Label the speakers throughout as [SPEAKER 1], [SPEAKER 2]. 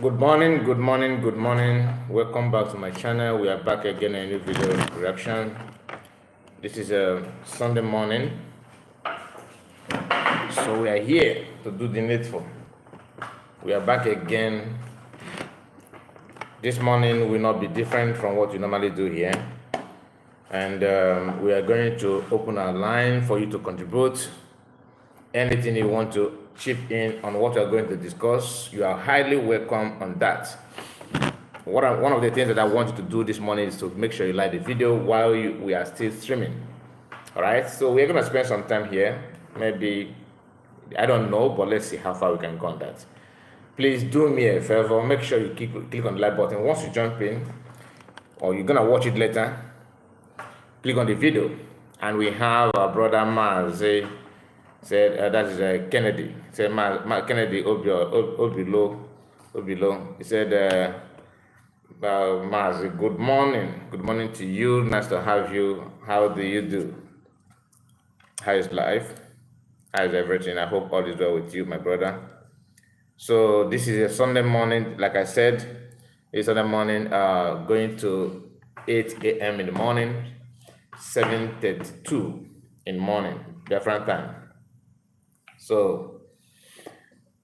[SPEAKER 1] Good morning, good morning, good morning. Welcome back to my channel. We are back again in a new video reaction. This is a Sunday morning, so we are here to do the needful. We are back again. This morning will not be different from what we normally do here, and we are going to open our line for you to contribute. Anything you want to chip in on what we are going to discuss, you are highly welcome on that. One of the things that I want you to do this morning is to make sure you like the video while we are still streaming. All right, so we're gonna spend some time here. Maybe, I don't know, but let's see how far we can go on that. Please do me a favor, make sure you click on the like button once you jump in, or you're gonna watch it later. Click on the video, and we have our brother Maz said that is Kennedy. Said Kennedy Obilo. He said. Mazi, good morning. Good morning to you. Nice to have you. How do you do? How is life? How is everything? I hope all is well with you, my brother. So this is a Sunday morning. Like I said, it's Sunday morning, going to 8 a.m. in the morning, 7:32 in the morning, different time. So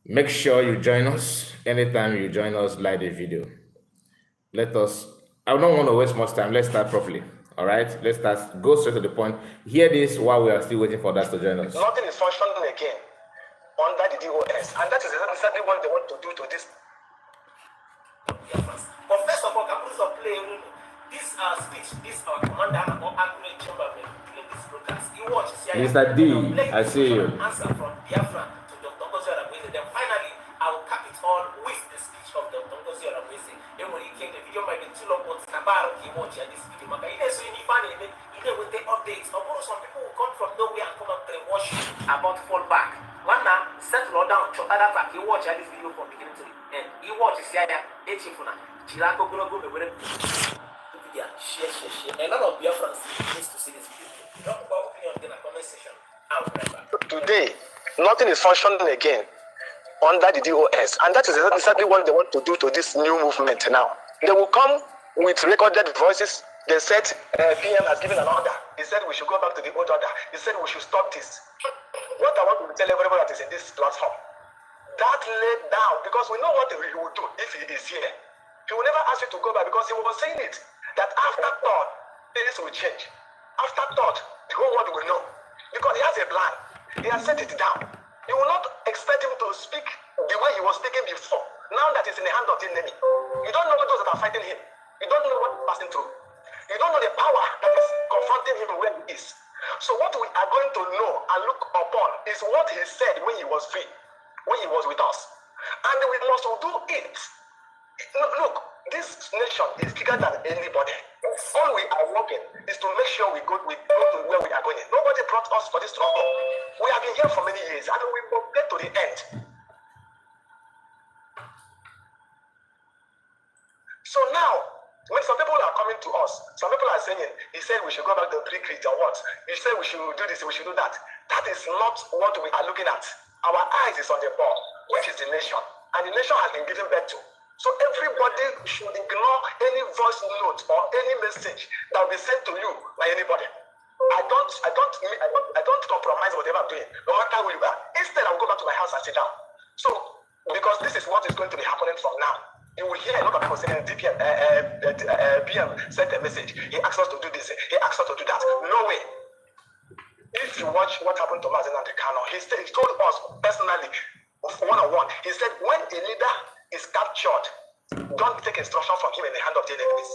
[SPEAKER 1] make sure you join us. Anytime you join us, like the video. I don't want to waste much time. Let's start properly. All right, let's start. Go straight to the point. Hear this while we are still waiting for that to join us.
[SPEAKER 2] Nothing is functioning again under the DOS, and that is exactly what they want to do to this. But first of all, I'm going to play this speech, this commander or Agnes Chamberlain playing this broadcast. You watch,
[SPEAKER 1] Mr. D, I see you.
[SPEAKER 2] Answer from Biafra to Dr. Ngozi Oronweze. Then finally, I will cap it all with the speech of Dr. Ngozi Oronweze. Then when he came, the video might be too long, but Nabarro, he watch this video. So you find it, with the updates. Although some people will come from nowhere and come and brainwash you about fall back. One now, settle down, chop that back. You watch this video from beginning to the end. You watch this here, Echifuna, Chirago Grogo, share. A lot of Biafrans needs to see this video. Drop about opinion in the comment section. Today, nothing is functioning again under the DOS, and that is exactly what they want to do to this new movement now. They will come with recorded voices. They said PM has given an order. He said we should go back to the old order. He said we should stop this. What I want to tell everybody that is in this platform, that laid down, because we know what he will do if he is here. He will never ask you to go back because he was saying it, that after thought, things will change. After thought, the whole world will know. Because he has a plan. He has set it down. You will not expect him to speak the way he was speaking before. Now that he's in the hand of the enemy. You don't know those that are fighting him. You don't know what he's passing through. You don't know the power that is confronting him where he is. So what we are going to know and look upon is what he said when he was free, when he was with us. And we must do it. Look, this nation is bigger than anybody. All we are working is to make sure we go to where we are going. Nobody brought us for this trouble. We have been here for many years and we will get to the end. So now, when some people are coming to us, some people are saying, he said we should go back to pre-creed or what? He said we should do this, we should do that. That is not what we are looking at. Our eyes is on the ball, which is the nation. And the nation has been given birth to. So everybody should ignore any voice note or any message that will be sent to you by anybody. I don't compromise whatever I'm doing, no matter who you are. Instead, I'll go back to my house and sit down. So, because this is what is going to be happening from now. You will hear a lot of people saying PM sent a message. He asked us to do this. He asked us to do that. No way. If you watch what happened to Mazi Nnamdi Kanu, he told us personally, one-on-one, he said, when a leader is captured, don't take instruction from him in the hand of the enemies.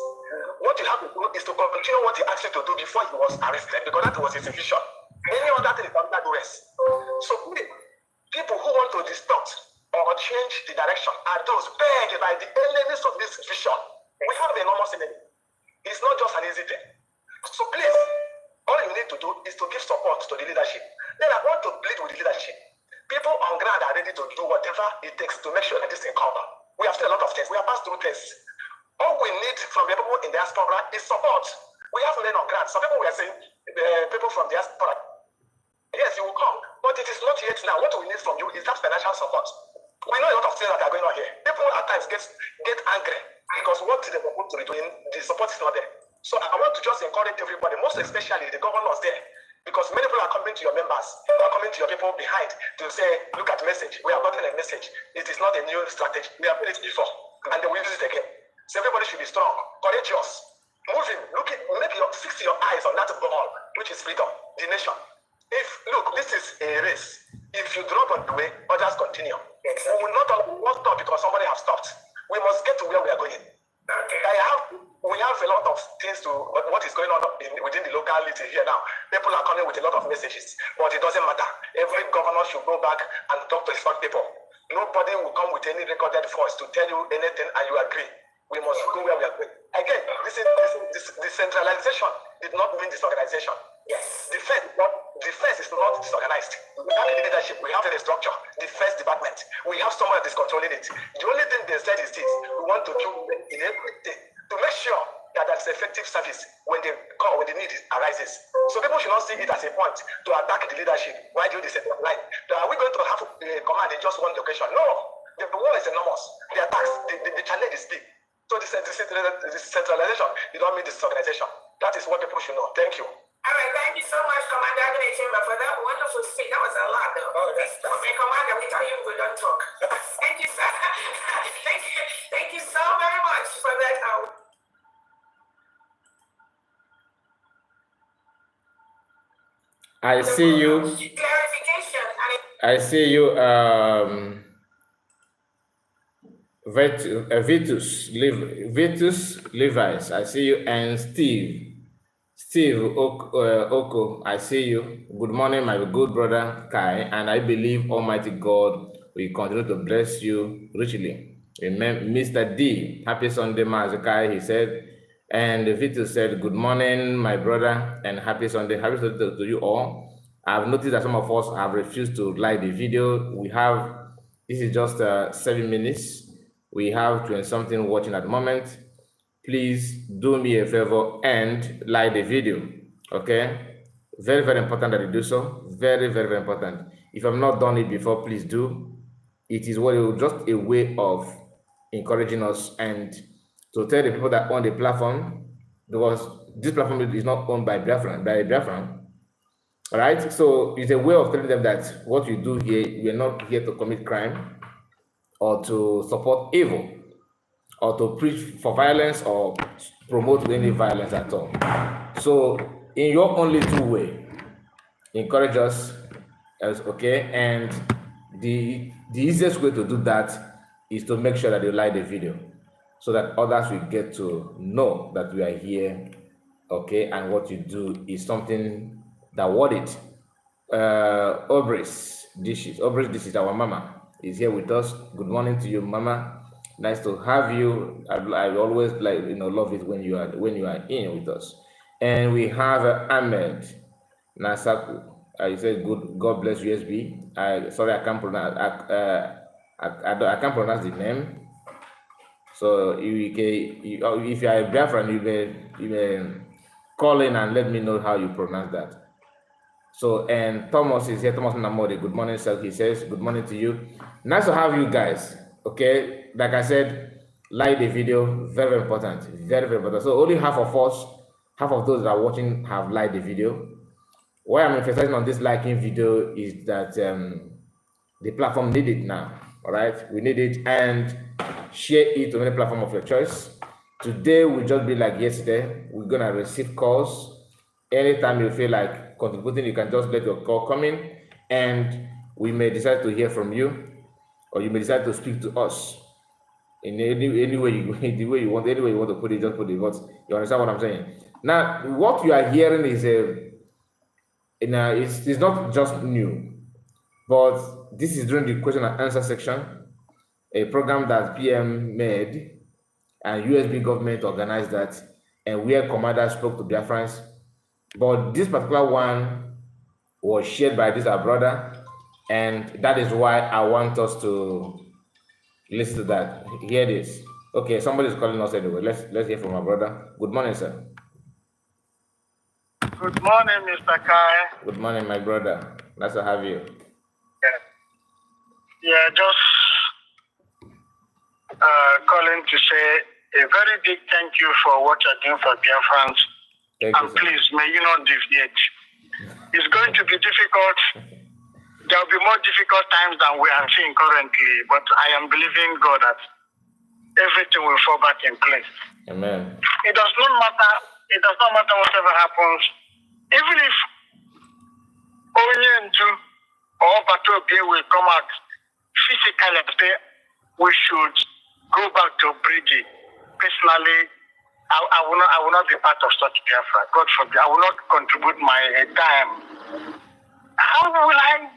[SPEAKER 2] What you have to do is to continue what he asked you to do before he was arrested, because that was his vision. Any other thing is under duress. So people who want to distort or change the direction are those begged by the enemies of this vision. We have an enormous enemy. It's not just an easy thing. So please, all you need to do is to give support to the leadership. Then I want to plead with the leadership. People on ground are ready to do whatever it takes to make sure that this thing comes. We have seen a lot of things. We have passed through this. All we need from the people in the diaspora is support. We have men on ground. Some people were saying, people from the diaspora, yes, you will come. But it is not yet now. What we need from you is that financial support. We know a lot of things that are going on here. People at times get angry because what they were supposed to be doing, the support is not there. So I want to just encourage everybody, most especially the governors there, because many people are coming to your members, they are coming to your people behind to say, look at the message. We have gotten a message. It is not a new strategy. We have done it before, and they will use it again. So everybody should be strong, courageous, moving, looking, fix your eyes on that ball, which is freedom, the nation. Look, this is a race. If you drop on the way, others continue. We will not stop because somebody has stopped. We must get to where we are going. Okay. We have a lot of things to what is going on within the locality here now. People are coming with a lot of messages, but it doesn't matter. Every governor should go back and talk to his own people. Nobody will come with any recorded voice to tell you anything and you agree. We must go where we are going. Again, this decentralization did not mean disorganization. Yes. Defense is not disorganized. We have a leadership, we have a structure, defense department. We have someone that is controlling it. The only thing they said is this: we want to do in everything to make sure that there's effective service when the need arises. So people should not see it as a point to attack the leadership. Why do this line? Are we going to have a command in just one location? No. The war is enormous. The attacks, the challenge is big. So this centralization, you don't mean disorganization. That is what people should know. Thank you.
[SPEAKER 3] All right, thank you so much, Commander Agnes Chamber, for that wonderful speech. That was a lot, though. Oh, that's Commander, we tell you we don't talk. Thank you, sir. Thank you so very much for that.
[SPEAKER 1] I see you.
[SPEAKER 3] Clarification.
[SPEAKER 1] I see you. Vitus Levi's. I see you, and Steve Oko, I see you. Good morning, my good brother Kai, and I believe Almighty God will continue to bless you richly. Amen. Mr. D, happy Sunday, Mazakai, he said. And Vitus said, good morning, my brother, and happy Sunday. Happy Sunday to you all. I've noticed that some of us have refused to like the video. This is just 7 minutes. We have 20-something watching at the moment. Please do me a favor and like the video, okay? Very, very important that you do so. Very, very, very important. If I've not done it before, please do. It is just a way of encouraging us and to tell the people that own the platform, because this platform is not owned by Biafran, all right? So it's a way of telling them that what you do here, we are not here to commit crime or to support evil, or to preach for violence or promote any violence at all. So in your own little way, encourage us, okay? And the easiest way to do that is to make sure that you like the video so that others will get to know that we are here, okay? And what you do is something that worth it. Obris Dishes, our mama, is here with us. Good morning to you, mama. Nice to have you. I always love it when you are in with us. And we have Ahmed Nasaku. I said good. God bless USB. Sorry, I can't pronounce. I can't pronounce the name. So if you are a Biafran, you may call in and let me know how you pronounce that. So, and Thomas is here. Thomas Namode. Good morning, sir. He says good morning to you. Nice to have you guys. Okay, like I said, like the video, very, very important, very, very important. So only half of those that are watching have liked the video. Why I'm emphasizing on this liking video is that the platform need it now, all right? We need it, and share it to any platform of your choice. Today will just be like yesterday. We're gonna receive calls. Anytime you feel like contributing, you can just let your call come in, and we may decide to hear from you, or you may decide to speak to us in any way the way you want, any way you want to put it, just put it. But you understand what I'm saying? Now, what you are hearing is it's not just new, but this is during the question and answer section, a program that PM made and USB government organized that, and where commanders spoke to Biafrans. But this particular one was shared by this our brother, and that is why I want us to listen to that. Hear this. Okay, somebody's calling us anyway. Let's hear from our brother. Good morning, sir.
[SPEAKER 4] Good morning, Mr. Kai.
[SPEAKER 1] Good morning, my brother. Nice to have you.
[SPEAKER 4] Yeah, just calling to say a very big thank you for what you're doing for Biafrans.
[SPEAKER 1] Thank you,
[SPEAKER 4] And
[SPEAKER 1] sir.
[SPEAKER 4] please, may you not deviate. It's going to be difficult. There will be more difficult times than we are seeing currently, but I am believing God that everything will fall back in place.
[SPEAKER 1] Amen.
[SPEAKER 4] It does not matter. It does not matter whatever happens. Even if Onyendu or Batobie will come out physically and say we should go back to Brigi. Personally, I will not be part of such Biafra. God forbid. I will not contribute my dime. How will I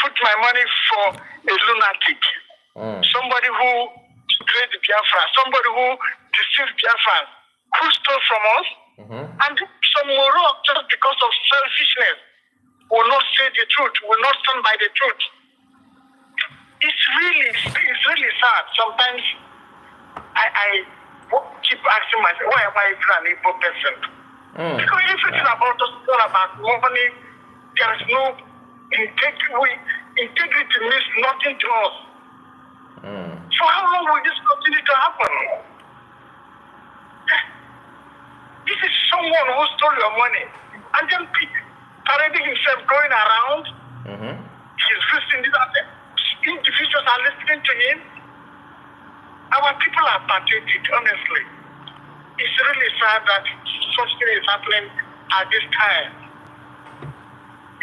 [SPEAKER 4] put my money for a lunatic? Somebody who created Biafra, somebody who deceived Biafra, who stole from us, and some moron just because of selfishness will not say the truth, will not stand by the truth. It's really sad. Sometimes I keep asking myself, why am I even an Igbo person? Because everything about us is all about money. There is no integrity. Integrity means nothing to us. So how long will this continue to happen? This is someone who stole your money and then parading himself going around. He's listening to that. Individuals are listening to him. Our people are pathetic, honestly. It's really sad that such thing is happening at this time.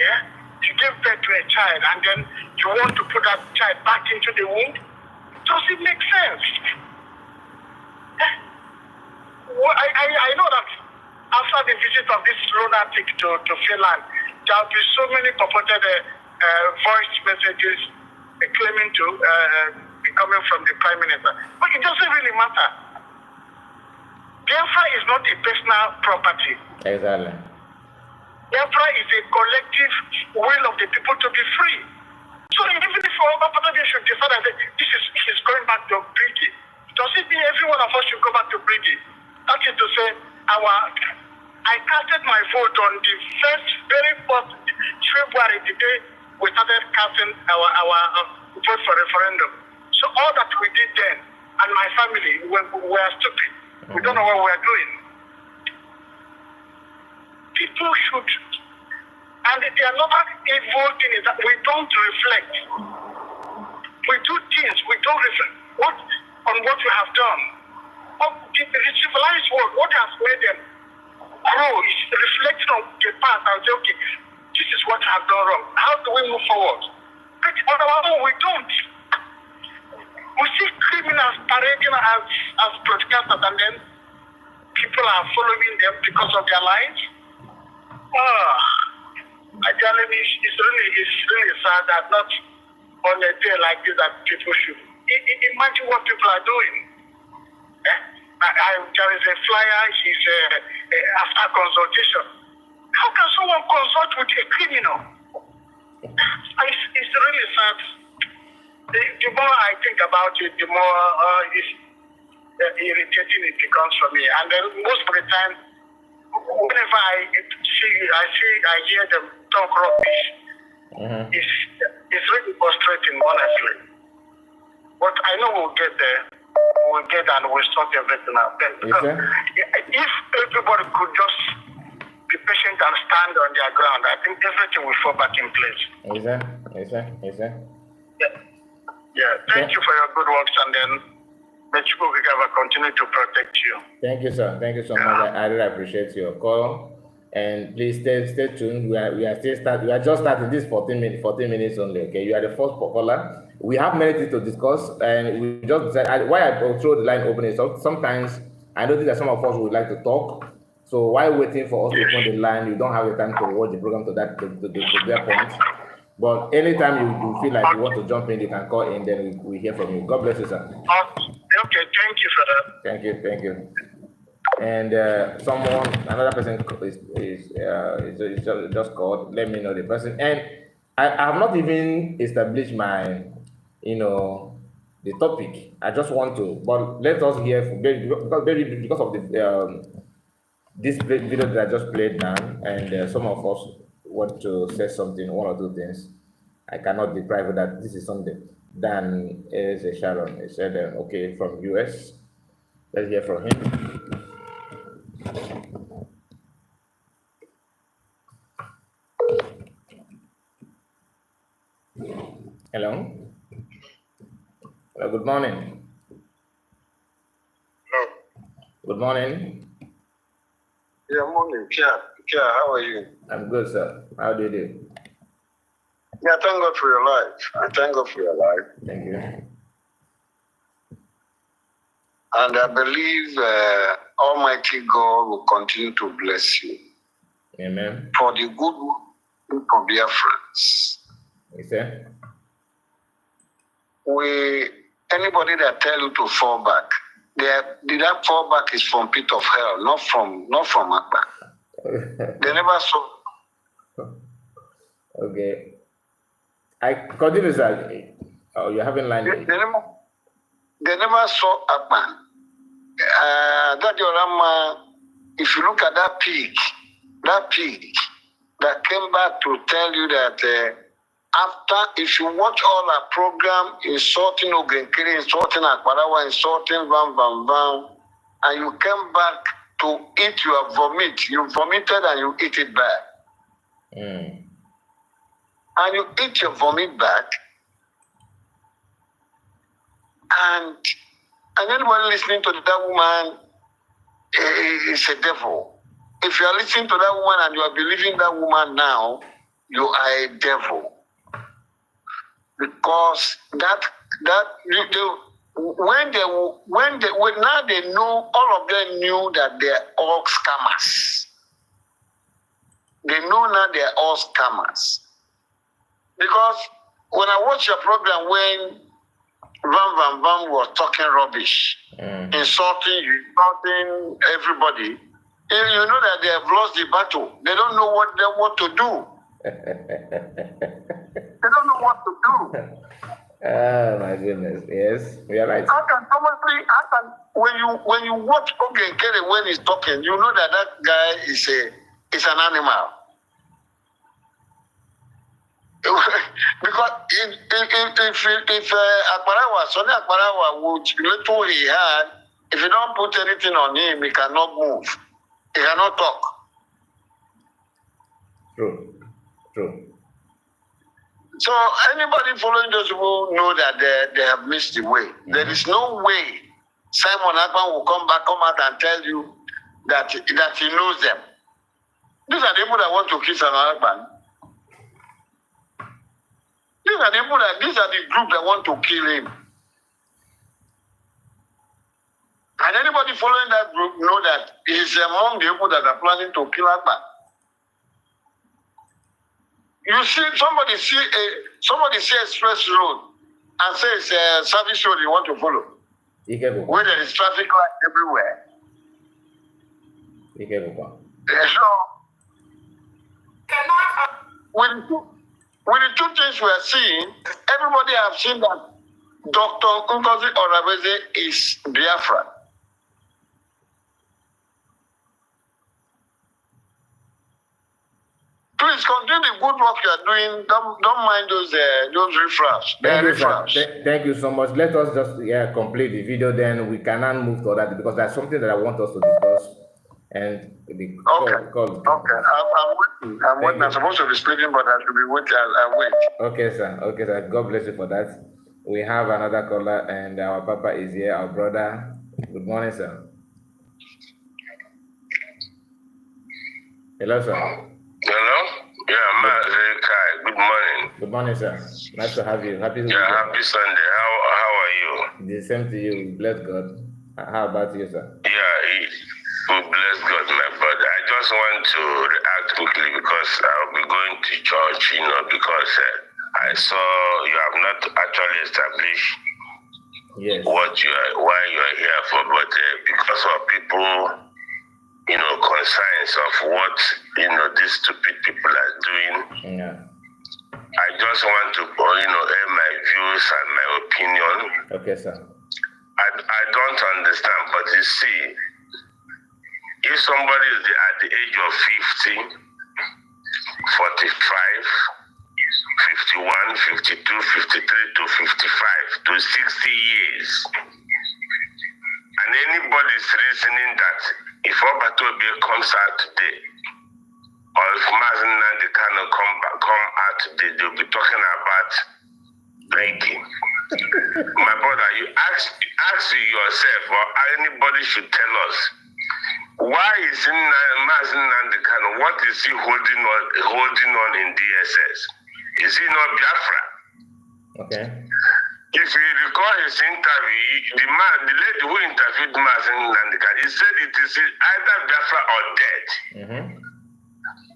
[SPEAKER 4] Yeah? You give birth to a child and then you want to put that child back into the womb? Does it make sense? Well, I know that after the visit of this lunatic to Finland, there will be so many purported voice messages claiming to be coming from the Prime Minister. But it doesn't really matter. Biafra is not a personal property.
[SPEAKER 1] Exactly.
[SPEAKER 4] Biafra is a collective will of the people to be free. So even if our party should decide that he's going back to Brigi, does it mean every one of us should go back to Brigi? That is to say, I casted my vote on the very first February, the day we started casting our vote for referendum. So all that we did then, and my family, we were stupid. We don't know what we are doing. People should, and the another evil thing is that we don't reflect. We do things, we don't reflect on what we have done. The civilized world, what has made them grow is reflecting on the past and say, okay, this is what I have done wrong. How do we move forward? But on our own, we don't. We see criminals parading as broadcasters, and then people are following them because of their lives. It's really sad that not on a day like this that people should imagine what people are doing. There is a flyer. He's after consultation. How can someone consult with a criminal? It's really sad. The more I think about it, the more irritating it becomes for me. And then most of the time, whenever I hear them talk rubbish, it's really frustrating, honestly. But I know we'll get there. We'll get there and we'll sort everything out. Because if everybody could just be patient and stand on their ground, I think everything will fall back in place. Yeah. Thank you for your good works, and then may Chukwuka continue to protect you.
[SPEAKER 1] Thank you, sir. Thank you so much. I really appreciate your call. And please stay tuned. We are just starting this 14 minutes only. Okay, you are the first caller. We have many things to discuss, and we just decided why I throw the line open is sometimes I notice that some of us would like to talk. So while waiting for us to open the line, you don't have the time to watch the program to their point. But anytime you feel like you want to jump in, you can call in. Then we hear from you. God bless you, sir.
[SPEAKER 4] Okay, thank you for that.
[SPEAKER 1] Thank you. And another person is just called. Let me know the person. And I have not even established my, the topic. I just want to, but let us hear because of the this video that I just played now, and some of us want to say something, one or two things. I cannot deprive of that. This is something. Dan is a Sharon. He said, okay, from US. Let's hear from him. Hello. Good morning.
[SPEAKER 5] Hello.
[SPEAKER 1] Good morning.
[SPEAKER 5] Yeah, morning. Kia, how are you?
[SPEAKER 1] I'm good, sir. How do you do?
[SPEAKER 5] Yeah, thank God for your life. I thank God for your life.
[SPEAKER 1] Thank you.
[SPEAKER 5] And I believe Almighty God will continue to bless you.
[SPEAKER 1] Amen.
[SPEAKER 5] For the good work of their friends.
[SPEAKER 1] Yes, sir.
[SPEAKER 5] Anybody that tell you to fall back, that fall back is from pit of hell, not from Akbar. They never saw.
[SPEAKER 1] Okay. I continue, sir. Oh, you're having line.
[SPEAKER 5] They never saw Akbar. That Yorama, if you look at that pig that came back to tell you that after, if you watch all our program, insulting Ogenkere, insulting Akbarawa, insulting Van, and you came back to eat your vomit, you vomited and you eat it back. And you eat your vomit back, and anybody listening to that woman is a devil. If you are listening to that woman and you are believing that woman now, you are a devil. Because now they know, all of them knew that they're all scammers. They know now they're all scammers. Because when I watch your program, when Van was talking rubbish, insulting everybody, you know that they have lost the battle. They don't know what to do. They don't know what to do.
[SPEAKER 1] Oh my goodness! Yes, we are right.
[SPEAKER 5] When you watch Ogenkere when he's talking, you know that guy is an animal. Because if Sonny Akbarawa would little he had, if you don't put anything on him, he cannot move. He cannot talk.
[SPEAKER 1] True.
[SPEAKER 5] So anybody following those people know that they have missed the way. There is no way Simon Akpan will come out and tell you that he knows them. These are the people that want to kill Simon Akpan. These are the group that want to kill him. And anybody following that group know that he is among the people that are planning to kill Akpan. You see, somebody see express road and say it's a service road you want to follow. Where there is traffic light everywhere. With the two things we are seeing, everybody have seen that Dr. Ngozi Oraveze is Biafra. Please continue the good work you are doing. Don't mind those riffraffs.
[SPEAKER 1] Thank you so much. Let us just complete the video, then we can now move to that because that's something that I want us to discuss. And the call.
[SPEAKER 5] I'm waiting. I'm supposed to be speaking, but I should be waiting. I'll wait.
[SPEAKER 1] Okay, sir. God bless you for that. We have another caller, and our Papa is here, our brother. Good morning, sir. Hello, sir.
[SPEAKER 6] Hello? Yeah, Kai. Good morning.
[SPEAKER 1] Good morning, sir. Nice to have you. Happy
[SPEAKER 6] Sunday. How are you?
[SPEAKER 1] The same to you. Bless God. How about you, sir?
[SPEAKER 6] Yeah, we bless God, my brother. I just want to react quickly because I'll be going to church, because I saw you have not actually established why you're here for, but because of people, concerns of what, these stupid people are doing.
[SPEAKER 1] Yeah.
[SPEAKER 6] I just want to, air my views and my opinion.
[SPEAKER 1] Okay, sir.
[SPEAKER 6] I don't understand, but you see, if somebody is at the age of 50, 45, 51, 52, 53 to 55 to 60 years. And anybody is reasoning that if Obatobe comes out today, or if Mazen Nandi cannot come out today, they'll be talking about breaking. My brother, you ask yourself, or anybody should tell us, why is Mazen Nandi Kanu, what is he holding on in DSS? Is he not Biafra?
[SPEAKER 1] Okay.
[SPEAKER 6] If you recall his interview, the lady who interviewed Mazen Nandi Kanu, he said it is either Biafra or dead.
[SPEAKER 1] Mm-hmm.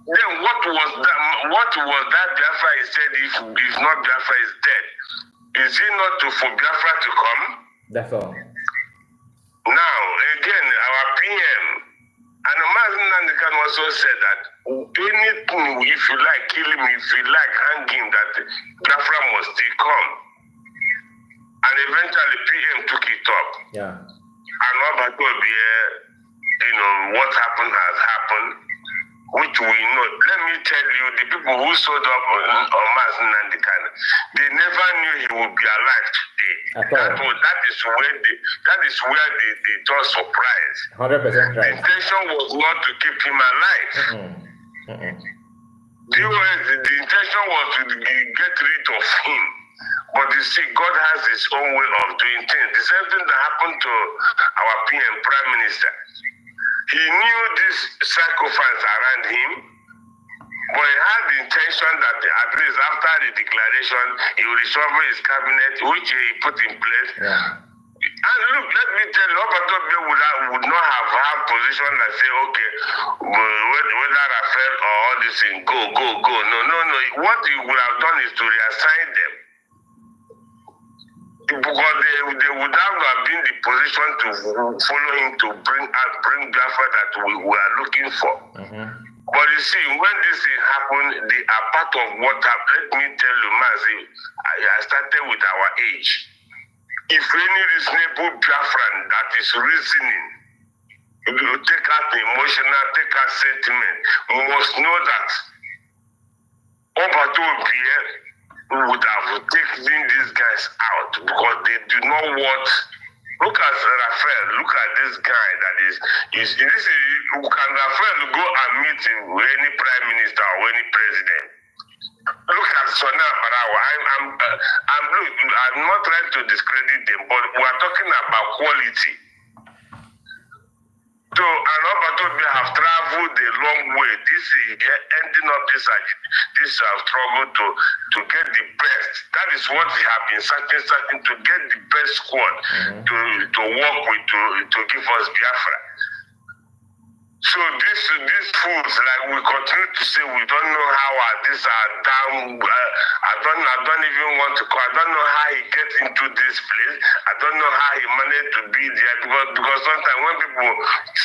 [SPEAKER 6] Then what was that Biafra? He said if not Biafra is dead. Is it not for Biafra to come?
[SPEAKER 1] That's all.
[SPEAKER 6] Now, again, our PM, and Mazen Nandi Kanu also said that anything, if you like, kill him, if you like, hang him, that Biafra must still come. And eventually PM took it up.
[SPEAKER 1] Yeah.
[SPEAKER 6] And what happened has happened, which we know. Let me tell you, the people who sold up on Mazen Nandi Kanu, they never knew he would be alive today. That is where they got surprised.
[SPEAKER 1] 100% right.
[SPEAKER 6] The intention was not to keep him alive. The intention was to get rid of him. But you see, God has his own way of doing things. The same thing that happened to our PM, Prime Minister. He knew this sacrifice around him, but he had the intention that at least after the declaration, he will reshuffle his cabinet, which he put in place.
[SPEAKER 1] Yeah.
[SPEAKER 6] And look, let me tell you, Obatobe would not have had position that say, okay, whether Raphael or all this thing, go. No. What he would have done is to reassign them. Because they would have been in the position to follow him to bring Biafra that we are looking for.
[SPEAKER 1] Mm-hmm.
[SPEAKER 6] But you see, when this thing happened, they are part of what happened. Let me tell you, Mazi, I started with our age. If any reasonable Biafran that is reasoning, you take out the emotional, take out sentiment, we must know that Obatobe would have taken these guys out because they do not want. Look at Raphael. Look at this guy that is can Raphael go and meet any prime minister or any president? Look at Sona Parawa. I'm not trying to discredit them, but we are talking about quality. So, and Obatobe have traveled a long way. This is ending up this struggle to get the best. That is what we have been searching to get the best squad to work with to give us Biafra. So these fools, like we continue to say, we don't know how these are down. I don't even want to call. I don't know how he gets into this place. I don't know how he managed to be there because sometimes when people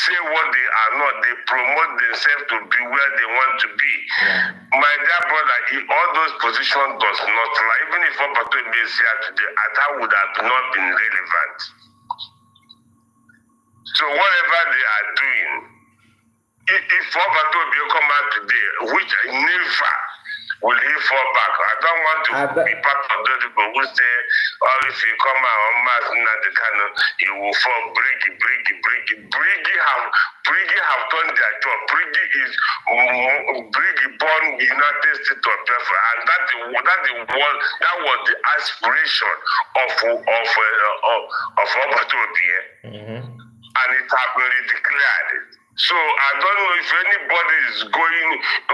[SPEAKER 6] say what they are not, they promote themselves to be where they want to be. Yeah. My dear brother, all those positions does not lie. Even if Obatobe is here today, that would have not been relevant. So whatever they are doing, if Obatobe come out today, which never will he fall back. I don't want to be part of those people who say, oh, if you come out on Mazen Nandi Kanu, he will fall. Brigi have done their job. Brigi born United States of Biafra, and that was the aspiration of Obatobe, and it has been declared. So I don't know if anybody is going.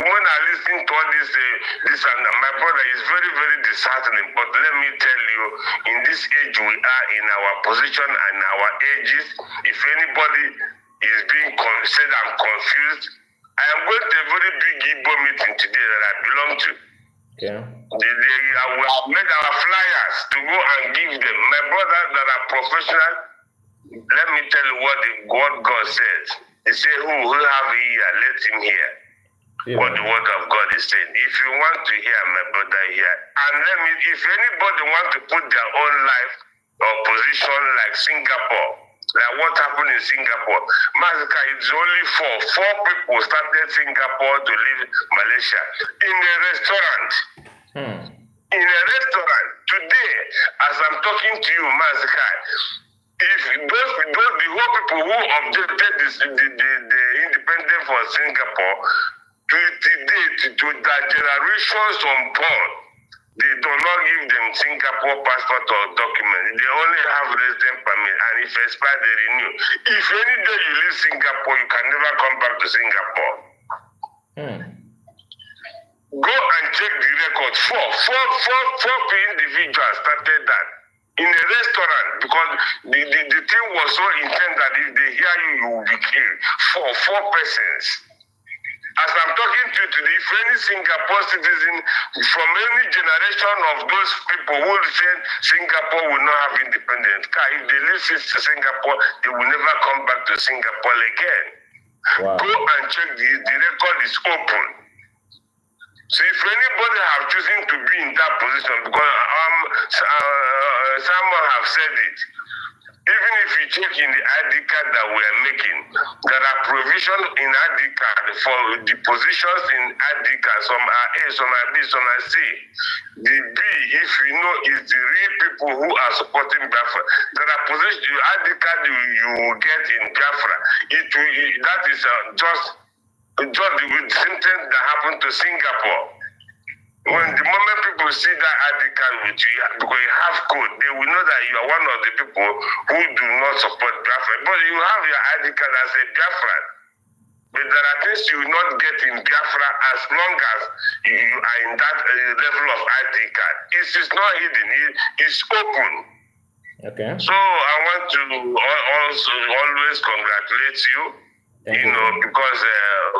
[SPEAKER 6] When I listen to all this, and my brother is very, very disheartening. But let me tell you, in this age we are, in our position and our ages, if anybody is being said I'm confused, I am going to a very big Igbo meeting today that I belong to.
[SPEAKER 1] Yeah.
[SPEAKER 6] We have made our flyers to go and give them. My brothers that are professional, let me tell you what God says. He said, who have ear, let him hear what the word of God is saying. If you want to hear, my brother, hear. And if anybody want to put their own life or position like Singapore, like what happened in Singapore, Massacre is only four people started Singapore to leave Malaysia in a restaurant. In a talking to you, Mazikai, if those the whole people who objected the independence for Singapore to the generations unborn, they do not give them Singapore passport or document. They only have resident permit, and if expired, they renew. If any day you leave Singapore, you can never come back to Singapore. Go and check the record. Four individuals started that in a restaurant because the thing was so intense that if they hear you, you will be killed. Four persons. As I'm talking to you today, if any Singapore citizen from any generation of those people who say Singapore will not have independence, if they leave Singapore, they will never come back to Singapore again. Wow. Go and check the record is open. So if anybody have chosen to be in that position, because someone have said it, even if you check in the ID card that we are making, there are provisions in ID card for the positions in ID card. Some are A, some are B, some are C. The B, if you know, is the real people who are supporting Biafra. There are positions, the ID card you will get in Biafra. That is just the sentence that happened to Singapore. When the moment people see that ID card with you, because you have code, they will know that you are one of the people who do not support Biafra. But you have your ID card as a Biafran. But there are things you will not get in Biafra as long as you are in that level of ID card. It is not hidden, it's open. Okay. So I want to also always congratulate you. Because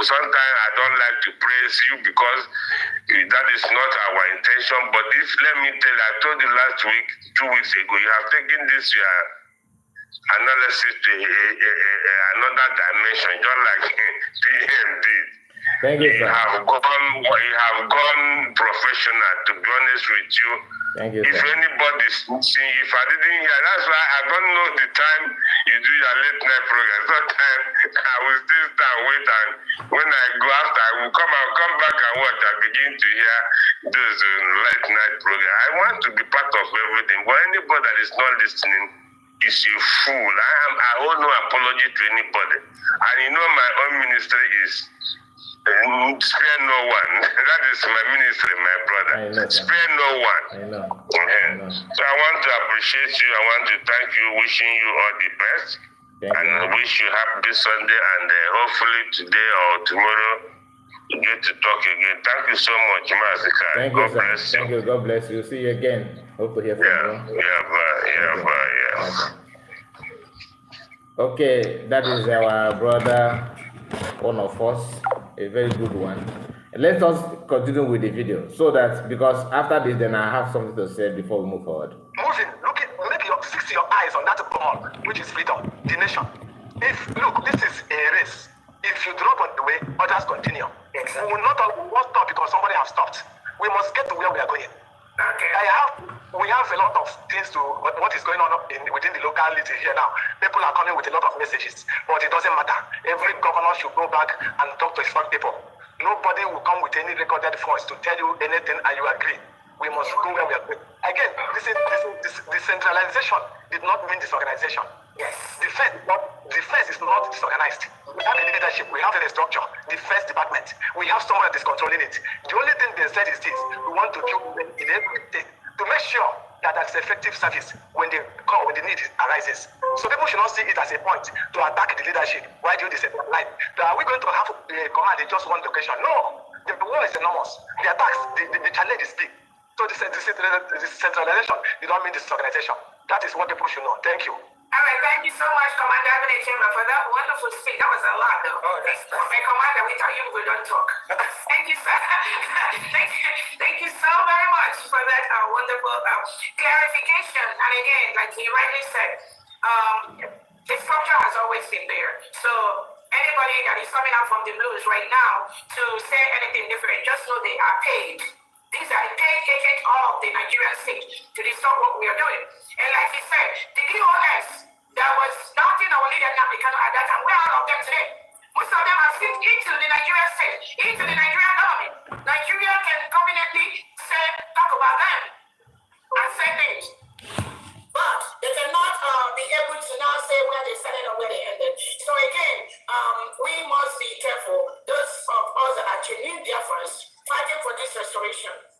[SPEAKER 6] sometimes I don't like to praise you because that is not our intention. But let me tell you, I told you last week, 2 weeks ago, you have taken this your analysis to another dimension, just like PM did. Thank you, sir. You have gone professional, to be honest with you. Thank you, if anybody see, if I didn't hear, that's why I don't know the time you do your late night program. Sometimes I will still stand wait, and when I go after, I will come back and watch and begin to hear those late night program. I want to be part of everything, but anybody that is not listening is a fool. I owe no apology to anybody. And my own ministry is spare no one. That is my ministry, my brother. Spare no one. I know. So I want to appreciate you. I want to thank you, wishing you all the best. I wish you happy Sunday, and hopefully today or tomorrow you get to talk again. Thank you so much, Mazika. God bless you. Thank you. God bless you. See you again. Hope to hear from you. Bye. Okay, that is our brother, one of us, a very good one. Let us continue with the video so that, because after this, then I have something to say before we move forward.
[SPEAKER 2] Moving, fix your eyes on that ball, which is freedom, the nation. Look, this is a race. If you drop on the way, others continue. We will not stop because somebody has stopped. We must get to where we are going. Okay. We have a lot of things to what is going on within the locality here now. People are coming with a lot of messages, but it doesn't matter. Every governor should go back and talk to his people. Nobody will come with any recorded voice to tell you anything and you agree. We must go where we are going. Again, this decentralization did not mean disorganization. Yes. Defense is not disorganized. We have a leadership, we have a structure, defense department. We have someone that is controlling it. The only thing they said is this: we want to do in everything to make sure that there's effective service when the need arises. So people should not see it as a point to attack the leadership. Why do you decentralize? Are we going to have a command in just one location? No. The war is enormous. The attacks, the challenge is big. So this decentralization did not mean disorganization. That is what people should know. Thank you.
[SPEAKER 3] All right, thank you so much, Commander Abner Chamber, for that wonderful speech. That was a lot, though. Oh, that's Commander, we tell you we don't talk. Thank you, sir. thank you so very much for that wonderful clarification. And again, like he rightly said, the structure has always been there. So anybody that is coming out from the blues right now to say anything different, just know they are paid. These are paid agents of the Nigerian state to distort what we are doing. And like he said, the DOS that was starting our leader Nnamdi Kanu at that time, where are all of them today? Most of them have slipped into the Nigerian state, into the Nigerian government. Nigeria can confidently talk about them and say things.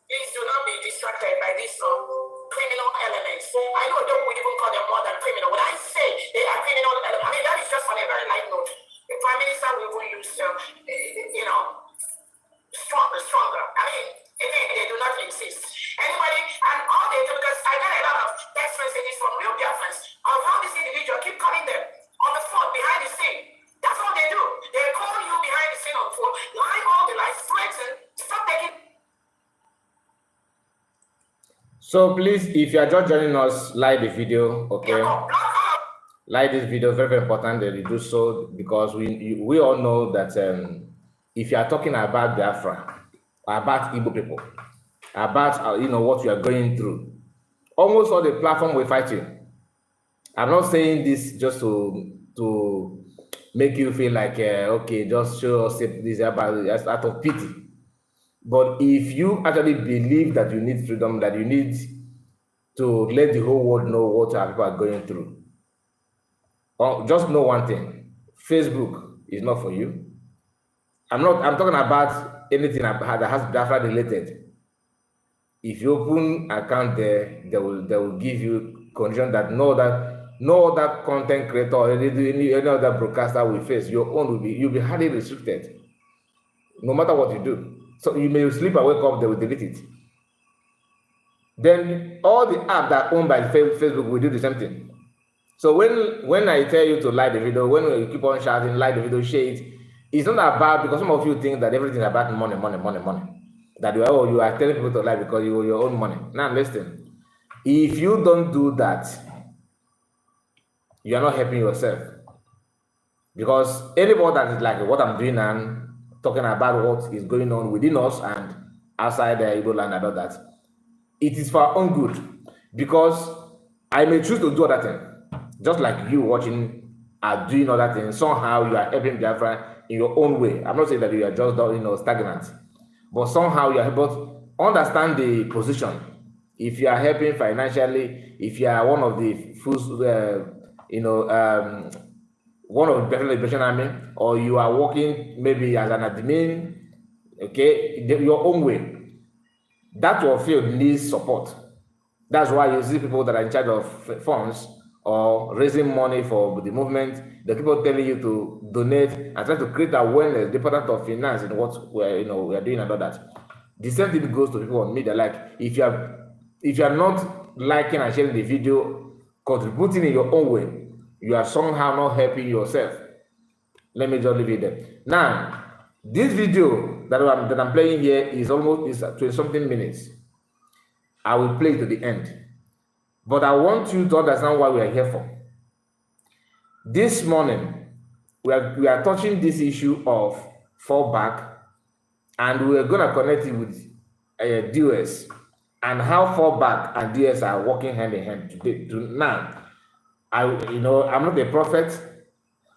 [SPEAKER 3] Please do not be distracted by these criminal elements. I know don't even call them more than criminal. When I say they are criminal elements, I mean that is just on a very light note. The Prime Minister will even use, stronger. I mean, again, they do not exist. Anybody, and all they do, because I get a lot of text messages from real Biafrans of how this individual keep calling them on the phone behind the scene. That's what they do. They call you behind the scene on the phone, lie all the lies, threaten, stop taking.
[SPEAKER 1] So please, if you are just joining us, like the video, okay? Like this video, very, very important that you do so, because we all know that if you are talking about Biafra, about Igbo people, about what you are going through, almost all the platform we're fighting. I'm not saying this just to make you feel like okay, just show us this about out of pity. But if you actually believe that you need freedom, that you need to let the whole world know what our people are going through, just know one thing: Facebook is not for you. I'm talking about anything that has Biafra related. If you open account there, they will give you condition that no other content creator or any other broadcaster will face. Your own you'll be highly restricted, no matter what you do. So you may sleep and wake up, they will delete it. Then all the apps that are owned by Facebook will do the same thing. So when I tell you to like the video, when you keep on shouting, like the video, share it, it's not about, because some of you think that everything is about money. That you are telling people to like because you owe your own money. Now listen, if you don't do that, you are not helping yourself. Because anybody that is like what I'm doing and talking about what is going on within us and outside the Igbo land and all that, it is for our own good. Because I may choose to do other things, just like you watching are doing other things. Somehow you are helping Biafra in your own way. I'm not saying that you are just stagnant, but somehow you are able to understand the position. If you are helping financially, if you are one of the one of the Liberation Army, or you are working maybe as an admin, okay, your own way, that your field needs support. That's why you see people that are in charge of funds or raising money for the movement, the people telling you to donate and try to create awareness, the Department of Finance in what we are doing and all that. The same thing goes to people on media. Like if you are not liking and sharing the video, contributing in your own way, you are somehow not helping yourself. Let me just leave it there. Now, this video that I'm playing here is 20-something minutes. I will play it to the end. But I want you to understand what we are here for. This morning, we are touching this issue of fallback, and we are going to connect it with DOS and how fallback and DS are working hand in hand today. Now, I'm not a prophet,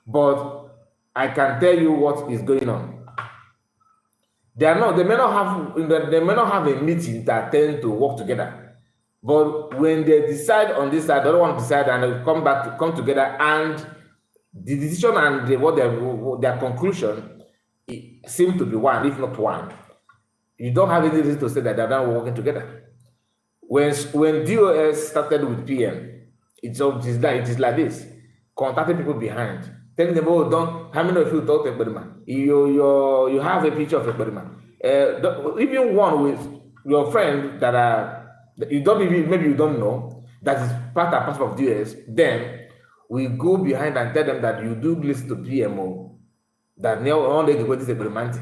[SPEAKER 1] but I can tell you what is going on. They may not have a meeting that tend to work together. But when they decide on this side, the other one decide, and they come together, and the decision and their conclusion seem to be one, if not one. You don't have any reason to say that they're not working together. When DOS started with PM, it is like this: contacting people behind, telling them, "Oh, how many of you talk to Ekberima? You have a picture of Ekberima. Even one with your friend that maybe you don't know, that is part and parcel of DOS, then we go behind and tell them that you do listen to PMO, that now they go to Ekberima.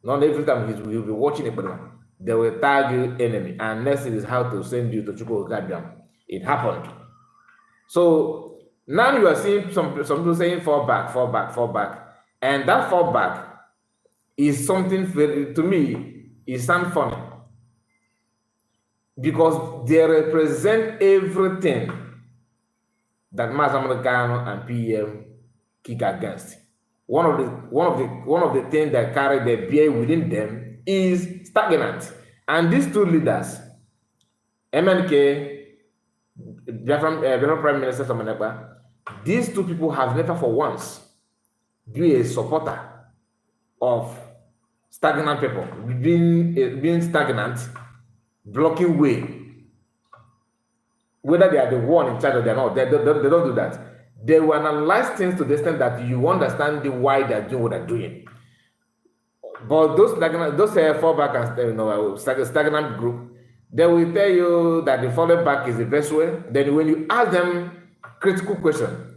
[SPEAKER 1] Not every time you'll be watching Ekberima, they will tag you enemy, and next thing is how to send you to Chukwu Gabiam. It happened. So now you are seeing some people saying fall back, and that fallback is something to me, it sounds funny, because they represent everything that Mazi Kano and PM kick against. One of the things that carry the bear within them is stagnant. And these two leaders, MNK, Biafran Prime Minister Samanepa, these two people have never for once been a supporter of stagnant people, being stagnant blocking way. Whether they are the one in charge or they're not, they don't do that. They will analyze things to the extent that you understand why they're doing what they're doing. But those fallback and stagnant group, they will tell you that the falling back is the best way. Then when you ask them critical question,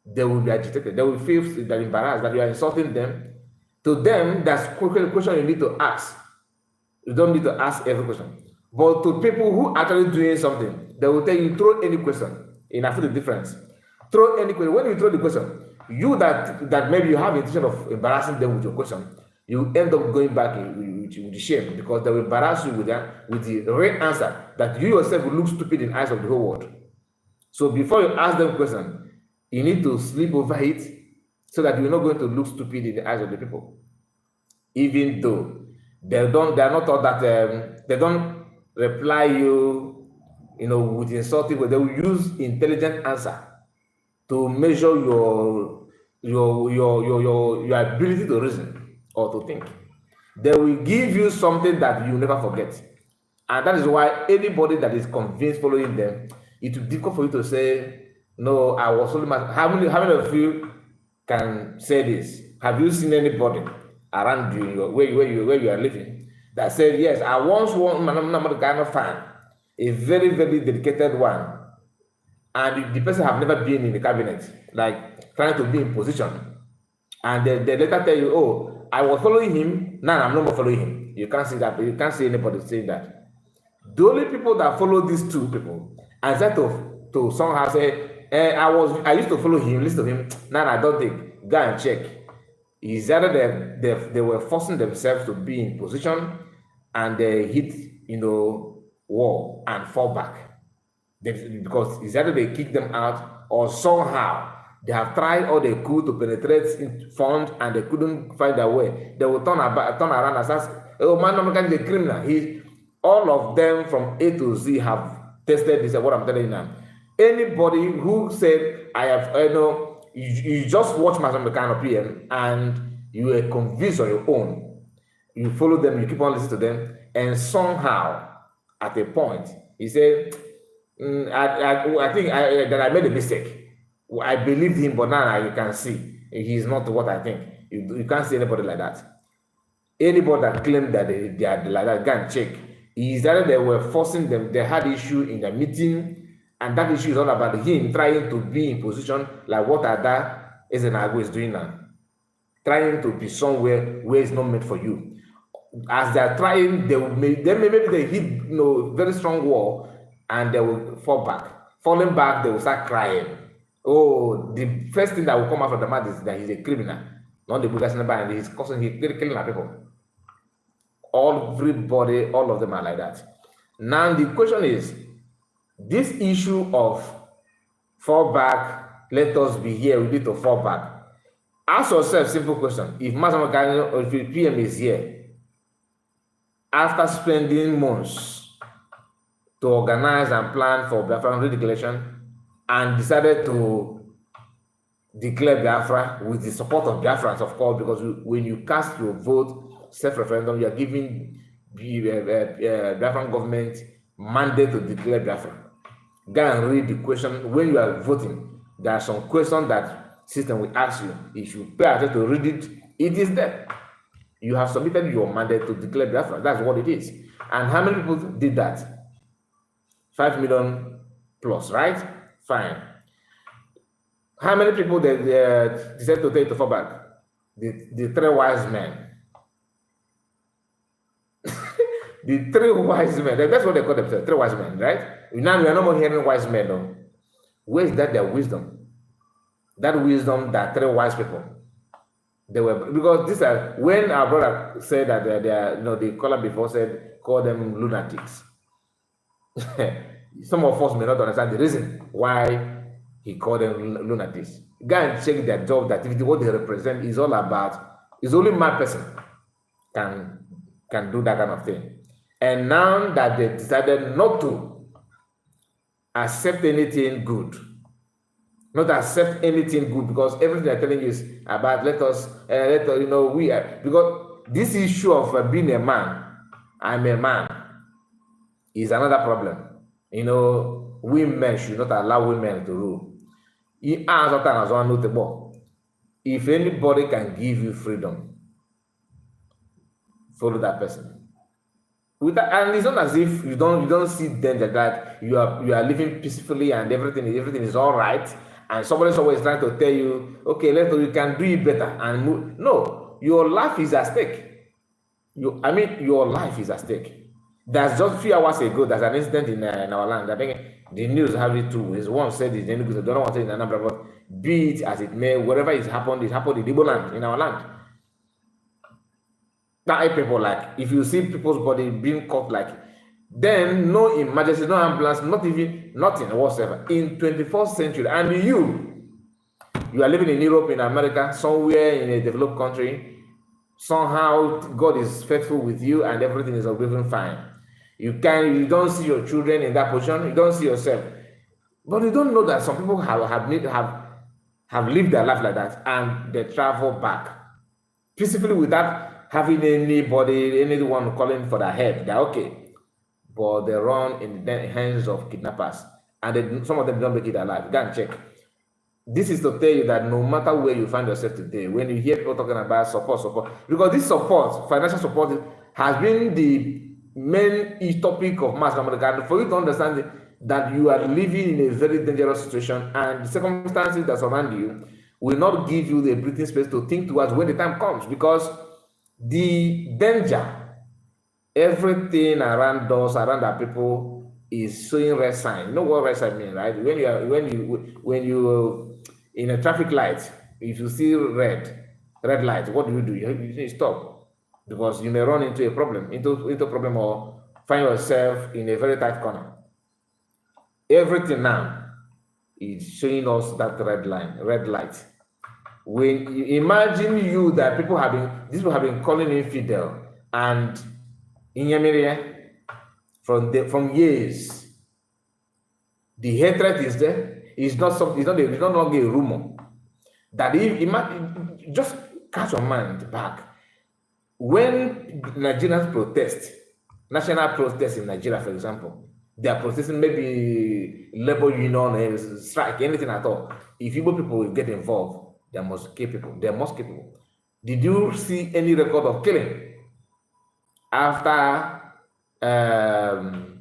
[SPEAKER 1] they will be agitated. They will feel that embarrassed that you are insulting them. To them, that's a question you need to ask. You don't need to ask every question. But to people who are actually doing something, they will tell you throw any question. And I feel the difference. Throw any question. When you throw the question, you that maybe you have the intention of embarrassing them with your question, you end up going back with shame because they will embarrass you with the right answer that you yourself will look stupid in the eyes of the whole world. So before you ask them a question, you need to sleep over it so that you're not going to look stupid in the eyes of the people. Even though they are not taught that they don't reply you, with insulting, but they will use intelligent answer to measure your ability to reason or to think. They will give you something that you never forget. And that is why anybody that is convinced following them, it will be difficult for you to say, no, I was only how many of you can say this? Have you seen anybody around you, where you are living, that said, yes, I once was a kind of fan, a very, very dedicated one, and the person have never been in the cabinet, like trying to be in position, and they later tell you, oh, I was following him, now I'm no more following him. You can't see that, but you can't see anybody saying that. The only people that follow these two people, and that to somehow say, I used to follow him, listen to him, now I don't think, go and check. Is either they were forcing themselves to be in position and they hit, wall and fall back. Because it's either they kick them out or somehow they have tried all they could to penetrate in front and they couldn't find their way. They will turn around and say, oh man, I'm not the criminal. All of them from A to Z have tested this, what I'm telling you now. Anybody who said, you just watch Mazamekano PM and you are convinced on your own, you follow them, you keep on listening to them, and somehow, at a point, he said, I think that I made a mistake. I believed him, but now you can see he's not what I think. You can't see anybody like that. Anybody that claimed that they are like that, go and check. Is that they were forcing them, they had issue in the meeting, and that issue is all about him trying to be in position like what Ada Ezenago is doing now. Trying to be somewhere where it's not meant for you. As they're trying, maybe they hit very strong wall and they will fall back. Falling back, they will start crying. Oh, the first thing that will come out of the mouth is that he's a criminal, not the Buddha's number, and he's killing our people. Everybody, all of them are like that. Now the question is, this issue of fall back, let us be here, we need to fall back. Ask yourself simple question. If Mazamekano or if the PM is here, after spending months to organize and plan for Biafran redeclaration and decided to declare Biafra with the support of Biafrans, of course, because when you cast your vote, self-referendum, you are giving Biafran government mandate to declare Biafra. Go and read the question. When you are voting, there are some questions that system will ask you. If you pay attention to read it, it is there. You have submitted your mandate to declare Biafra. That's what it is. And how many people did that? 5 million plus, right? Fine. How many people they decided to take to fall back? The three wise men. The three wise men. That's what they call themselves. Three wise men, right? Now we are no more hearing wise men. No. Where is that their wisdom? That wisdom that three wise people. They were, because these are, when our brother said that they are, the caller before said, call them lunatics. Some of us may not understand the reason why he called them lunatics. Go and check their job activity. What they represent is all about, it's only my person can do that kind of thing. And now that they decided not to accept anything good, not accept anything good, because everything they're telling you is about let us because this issue of being a man, I'm a man, is another problem. You know, women should not allow women to rule. If anybody can give you freedom, follow that person. And it's not as if you don't see danger, that you are living peacefully and everything is all right, and somebody's always trying to tell you, okay, you can do it better and move. No, your life is at stake. Your life is at stake. There's just a few hours ago, there's an incident in our land. I think the news have it too. Is one said it's Enugu, I don't want to say in Anambra, but be it as it may, whatever is happened in Igbo land, in our land. Now, people, like, if you see people's body being cut, like, then no emergency, no ambulance, nothing whatsoever. In 21st century, and you are living in Europe, in America, somewhere in a developed country, somehow God is faithful with you and everything is going fine. You don't see your children in that position, you don't see yourself. But you don't know that some people have lived their life like that, and they travel back peacefully without having anyone calling for their head. They're okay. But they run in the hands of kidnappers, and some of them don't make it alive. Go and check. This is to tell you that no matter where you find yourself today, when you hear people talking about support, because this support, financial support, has been the main topic of mass America, and for you to understand that you are living in a very dangerous situation, and the circumstances that surround you will not give you the breathing space to think towards when the time comes, because the danger, everything around us, around our people, is showing red sign. You know what red sign means, right? When you in a traffic light, if you see red light, what do? You stop, because you may run into a problem, or find yourself in a very tight corner. Everything now is showing us that red light. When you imagine that people have been calling infidel and Inyamiria from years. The hatred is there. It's no longer a rumor. That just catch your mind back. When Nigerians protest, national protest in Nigeria, for example, they are protesting maybe labor union, strike, anything at all. If Igbo people will get involved, they must kill people. Did you see any record of killing after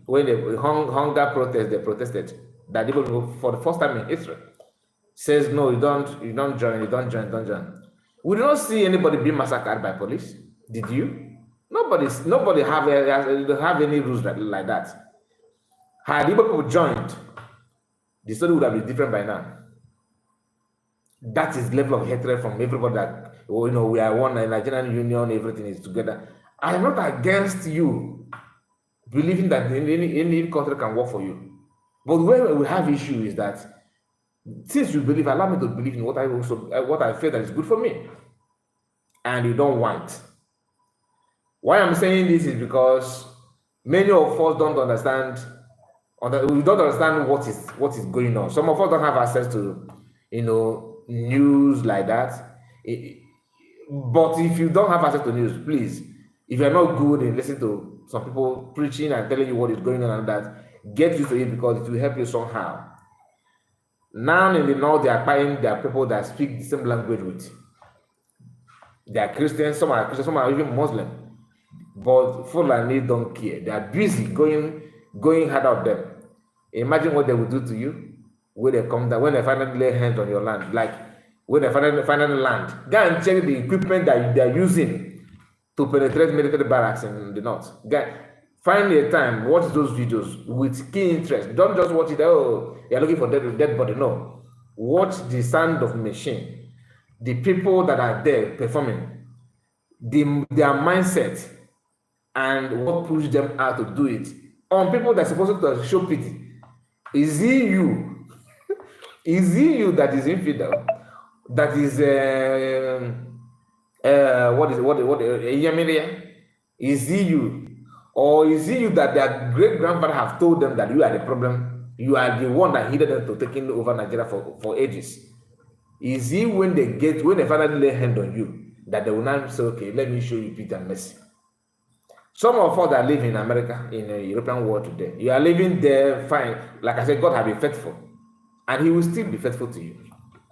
[SPEAKER 1] when the hunger protest, they protested, that people for the first time in history says no, you don't join. We did not see anybody being massacred by police. Did you? Nobody have any rules like that. Had Igbo people joined, the story would have been different by now. That is the level of hatred from everybody that, we are one, Nigerian union, everything is together. I am not against you believing that any country can work for you. But where we have issue is that since you believe, allow me to believe in what I feel that is good for me. And you don't want. Why I'm saying this is because many of us don't understand. We don't understand what is going on. Some of us don't have access to, news like that. But if you don't have access to news, please, if you're not good in listening to some people preaching and telling you what is going on and that, get used to it, because it will help you somehow. Now in the north, they are buying their people that speak the same language with. They are Christians, some are Christians, some are even Muslim. But Fulani don't care. They are busy going hard out them. Imagine what they will do to you when they come down, when they finally lay hands on your land. Like when they finally land, go and check the equipment that they are using to penetrate military barracks in the north. Find a time, watch those videos with keen interest. Don't just watch it, you're looking for dead body. No. Watch the sound of machine. The people that are there performing, their mindset, and what pushed them out to do it. On people that are supposed to show pity. Is it you? Is it you that is infidel? That is is it you? Or is it you that their great grandfather have told them that you are the problem? You are the one that hindered them to taking over Nigeria for ages. Is it when they finally lay hand on you that they will now say, okay, let me show you pity and mercy? Some of us that live in America, in the European world today, you are living there fine. Like I said, God has been faithful, and He will still be faithful to you.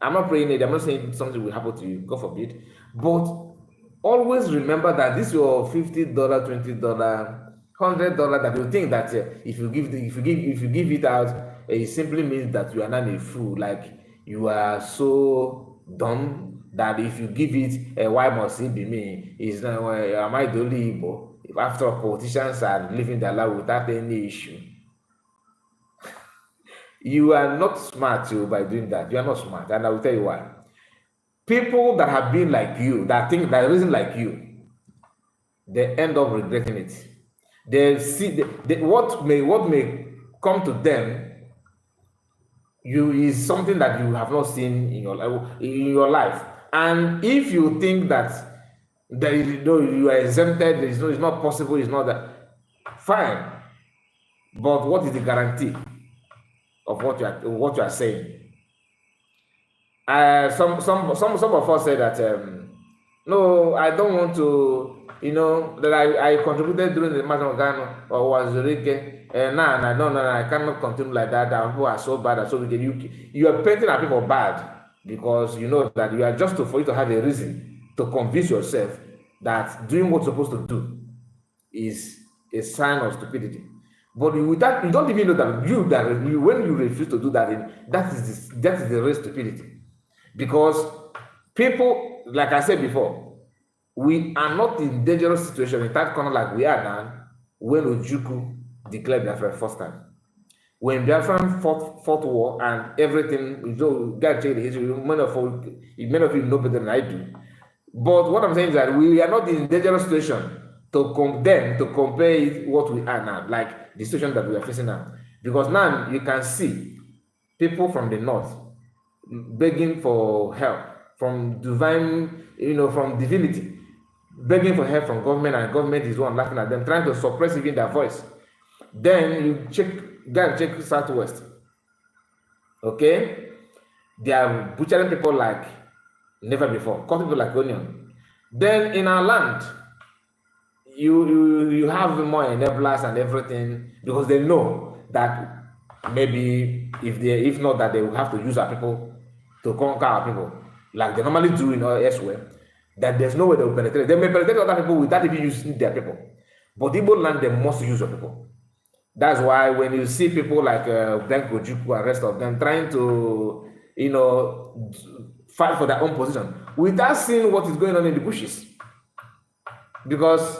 [SPEAKER 1] I'm not praying it. I'm not saying something will happen to you. God forbid. But always remember that this your $50, $20, $100 that you think that if you give it out, it simply means that you are not a fool. Like you are so dumb that if you give it, why must it be me? Is not am I the only Igbo? If after all, politicians are living their life without any issue. You are not smart by doing that. You are not smart, and I will tell you why. People that have been like you, that think that reason like you, they end up regretting it. They see what may come to them. You is something that you have not seen in your life, and if you think that there is you are exempted, it's not possible, it's not that fine. But what is the guarantee of what you are saying? Some of us say that no, I don't want to, that I contributed during the March of Ghana or was Rike, no, I cannot continue like that. People are so bad, so you are painting at people bad because you know that you are just for you to have a reason to convince yourself that doing what you're supposed to do is a sign of stupidity. But with that, you don't even know that when you refuse to do that, that is the real stupidity. Because people, like I said before, we are not in dangerous situation in that corner like we are now when Ojukwu declared Biafra first time. When Biafra fought war and everything, God check the history, many of you know better than I do. But what I'm saying is that we are not in dangerous situation to compare it what we are now, like the situation that we are facing now. Because now you can see people from the north begging for help from divine, from divinity, begging for help from government, and government is one laughing at them, trying to suppress even their voice. Then you check Southwest. Okay? They are butchering people like never before, cut people like onion. Then in our land, you have more enablers and everything because they know that maybe if not that they will have to use our people to conquer our people like they normally do elsewhere. That there's no way they will penetrate. They may penetrate other people without even using their people. But Igbo land, they must use your people. That's why when you see people like Blanco Ojukwu and rest of them trying to, fight for their own position without seeing what is going on in the bushes. Because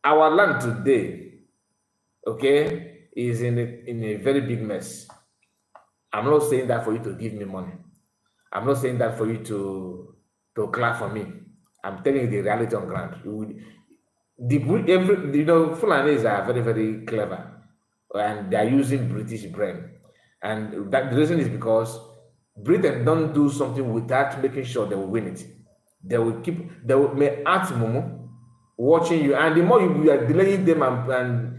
[SPEAKER 1] our land today, okay, is in a very big mess. I'm not saying that for you to give me money. I'm not saying that for you to clap for me. I'm telling you the reality on ground. Fulanis are very, very clever, and they are using British brain, and that the reason is because Britain don't do something without making sure they will win it. They may act mumu, watching you, and the more you are delaying them and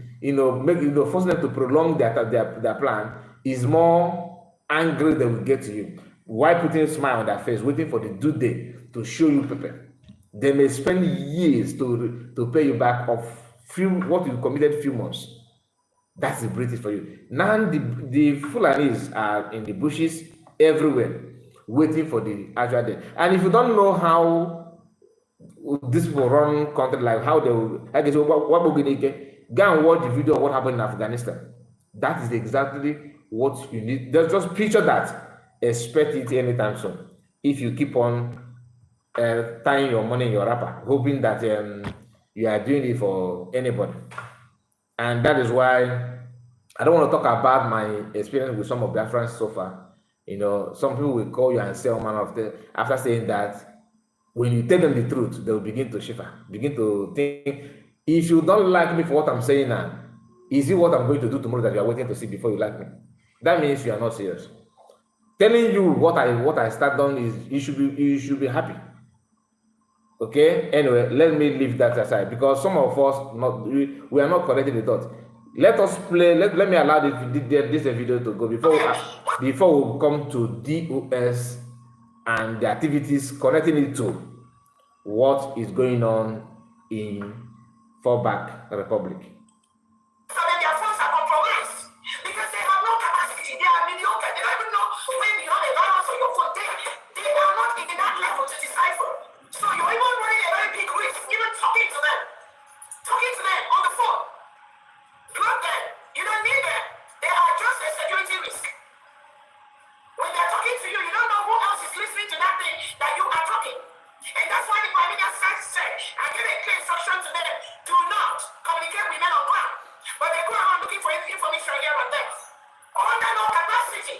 [SPEAKER 1] forcing them to prolong their plan, is more angry they will get to you. Why putting a smile on their face, waiting for the due day to show you people? They may spend years to pay you back of what you committed few months. That's the British for you. Now the Fulanis are in the bushes everywhere, waiting for the actual day. And if you don't know how this will run country, like how they will, I guess what go and watch the video of what happened in Afghanistan. That is exactly what you need. Just picture that. Expect it anytime soon. If you keep on tying your money in your wrapper, hoping that you are doing it for anybody. And that is why I don't want to talk about my experience with some of their friends so far. Some people will call you and say, oh man, after saying that, when you tell them the truth, they will begin to shiver, begin to think, if you don't like me for what I'm saying now, is it what I'm going to do tomorrow that you are waiting to see before you like me? That means you are not serious. Telling you what I start on is you should be happy. Okay. Anyway, let me leave that aside because some of us we are not connecting the dots. Let us play. Let me allow this video to go before we come to DOS and the activities connecting it to what is going on in fallback republic.
[SPEAKER 3] So then their phones are compromised because they have no capacity. They are mediocre. They don't even know when you have a virus on your phone. They are not in that level to decipher. So you're even running a very big risk, even talking to them on the phone. Block them. You don't need them. They are just a security risk. When they're talking to you, you don't know who else is listening to that thing that you are talking. And that's why the Prime Minister said, I give a clear instruction to them, do not communicate with men on ground. But they go around looking for information here and there. Under no capacity.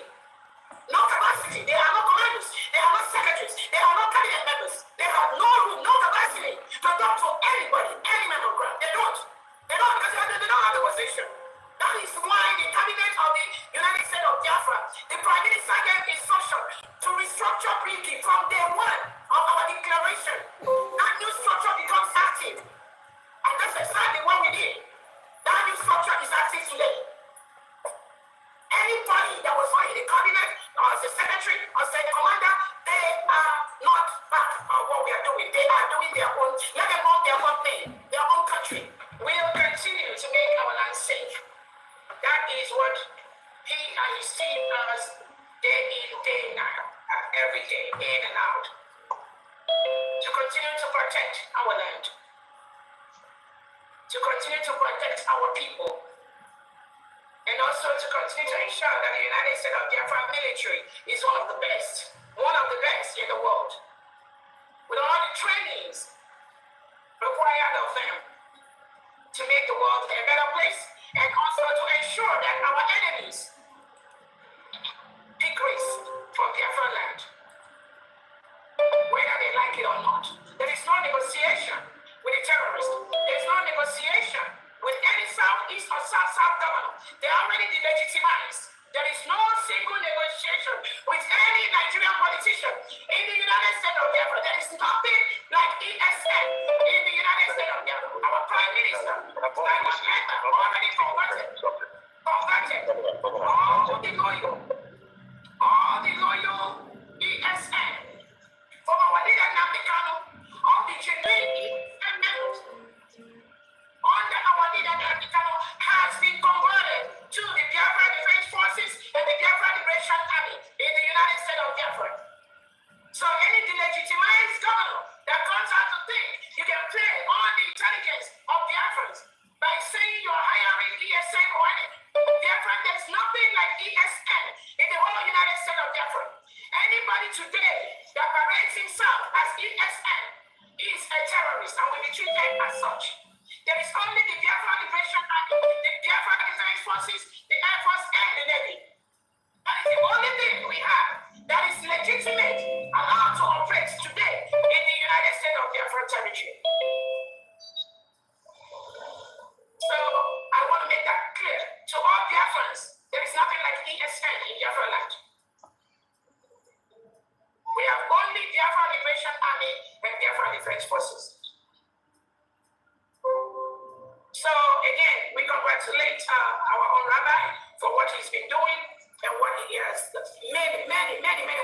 [SPEAKER 3] No capacity. They are not commanders. They are not secretaries. They are not cabinet members. They have no room, no capacity to talk to anybody, any man on ground. They don't. They don't because they don't have the position. That is why the cabinet of the United States of Biafra, the Prime Minister gave instruction to restructure Brigi from day one of our declaration. That new structure becomes active. And that's exactly what we did. That new structure is active today. Anybody that was not in the cabinet, or as a secretary, or as a commander, they are not part of what we are doing. They are doing their own, let them run their own thing, their own country. We will continue to make our land safe. That is what he and his team does day in, day out, every day, in and out. To continue to protect our land. To continue to protect our people. And also to continue to ensure that the United States of Biafra military is one of the best in the world. With all the trainings required of them to make the world a better place, and also to ensure that our enemies decrease from Biafra land, whether they like it or not. There is no negotiation with the terrorists. There is no negotiation with any Southeast or South governor. They are already delegitimized. There is no single negotiation with any Nigerian politician in the United States of Biafra. There is nothing like ESN in the United States of Biafra. Our Prime Minister, Simon Ekpa, already converted. All the loyal ESN. From our leader Nnamdi Kanu, all the genuine ESN members under our leader Nnamdi Kanu has been converted to the Biafra Defense Forces and the Biafra Liberation Army in the United States of Biafra. So any delegitimized governor that comes out to think you can play on the intelligence of Biafrans by saying you're hiring ESN or any Biafra, there's nothing like ESN in the whole United States of Biafra. Anybody today that parades himself as ESN is a terrorist and will be treated as such. There is only the Biafra Liberation Army, the Biafra Defense Forces, the Air Force, and the Navy. That is the only thing we have that is legitimate, allowed to operate today in the United States of Biafra territory. So I want to make that clear to all Biafrans. There is nothing like ESN in Biafra land. We have only Biafra Liberation Army and Biafra Defense Forces. So again, we congratulate our own rabbi for what he's been doing and what he has. Many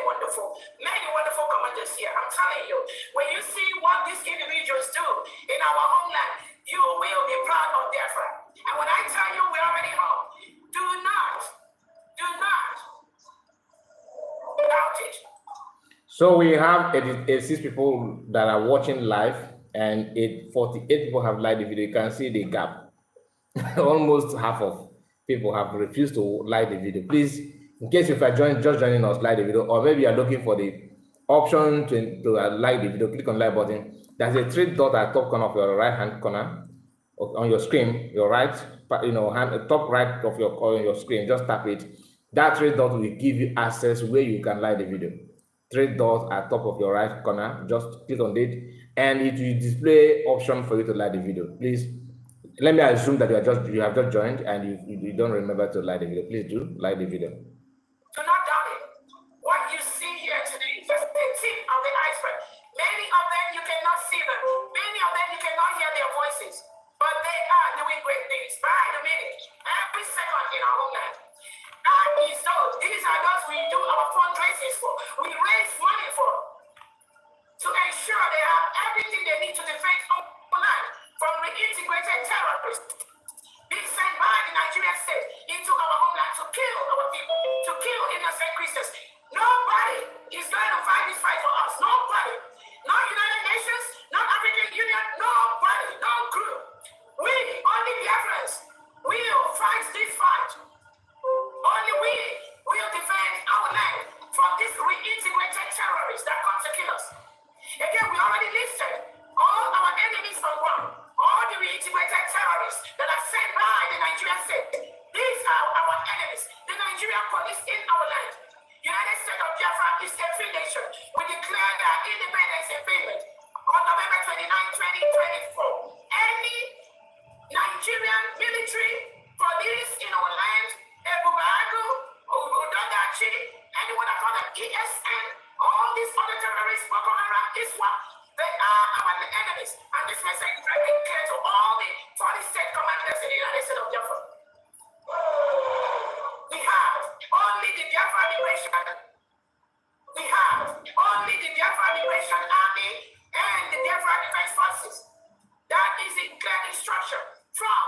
[SPEAKER 3] wonderful commanders here. I'm telling you, when you see what these individuals do in our homeland, you will be proud of Biafra. And when I tell you we're already home, do not doubt it.
[SPEAKER 1] So we have 86 people that are watching live, and 48 people have liked the video. You can see the gap. Almost half of people have refused to like the video. Please, in case if you are just joining us, like the video, or maybe you are looking for the option to like the video, click on like button. There's a 3 dot at top corner of your right hand corner on your screen, your right, hand, top right of your screen. Just tap it. That 3 dot will give you access where you can like the video. 3 dots at top of your right corner. Just click on it, and it will display option for you to like the video. Please, let me assume that you have just joined and you don't remember to like the video. Please do like the video.
[SPEAKER 3] Do not doubt it. What you see here today is just the tip of the iceberg. Many of them you cannot see them. Many of them you cannot hear their voices, but they are doing great things by the minute, every second in our homeland. And these are those we do our fundraisers for. We raise money for to ensure they have everything they need to defend our land from reintegrated terrorists being sent by the Nigerian state into our homeland to kill our people, to kill innocent Christians. Nobody is going to fight this fight for us. Nobody. Not United Nations, not African Union, nobody, no group. We, only Biafrans, will fight this fight. Only we will defend our land from these reintegrated terrorists that come to kill us. Again, we already listed all our enemies on one, all the reintegrated terrorists that are sent by the Nigerian state. These are our enemies, the Nigerian police in our land. United States of Biafra is a free nation. We declare their independence and payment on November 29, 2024. Any Nigerian military police in our land, Ebubago, Udagachi, anyone that call them ESN, all these other terrorists, Boko Haram, ISWAP, they are our enemies. And this message is very clear to all the 40 state commanders in the United States of Biafra. We have only the Biafra Liberation. We have only the Biafra Liberation Army and the Biafra Defense Forces. That is in clear instruction from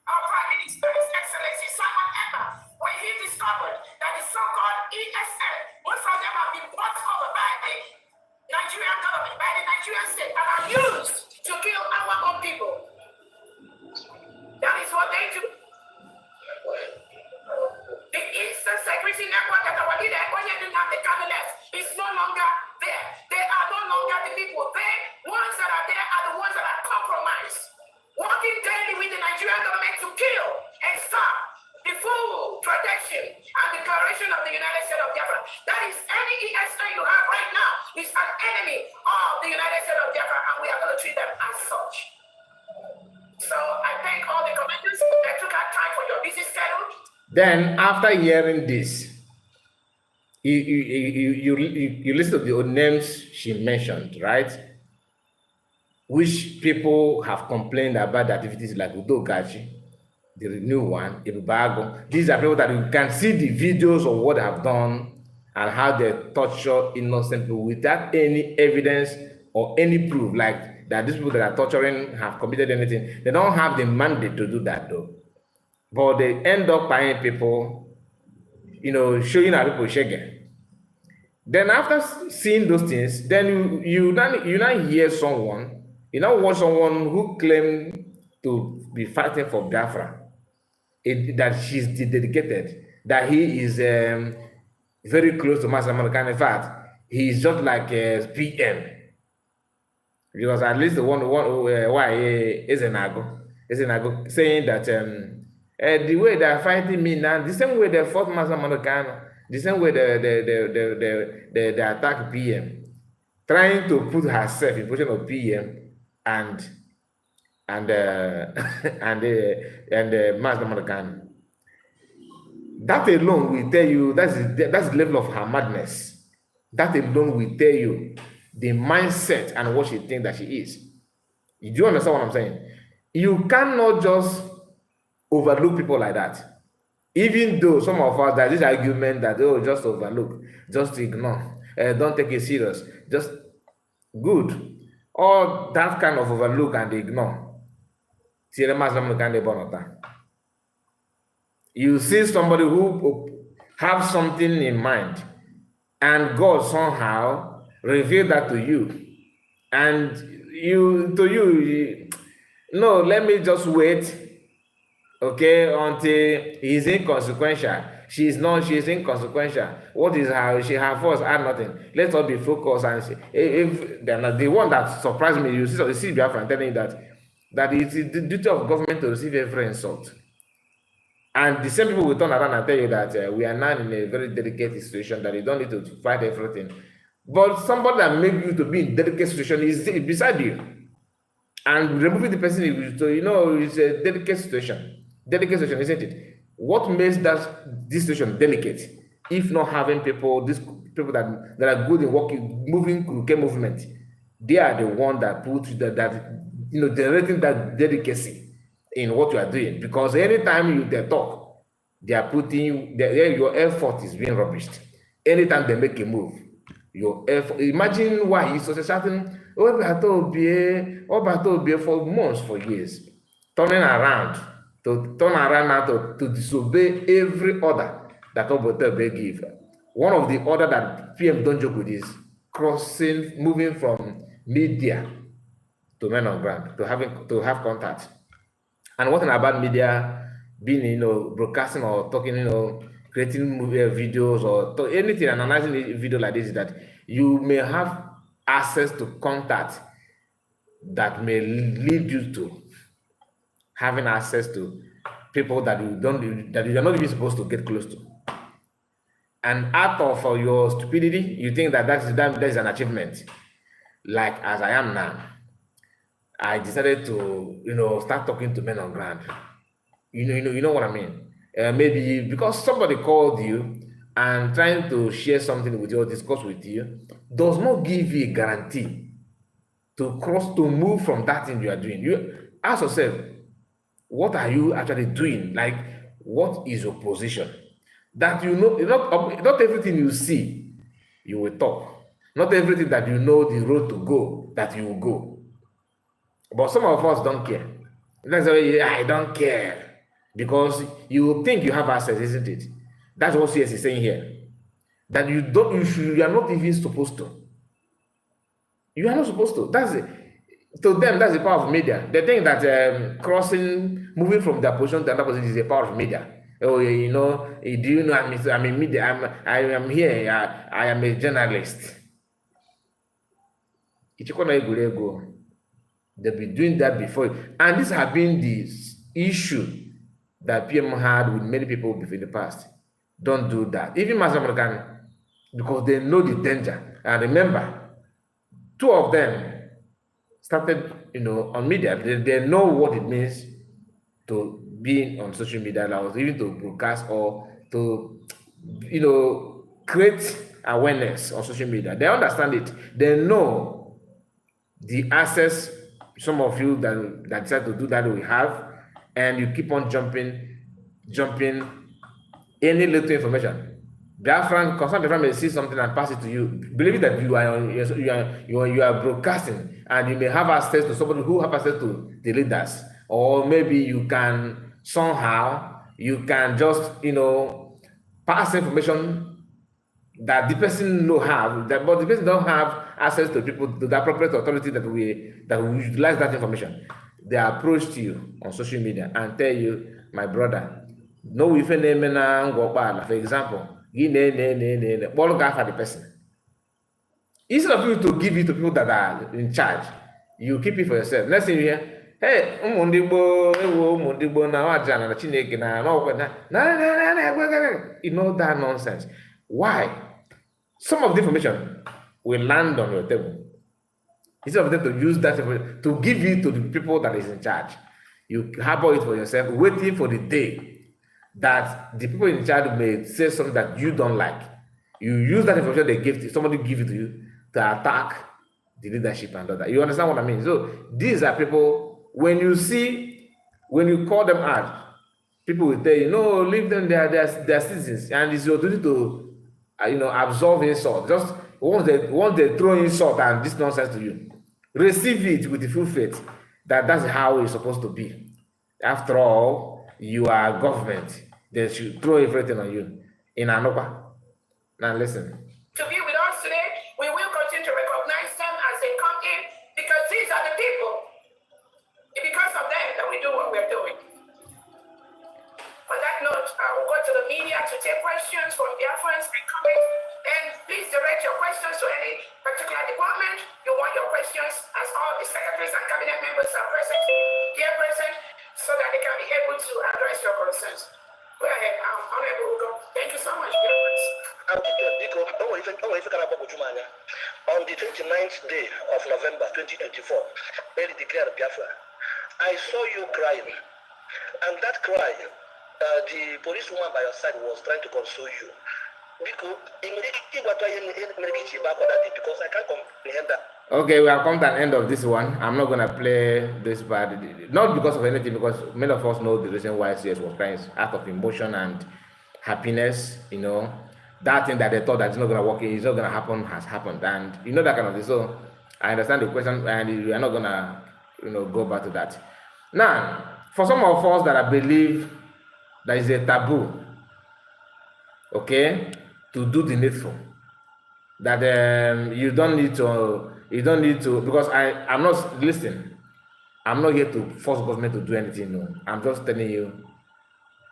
[SPEAKER 3] our Prime Minister, His Excellency Simon Ekpa, when he discovered that the so-called ESN, most of them have been bought over by the Nigerian government, by the Nigerian state, and are used to kill our own people. That is what they do. The Eastern Security Network that our leader, Onyedinamdi left, is no longer there. They are no longer the people. The ones that are there are the ones that are compromised, working daily with the Nigerian government to kill and stop the full protection and declaration of the United States of Biafra. That is, any ESN you have right now is an enemy of the United States of Biafra, and we are going to treat them as such. So I thank all the commanders that took out time for your busy schedule.
[SPEAKER 1] Then, after hearing this, you listen to the names she mentioned, right? Which people have complained about the activities like Udogachi, the new one, Ebubago. These are people that you can see the videos of what they have done and how they torture innocent people without any evidence or any proof, like that these people that are torturing have committed anything. They don't have the mandate to do that though. But they end up buying people, showing how people shaking. Then after seeing those things, then you now hear someone, watch someone who claimed to be fighting for Biafra, that she's dedicated, that he is very close to Master American. In fact, he is just like a PM. Because at least the one why Ezenago saying that the way they are fighting me now, the same way they fought Master Manokano, the same way they attack PM, trying to put herself in position of PM and Master Manokano. That alone will tell you that's the level of her madness. That alone will tell you the mindset and what she thinks that she is. Do you understand what I'm saying? You cannot just overlook people like that. Even though some of us, that this argument that, just overlook, just ignore, don't take it serious, just good. All that kind of overlook and ignore. You see somebody who have something in mind, and God somehow reveal that to you, and no, let me just wait, okay, until he's inconsequential. She is inconsequential. What is her force are nothing. Let us be focused. And if the one that surprised me, you see Biafra telling you that it is the duty of government to receive every insult. And the same people will turn around and tell you that we are now in a very delicate situation, that you don't need to fight everything. But somebody that makes you to be in delicate situation is beside you. And removing the person, so it's a delicate situation. Delicate situation, isn't it? What makes this situation delicate? If not having people that are good in working, moving movement, they are the one that put generating that delicacy in what you are doing. Because anytime they talk, they are putting your effort is being rubbished. Anytime they make a move, your effort. Imagine why he's shouting, for months, for years. turning around now to disobey every order that Obotelbe give. One of the order that PM don't joke with is moving from media to men on ground, to have contact. And one thing about media being, broadcasting or talking, creating videos or anything, analyzing a video like this is that you may have access to contact that may lead you to having access to people that you're not even supposed to get close to. And out of your stupidity, you think that is an achievement. Like as I am now, I decided to start talking to men on ground. You know what I mean? Maybe because somebody called you and trying to share something with you or discuss with you does not give you a guarantee to move from that thing you are doing. You ask yourself, what are you actually doing? Like, what is your position? That not everything you see, you will talk. Not everything that you know the road to go, that you will go. But some of us don't care. That's why I don't care. Because you think you have access, isn't it? That's what CS is saying here. That you are not even supposed to. You are not supposed to. To them, that's the power of media. They think that moving from their position to another position is the power of media. Oh, do you know I'm in media? I am here. I am a journalist. They've been doing that before. And this has been the issue that PM had with many people before in the past. Don't do that. Even Master American, because they know the danger. And remember, two of them started, on media. They know what it means to be on social media, or even to broadcast or to, create awareness on social media. They understand it. They know the access some of you that decide to do that we have, and you keep on jumping any little information. Concerned may see something and pass it to you. Believe that you are broadcasting, and you may have access to somebody who have access to the leaders, or maybe you can somehow just pass information that the person have, but the person don't have access to people, to the appropriate authority that will utilize that information. They approach you on social media and tell you, my brother, no, if a name for example, the person. Instead of you to give it to people that are in charge, you keep it for yourself. Next thing you hear, hey, that nonsense. Why? Some of the information will land on your table. Instead of them to use that to give it to the people that is in charge, you harbor it for yourself, waiting for the day that the people in charge may say something that you don't like. You use that information they give to somebody, give it to you to attack the leadership and all that. You understand what I mean? So these are people, when you call them out, people will tell you, no, leave them, they are citizens, and it's your duty to absorb insult. Just once they throw insult and this nonsense to you, receive it with the full faith that that's how it's supposed to be. After all, you are government. They should throw everything on you. In Anopa. Now listen.
[SPEAKER 3] To be with us today, we will continue to recognize them as they come in, because these are the people. It's because of them that we do what we're doing. On that note, I will go to the media to take questions from their friends and comments. And please direct your questions to any particular department you want your questions, as all the secretaries and cabinet members are present, here present, so that they can be able to address your concerns. Go ahead, Honorable Ugo. Thank you so much, dear friends.
[SPEAKER 2] On the 29th day of November 2024, when he declared Biafra, I saw you crying. And that cry, the policewoman by your side was trying to console you. Because I can't comprehend that.
[SPEAKER 1] Okay, we have come to the end of this one. I'm not gonna play this part, not because of anything, because many of us know the reason why CS was crying out of emotion and happiness. That thing that they thought that it's not gonna work, it's not gonna happen, has happened, and that kind of thing. So I understand the question, and we are not gonna go back to that. Now, for some of us that I believe that is a taboo, okay, to do the needful. That you don't need to, because I'm not listening. I'm not here to force government to do anything. No, I'm just telling you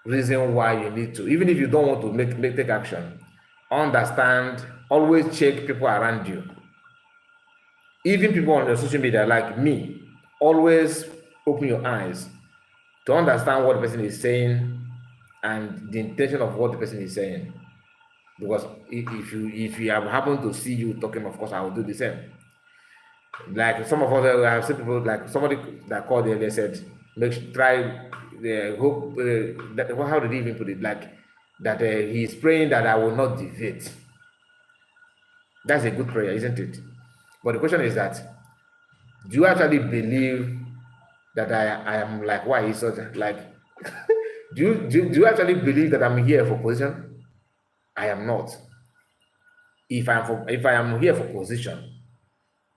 [SPEAKER 1] reason why you need to. Even if you don't want to take action, understand. Always check people around you. Even people on the social media like me, always open your eyes to understand what the person is saying and the intention of what the person is saying. Because if you have happened to see you talking, of course I will do the same. Like some of us, I have seen people, like somebody that called earlier said, try hope. How did he even put it? Like that he's praying that I will not deviate. That's a good prayer, isn't it? But the question is that, do you actually believe that I am like, why is such like? do you actually believe that I'm here for position? I am not. If I am here for position,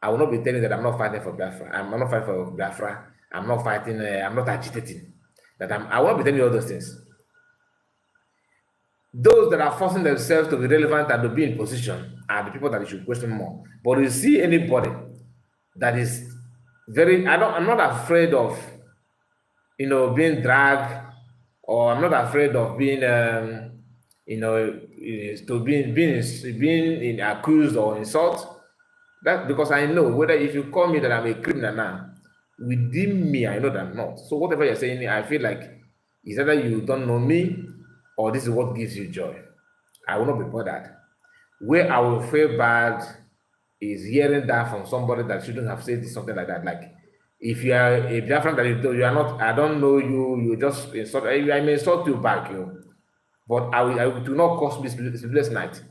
[SPEAKER 1] I will not be telling you that I'm not fighting for Biafra. I'm not fighting for Biafra. I'm not fighting. I'm not agitating. I will not be telling you all those things. Those that are forcing themselves to be relevant and to be in position are the people that you should question more. But you see anybody that is I'm not afraid of, being dragged, or I'm not afraid of being, being accused or insulted. That's because I know whether if you call me that I'm a criminal now, within me, I know that I'm not. So whatever you're saying, I feel like it's either you don't know me or this is what gives you joy. I will not be bothered. Where I will feel bad is hearing that from somebody that shouldn't have said something like that. Like, if you are a Biafran that you are not, I don't know you, you just insult, I may insult you back, but I will not cause me sleepless night.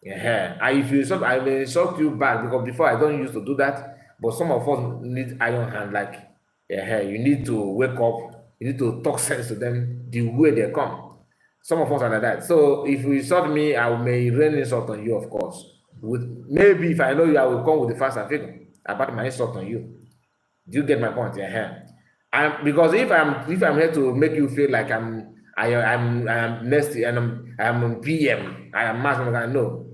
[SPEAKER 1] Yeah. If you insult, I may insult you back, because before I don't used to do that, but some of us need iron hand, like, you need to wake up, you need to talk sense to them the way they come. Some of us are like that. So if you insult me, I may rain insult on you, of course. Maybe if I know you, I will come with the fast and figure about my insult on you. Do you get my point? Because if I'm here to make you feel like I am nasty and I'm PM, I am mass, no.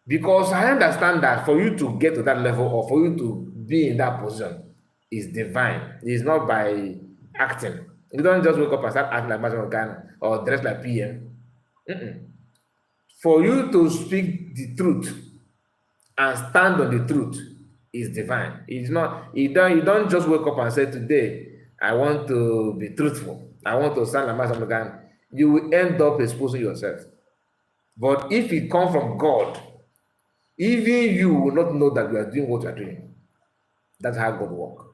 [SPEAKER 1] Because I understand that for you to get to that level, or for you to be in that position, is divine. It's not by acting. You don't just wake up and start acting like Master Ghana or dress like PM. For you to speak the truth and stand on the truth is divine. It's not. You don't just wake up and say, today I want to be truthful. I want to stand like Master Ghana. You will end up exposing yourself. But if it comes from God, even you will not know that you are doing what you are doing. That's how God works.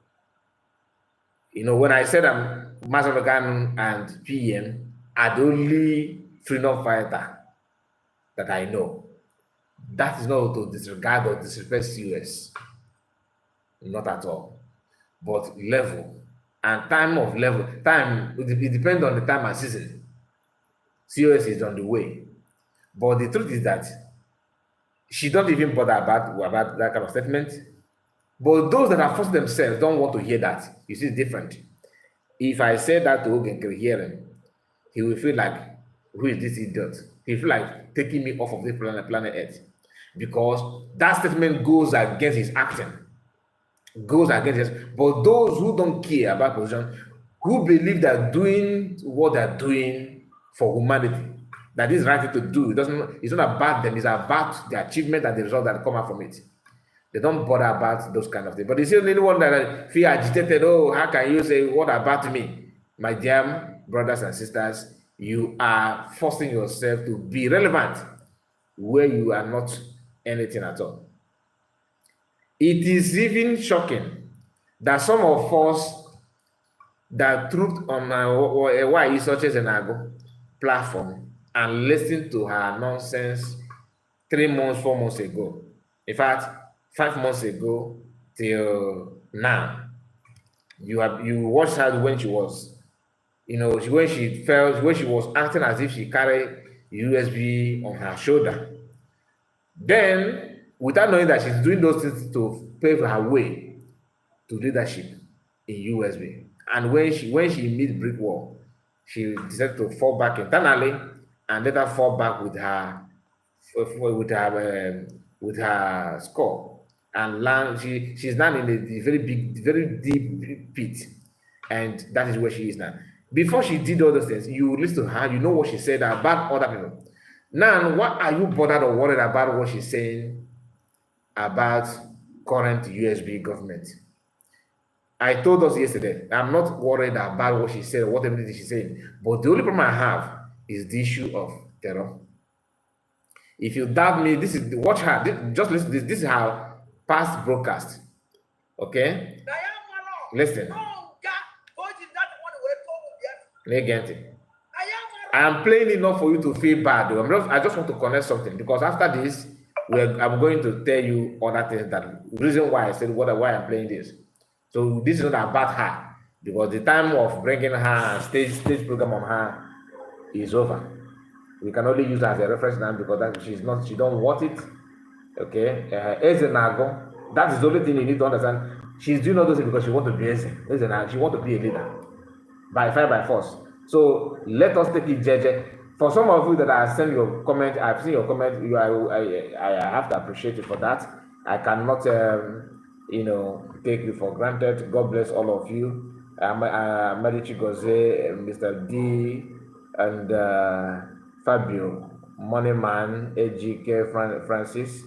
[SPEAKER 1] When I said I'm Master Ghana and PM are the only freedom fighter that I know. That is not to disregard or disrespect COS. Not at all. But level and time, it depends on the time and season. COS is on the way. But the truth is that she don't even bother about that kind of statement. But those that are forced themselves don't want to hear that. You see, it's different. If I say that to Ogen can hear him, he will feel like, who is this idiot? He will feel like taking me off of this planet Earth. Because that statement goes against his acting. But those who don't care about position, who believe that doing what they're doing for humanity, that is right to do, it's not about them, it's about the achievement and the result that come out from it. They don't bother about those kind of things. But you see anyone that feel agitated, how can you say, what about me? My dear brothers and sisters, you are forcing yourself to be relevant where you are not anything at all. It is even shocking that some of us that trooped on why such as an Ago platform and listened to her nonsense 3 months, 4 months ago. In fact, 5 months ago till now, you watched her when she was, when she was acting as if she carried USB on her shoulder. Then, without knowing that she's doing those things to pave her way to leadership in USB. And when she meets brick wall, she decided to fall back internally and let her fall back with her skull and land. She's now in a very big, very deep pit, and that is where she is now. Before she did all those things, you listen to her, you know what she said about other people. Now, what are you bothered or worried about what she's saying about current USB government? I told us yesterday, I'm not worried about what she said or whatever she's saying, but the only problem I have is the issue of terror. If you doubt me, watch her. Just listen to this. This is her past broadcast. Okay? Listen. I am playing it not for you to feel bad. I just want to connect something, because after this, I'm going to tell you other things. That reason why I said why I'm playing this. So this is not about her, because the time of bringing her stage program on her is over. We can only use her as a reference now, because she don't want it. Okay, Ezenago, that is the only thing you need to understand. She's doing all those things because she wants to be Ezenago. She wants to be a leader by fire by force. So let us take it, JJ. For some of you that have sent your comment, I've seen your comment. I have to appreciate you for that. I cannot, take you for granted. God bless all of you. Medici Gose, Mr. D, and Fabio, Moneyman, AGK, Francis,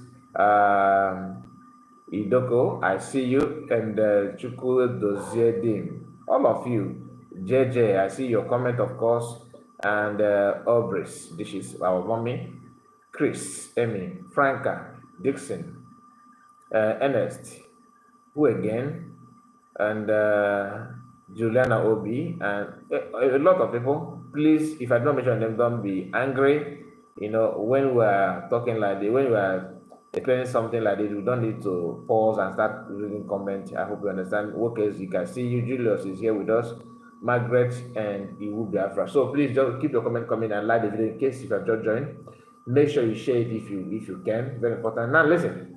[SPEAKER 1] Idoko, I see you, and Chukwu Dozie Dim, all of you. JJ, I see your comment, of course, and Obris, this is our mommy, Chris, Emmy, Franca, Dixon, Ernest, who again, and Juliana Obi, and a lot of people. Please, if I don't mention them, don't be angry. When we're talking like this, when we're explaining something like this, we don't need to pause and start reading comments. I hope you understand. Okay, you can see you. Julius is here with us, Margaret, and Iwu Biafra. So please just keep your comment coming and like the video in case if you have just joined. Make sure you share it if you can. Very important. Now listen.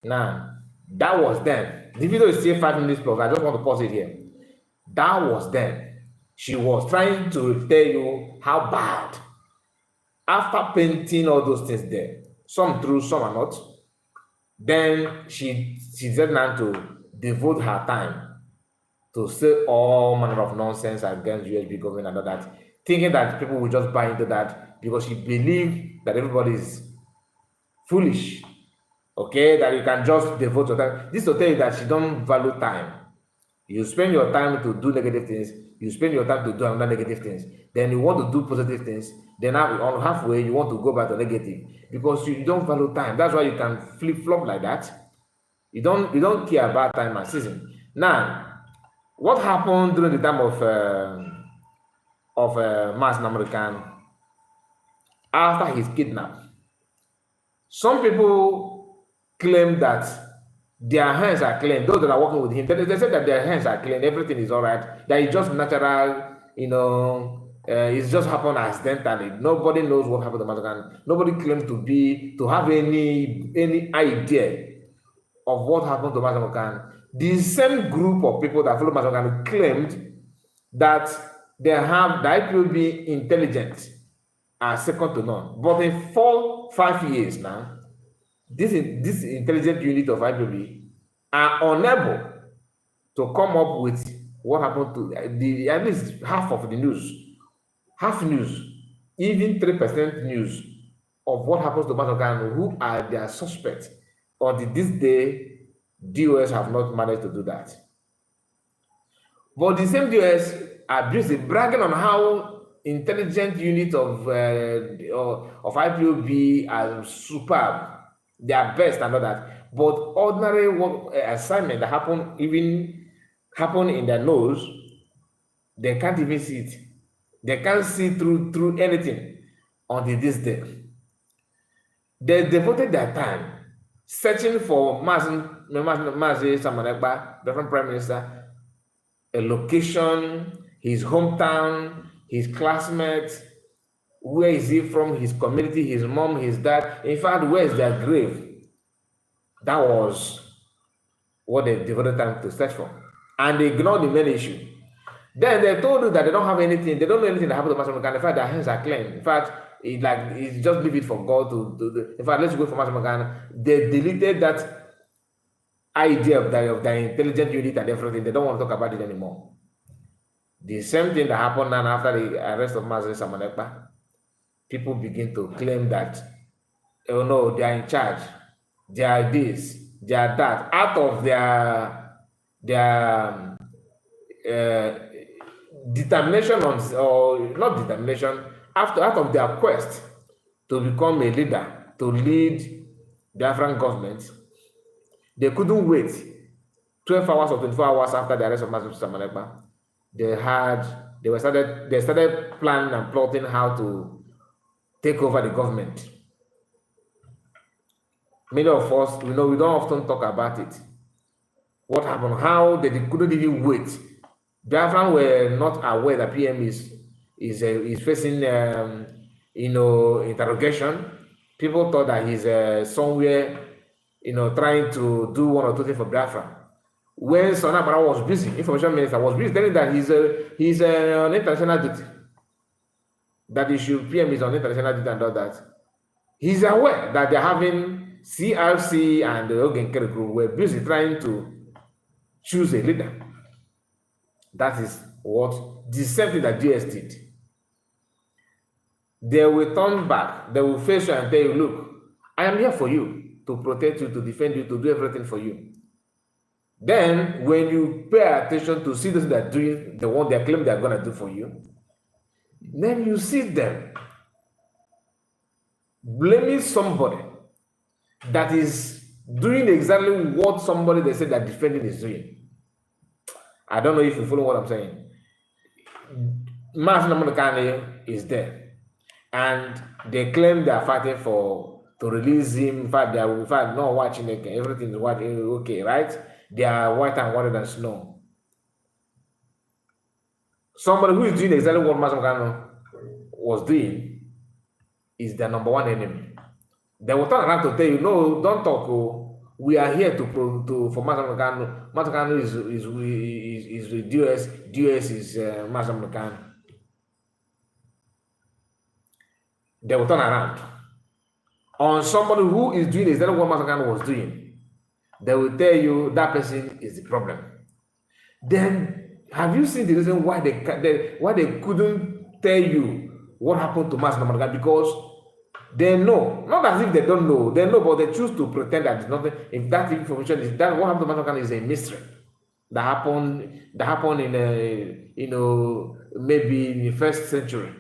[SPEAKER 1] Now, that was then. The video is still 5 minutes plus. I just want to pause it here. That was then. She was trying to tell you how bad. After painting all those things there, some true, some are not, then she said now to devote her time to say all manner of nonsense against USB government and all that, thinking that people will just buy into that because she believed that everybody is foolish. Okay, that you can just devote your time. This will tell you that she don't value time. You spend your time to do negative things, you spend your time to do another negative things. Then you want to do positive things, then on halfway you want to go back to negative because you don't value time. That's why you can flip-flop like that. You don't care about time and season. Now, what happened during the time of Mas Namrikan after his kidnapping? Some people claim that their hands are clean. Those that are working with him, they said that their hands are clean, everything is all right, that it's just natural, it's just happened accidentally. Nobody knows what happened to Mazagan. Nobody claimed to have any idea of what happened to Mazagan. The same group of people that follow Mazagan claimed that they have the IPOB intelligence are second to none. But in 4-5 years now, this intelligent unit of IPOB are unable to come up with what happened to at least half of the news, even 3% news of what happens to Mazagan, who are their suspects. Until this day, DOS have not managed to do that. But the same DOS are busy bragging on how intelligent unit of IPOB are superb. They are best and all that. But ordinary work assignment that happen in their nose, they can't even see it. They can't see through anything until this day. They devoted their time searching for Mazi Samanekba, the Prime Minister, a location, his hometown, his classmates, where is he from, his community, his mom, his dad. In fact, where is their grave? That was what they devoted time to search for. And they ignored the main issue. Then they told you that they don't have anything, they don't know anything that happened to Master Morgana. In fact, their hands are clean. In fact, it's just leave it for God to do. In fact, let's go for Master Morgana. They deleted that idea of their intelligent unit and everything. They don't want to talk about it anymore. The same thing that happened now after the arrest of Master Samanepa. People begin to claim that, oh no, they are in charge. They are this, they are that. Out of their determination or not determination, out of their quest to become a leader, to lead the Afghan government, they couldn't wait 12 hours or 24 hours after the arrest of Master Samanepa. They started planning and plotting how to take over the government. Many of us, we don't often talk about it. What happened? How they couldn't even wait. Biafran were not aware that PM is facing interrogation. People thought that he's somewhere trying to do one or two things for Biafra. When Sona Bara was busy, information minister was busy telling that he's on international duty. That PM is on international duty and all that. He's aware that they're having CRC and the Ogenkere group were busy trying to choose a leader. That is what the same thing that GS did. They will turn back, they will face you and tell you, look, I am here for you, to protect you, to defend you, to do everything for you. Then, when you pay attention to see those that are doing the one they claim they're going to do for you, then you see them blaming somebody that is doing exactly what somebody they said they're defending is doing. I don't know if you follow what I'm saying. Master Namanakane is there, and they claim they are fighting to release him. In fact, they are not watching it. Everything is okay, right? They are white and whiter than snow. Somebody who is doing exactly what Master Namanakane was doing is their number one enemy. They will turn around to tell you, no, don't talk. We are here for Master Namanakane. Master Namanakane is with DOS. DOS is Master Namanakane. They will turn around on somebody who is doing exactly what Master Namanakane was doing. They will tell you that person is the problem. Then, have you seen the reason why they couldn't tell you what happened to Master Namanakane? Because they know, not as if they don't know, they know, but they choose to pretend that it's nothing. If that information is that what happened to Master Namanakane is a mystery that happened in maybe in the first century,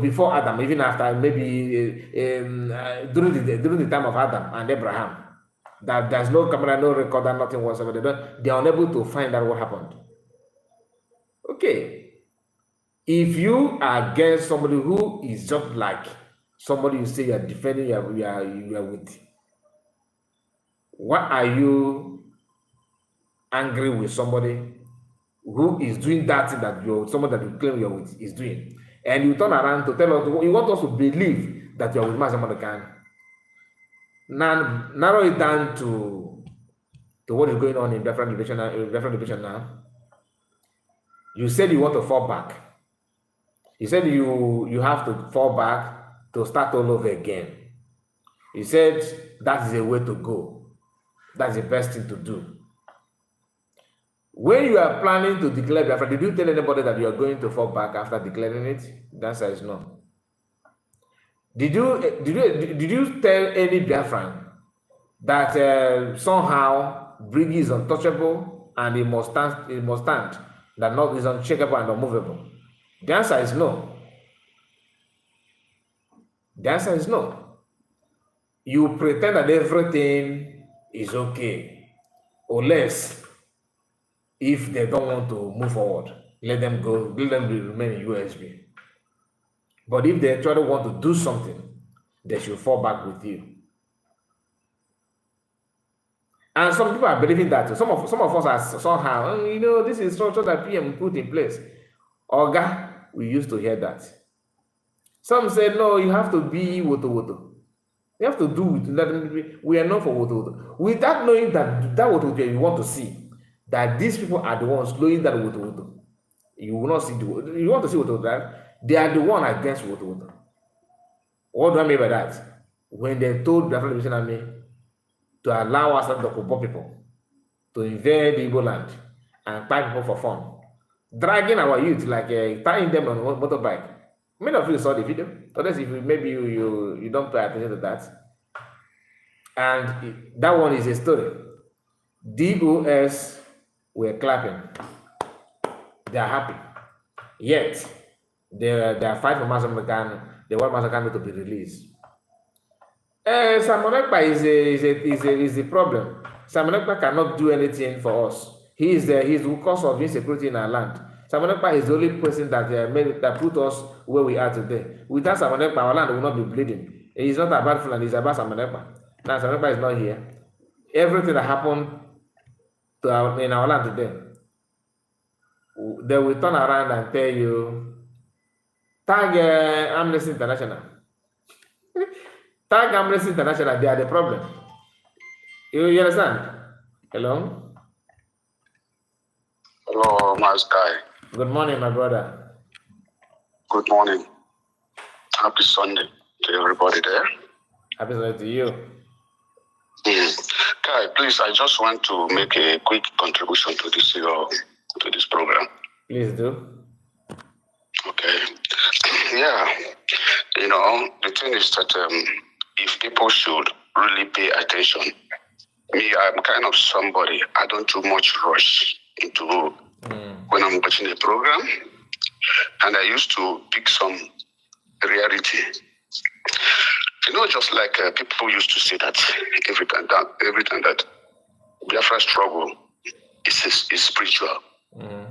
[SPEAKER 1] before Adam, even after maybe during the time of Adam and Abraham. That there's no camera, no recorder, nothing whatsoever. They are unable to find out what happened. Okay. If you are against somebody who is just like somebody you say you are defending, you are with, why are you angry with somebody who is doing that thing that somebody that you claim you're with is doing? And you turn around to tell us, you want us to believe that you're with Master Namanakane. Now, narrow it down to what is going on in different division now. You said you want to fall back. You said you have to fall back to start all over again. You said that is a way to go. That's the best thing to do. When you are planning to declare Biafra, did you tell anybody that you are going to fall back after declaring it? The answer is no. Did you tell any Biafran that somehow Briggy is untouchable and he must stand, that not is unshakable and unmovable? The answer is no. The answer is no. You pretend that everything is okay, unless if they don't want to move forward, let them go, let them remain in USB. But if they actually want to do something, they should fall back with you. And some people are believing that. Some of us are somehow, this is structure that PM put in place. Oga, we used to hear that. Some said, no, you have to be woto. You have to do it. We are not for woto. Without knowing that woto you want to see, that these people are the ones blowing that woto. You will not see you want to see woto, that they are the one against woto. What do I mean by that? When they told the African Army to allow us to Kobo people to invade the Igbo land and buy people for fun, dragging our youth, like tying them on a motorbike. Many of you saw the video. Unless if maybe you don't pay attention to that. And that one is a story. DOS were clapping. They are happy. Yet they are fighting for Masakan. They want Masakan to be released. Simon Ekpa is a problem. Simon Ekpa cannot do anything for us. He is the cause of insecurity in our land. Simon Ekpa is the only person that put us where we are today. Without Simon Ekpa, our land will not be bleeding. It is not about Fulani, it's about Simon Ekpa. Now Simon Ekpa is not here. Everything that happened in our land today, they will turn around and tell you, tag Amnesty International. Tag Amnesty International, they are the problem. You understand? Hello?
[SPEAKER 7] Hello, my guy.
[SPEAKER 1] Good morning, my brother.
[SPEAKER 7] Good morning. Happy Sunday to everybody there.
[SPEAKER 1] Happy Sunday to you.
[SPEAKER 7] Guy, please, I just want to make a quick contribution to this program.
[SPEAKER 1] Please do.
[SPEAKER 7] Okay. Yeah. The thing is that if people should really pay attention, me, I'm kind of somebody, I don't do much rush into when I'm watching a program, and I used to pick some reality. Just like people used to say that every time that Biafra struggle is spiritual,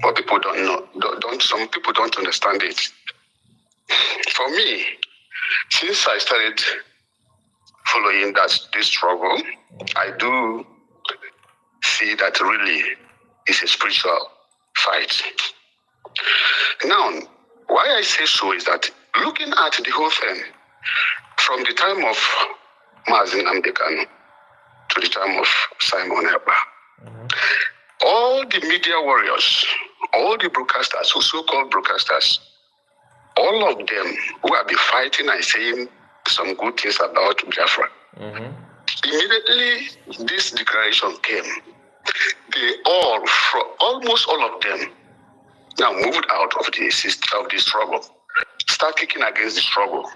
[SPEAKER 7] but people don't know. Some people don't understand it. For me, since I started following this struggle, I do see that really is a spiritual fight. Now, why I say so is that looking at the whole thing, from the time of Mazi Nnamdi Kanu to the time of Simon Ekpa, all the media warriors, all the broadcasters, so-called broadcasters, all of them who have been fighting and saying some good things about Biafra, immediately this declaration came, they almost all of them, now moved out of the struggle, start kicking against the struggle.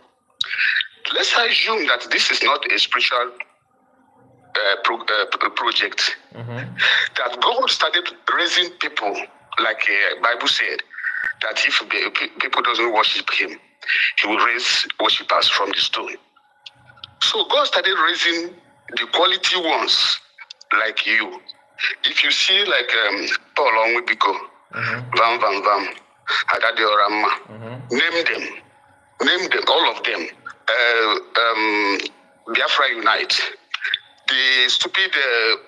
[SPEAKER 7] Let's assume that this is not a spiritual project, that God started raising people, like Bible said, that if people doesn't worship him, he will raise worshippers from the stone. So God started raising the quality ones like you. If you see like Paul Onwebiko, Vam, Hadade Orama, name them, all of them. Biafra Unite, the stupid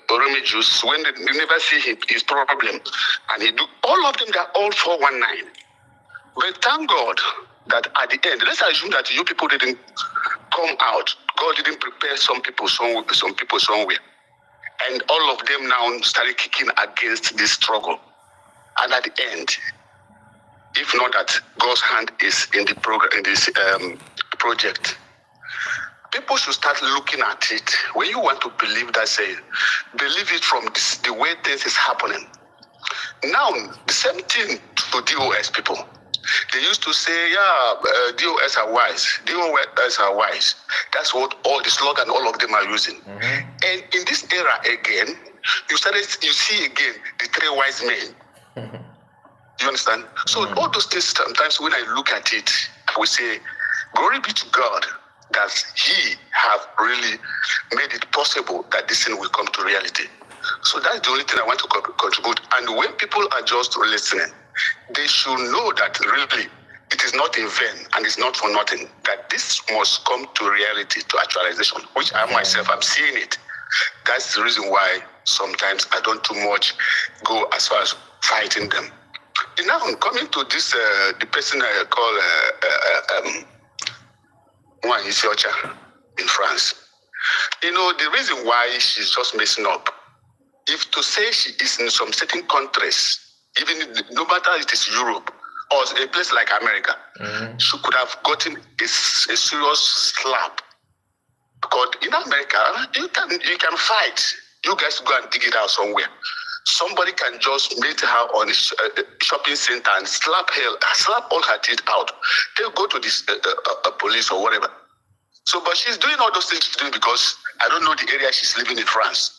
[SPEAKER 7] Oromi Jews, when they never see his problem, and all of them, they're all 419. But thank God that at the end, let's assume that you people didn't come out. God didn't prepare some people somewhere, and all of them now started kicking against this struggle. And at the end, if not that God's hand is in the program, in this project, people should start looking at it. When you want to believe that, say, believe it from the way things is happening. Now, the same thing to DOS people. They used to say, DOS are wise. DOS are wise. That's what all the slogan all of them are using. And in this era again, you see again the three wise men. You understand? So all those things, sometimes when I look at it, I will say, glory be to God that he have really made it possible that this thing will come to reality. So that's the only thing I want to contribute. And when people are just listening, they should know that really it is not in vain and it's not for nothing, that this must come to reality, to actualization, which I myself am seeing it. That's the reason why sometimes I don't too much go as far as fighting them. And now coming to this, the person I call Juan Isiocha in France. You know, the reason why she's just messing up, if to say she is in some certain countries, even no matter it is Europe or a place like America, she could have gotten a serious slap. Because in America, you can fight. You guys go and dig it out somewhere. Somebody can just meet her on a shopping center and slap all her teeth out. They'll go to this police or whatever. So, but she's doing all those things she's doing because I don't know the area she's living in France.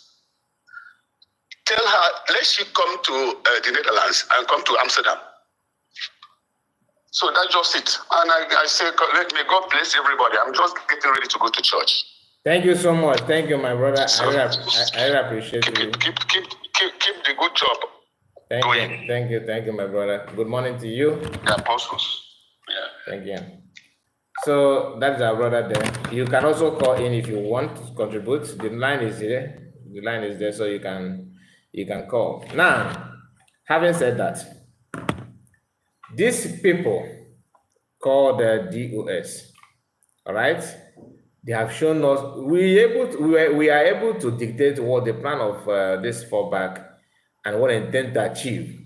[SPEAKER 7] Tell her, let she come to the Netherlands and come to Amsterdam. So that's just it. And I say, let me God bless everybody. I'm just getting ready to go to church.
[SPEAKER 1] Thank you so much. Thank you, my brother.
[SPEAKER 7] So,
[SPEAKER 1] I really appreciate you.
[SPEAKER 7] Keep the good job going.
[SPEAKER 1] Thank you, my brother. Good morning to you.
[SPEAKER 7] The apostles. Yeah.
[SPEAKER 1] Thank you. So that's our brother there. You can also call in if you want to contribute. The line is there. The line is there, so you can call. Now, having said that, these people called the DOS, all right? They have shown us we are able to dictate what the plan of this fallback and what they intend to achieve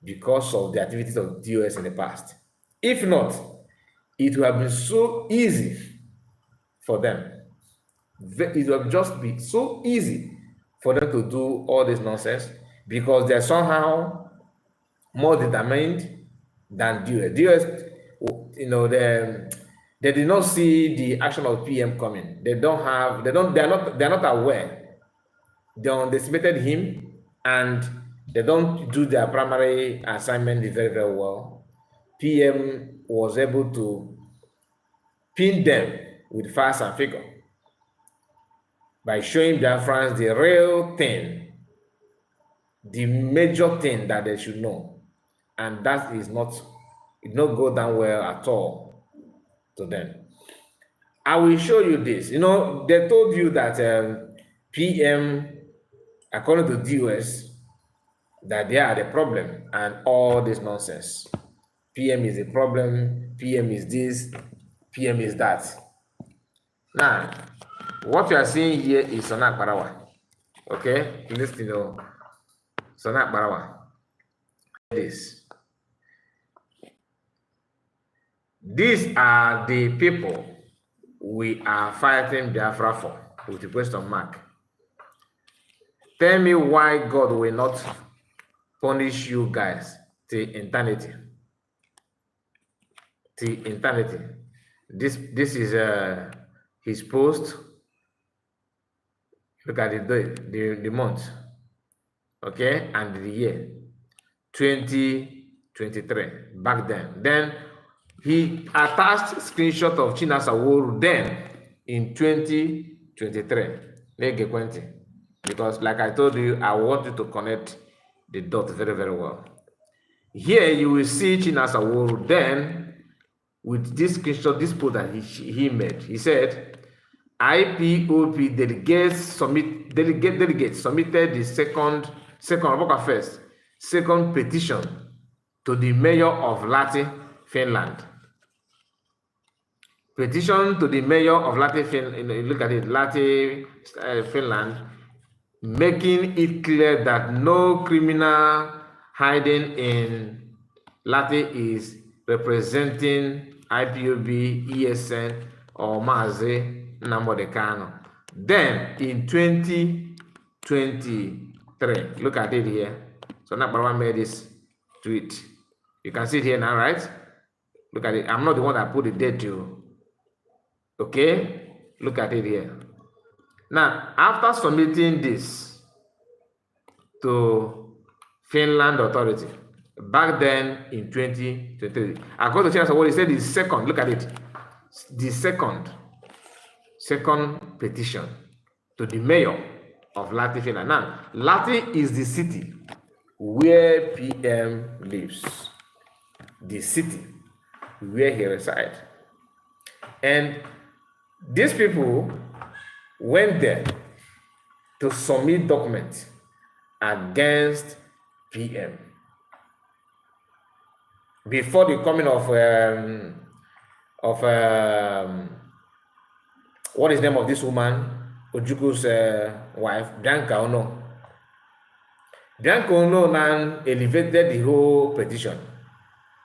[SPEAKER 1] because of the activities of DOS in the past. If not, it would have been so easy for them. It would have just been so easy for them to do all this nonsense because they're somehow more determined than DOS. DOS, you know, they did not see the action of PM coming. They're not aware. They underestimated him and they don't do their primary assignment very, very well. PM was able to pin them with facts and figure by showing Biafrans the real thing, the major thing that they should know. And that is not, it not go down well at all to them. I will show you this. You know, they told you that PM, according to DOS, that they are the problem and all this nonsense. PM is a problem, PM is this, PM is that. Now, what you are seeing here is Sonak Barawa. Okay? Listen, you know, Sonak Barawa. This. These are the people we are fighting Biafra for, with the question mark. Tell me why God will not punish you guys till eternity. Till eternity. This is his post. Look at the month, okay, and the year 2023. Back then he attached screenshot of Chinasa Woru then in 2023. Because like I told you, I want you to connect the dots very, very well. Here you will see Chinasa Woru then with this screenshot, this post that he made. He said, IPOB delegates submitted the second petition to the mayor of Lati, Finland. Petition to the mayor of Lati, Finland. Look at it, Lati, Finland, making it clear that no criminal hiding in Lati is representing IPOB, ESN, or Mazi Namodekano. Then in 2023, look at it here. So Nakbarawa made this tweet. You can see it here now, right? Look at it. I'm not the one that put the date to. Okay? Look at it here. Now, after submitting this to Finland authority, back then in 2023, according to China, what he said is second, look at it. The second petition to the mayor of Lati, Finland. Now, Lati is the city where PM lives. The city where he resides. And these people went there to submit documents against PM before the coming of what is the name of this woman, Ojuku's wife, Bianca Ono. Bianca Ono now elevated the whole petition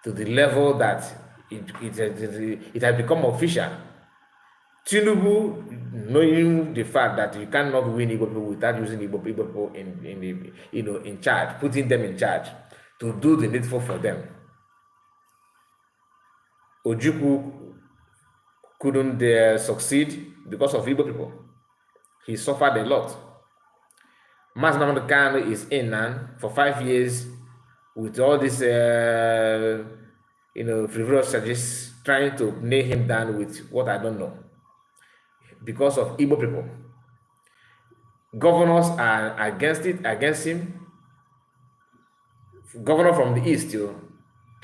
[SPEAKER 1] to the level that it has become official. Tinubu, knowing the fact that you cannot win Igbo people without using Igbo people in charge, putting them in charge to do the needful for them. Ojukwu couldn't succeed because of Igbo people. He suffered a lot. Mas Nnamdi Kanu is in now for 5 years with all this, frivolous charges, trying to nail him down with what I don't know. Because of Igbo people. Governors are against him. Governor from the east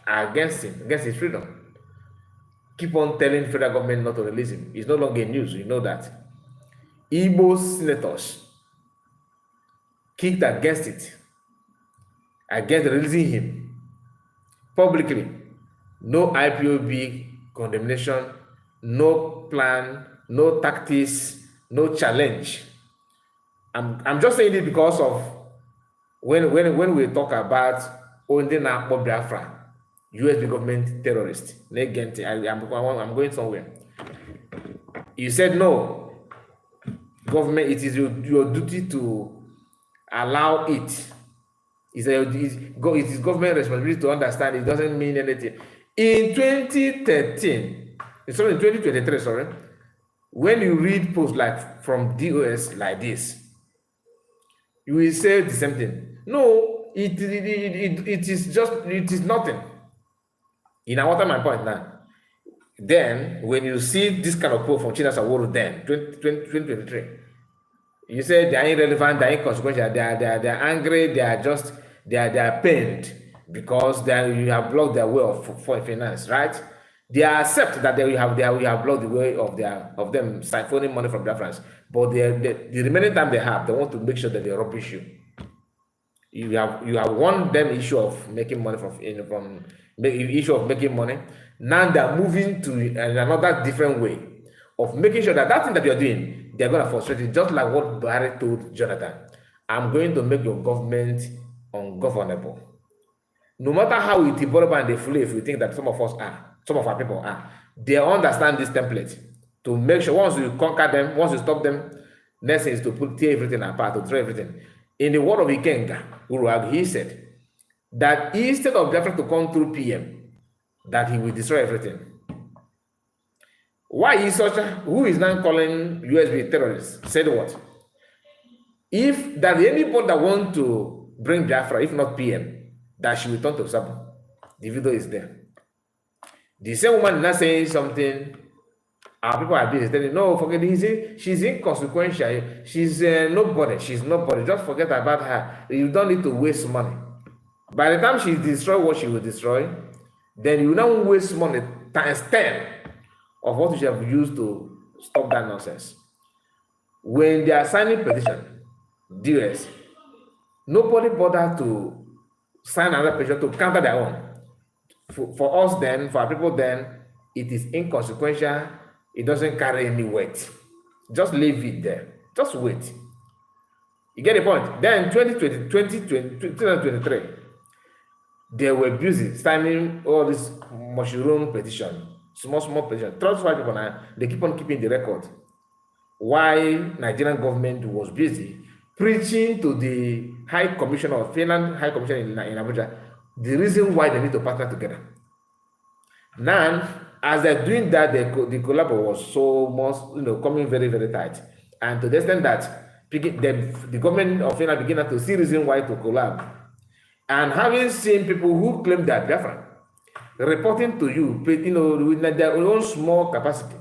[SPEAKER 1] are against him, against his freedom. Keep on telling the federal government not to release him. It's no longer news, you know that. Igbo senators kicked against it, against releasing him publicly. No IPOB condemnation, no plan, no tactics, no challenge. I'm just saying it because of when we talk about Ondena Biafra, USB government terrorist. I'm going somewhere. You said no. Government, it is your duty to allow it. It is government responsibility to understand. It doesn't mean anything. In 2023, when you read posts like from DOS like this, you will say the same thing. No, it is nothing. You know what my point now? Then, when you see this kind of post from China Saworo, then 2023, you say they are irrelevant, they are inconsequential, they are angry, they are pained because you have blocked their way of finance, right? They accept that we have blocked the way of them siphoning money from their friends, but the remaining time they want to make sure that they rubbish you. You have won them issue of making money making money. Now they are moving to another different way of making sure that thing that you're doing, they're going to frustrate it. Just like what Buhari told Jonathan, I'm going to make your government ungovernable. No matter how we develop and they flee, if we think that some of our people are, they understand this template to make sure once you conquer them, once you stop them, next thing is to tear everything apart, to throw everything. In the word of Ikenga, Uruag, he said that instead of Biafra to come through PM, that he will destroy everything. Why is who is now calling USB terrorists, said what? If there's anybody that want to bring Biafra, if not PM, that she will turn to Sabo. The video is there. The same woman is not saying something. Our people are busy telling, no, forget it. She's inconsequential. She's nobody. She's nobody. Just forget about her. You don't need to waste money. By the time she destroys what she will destroy, then you don't waste money times 10 of what you have used to stop that nonsense. When they are signing petition, DS, nobody bothered to sign another petition to counter their own. For us then, for our people then, it is inconsequential. It doesn't carry any weight. Just leave it there. Just wait. You get the point? Then 2023, they were busy signing all this mushroom petition, small petition. Trust why people now, they keep on keeping the record. Why Nigerian government was busy preaching to the High Commissioner of Finland, High Commissioner in Abuja, the reason why they need to partner together. Now, as they're doing that, the collab was so much, coming very, very tight. And to the extent that the government of Finland began to see reason why to collab. And having seen people who claim that Biafra reporting to you, with their own small capacity,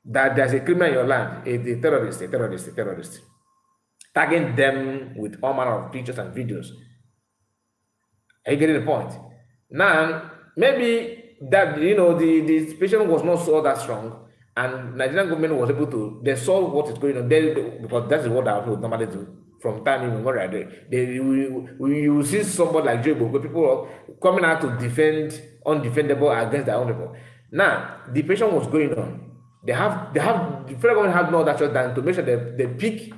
[SPEAKER 1] that there's a criminal in your land, a terrorist, tagging them with all manner of pictures and videos. Are you getting the point? Now, maybe that, the situation was not so that strong, And Nigerian government was able to, they saw what is going on there, because that is what our people normally do from time immemorial. You will see somebody like Joe Igbo, people are coming out to defend undefendable against their own people. Now, the pressure was going on. The federal government have no other choice than to make sure that they pick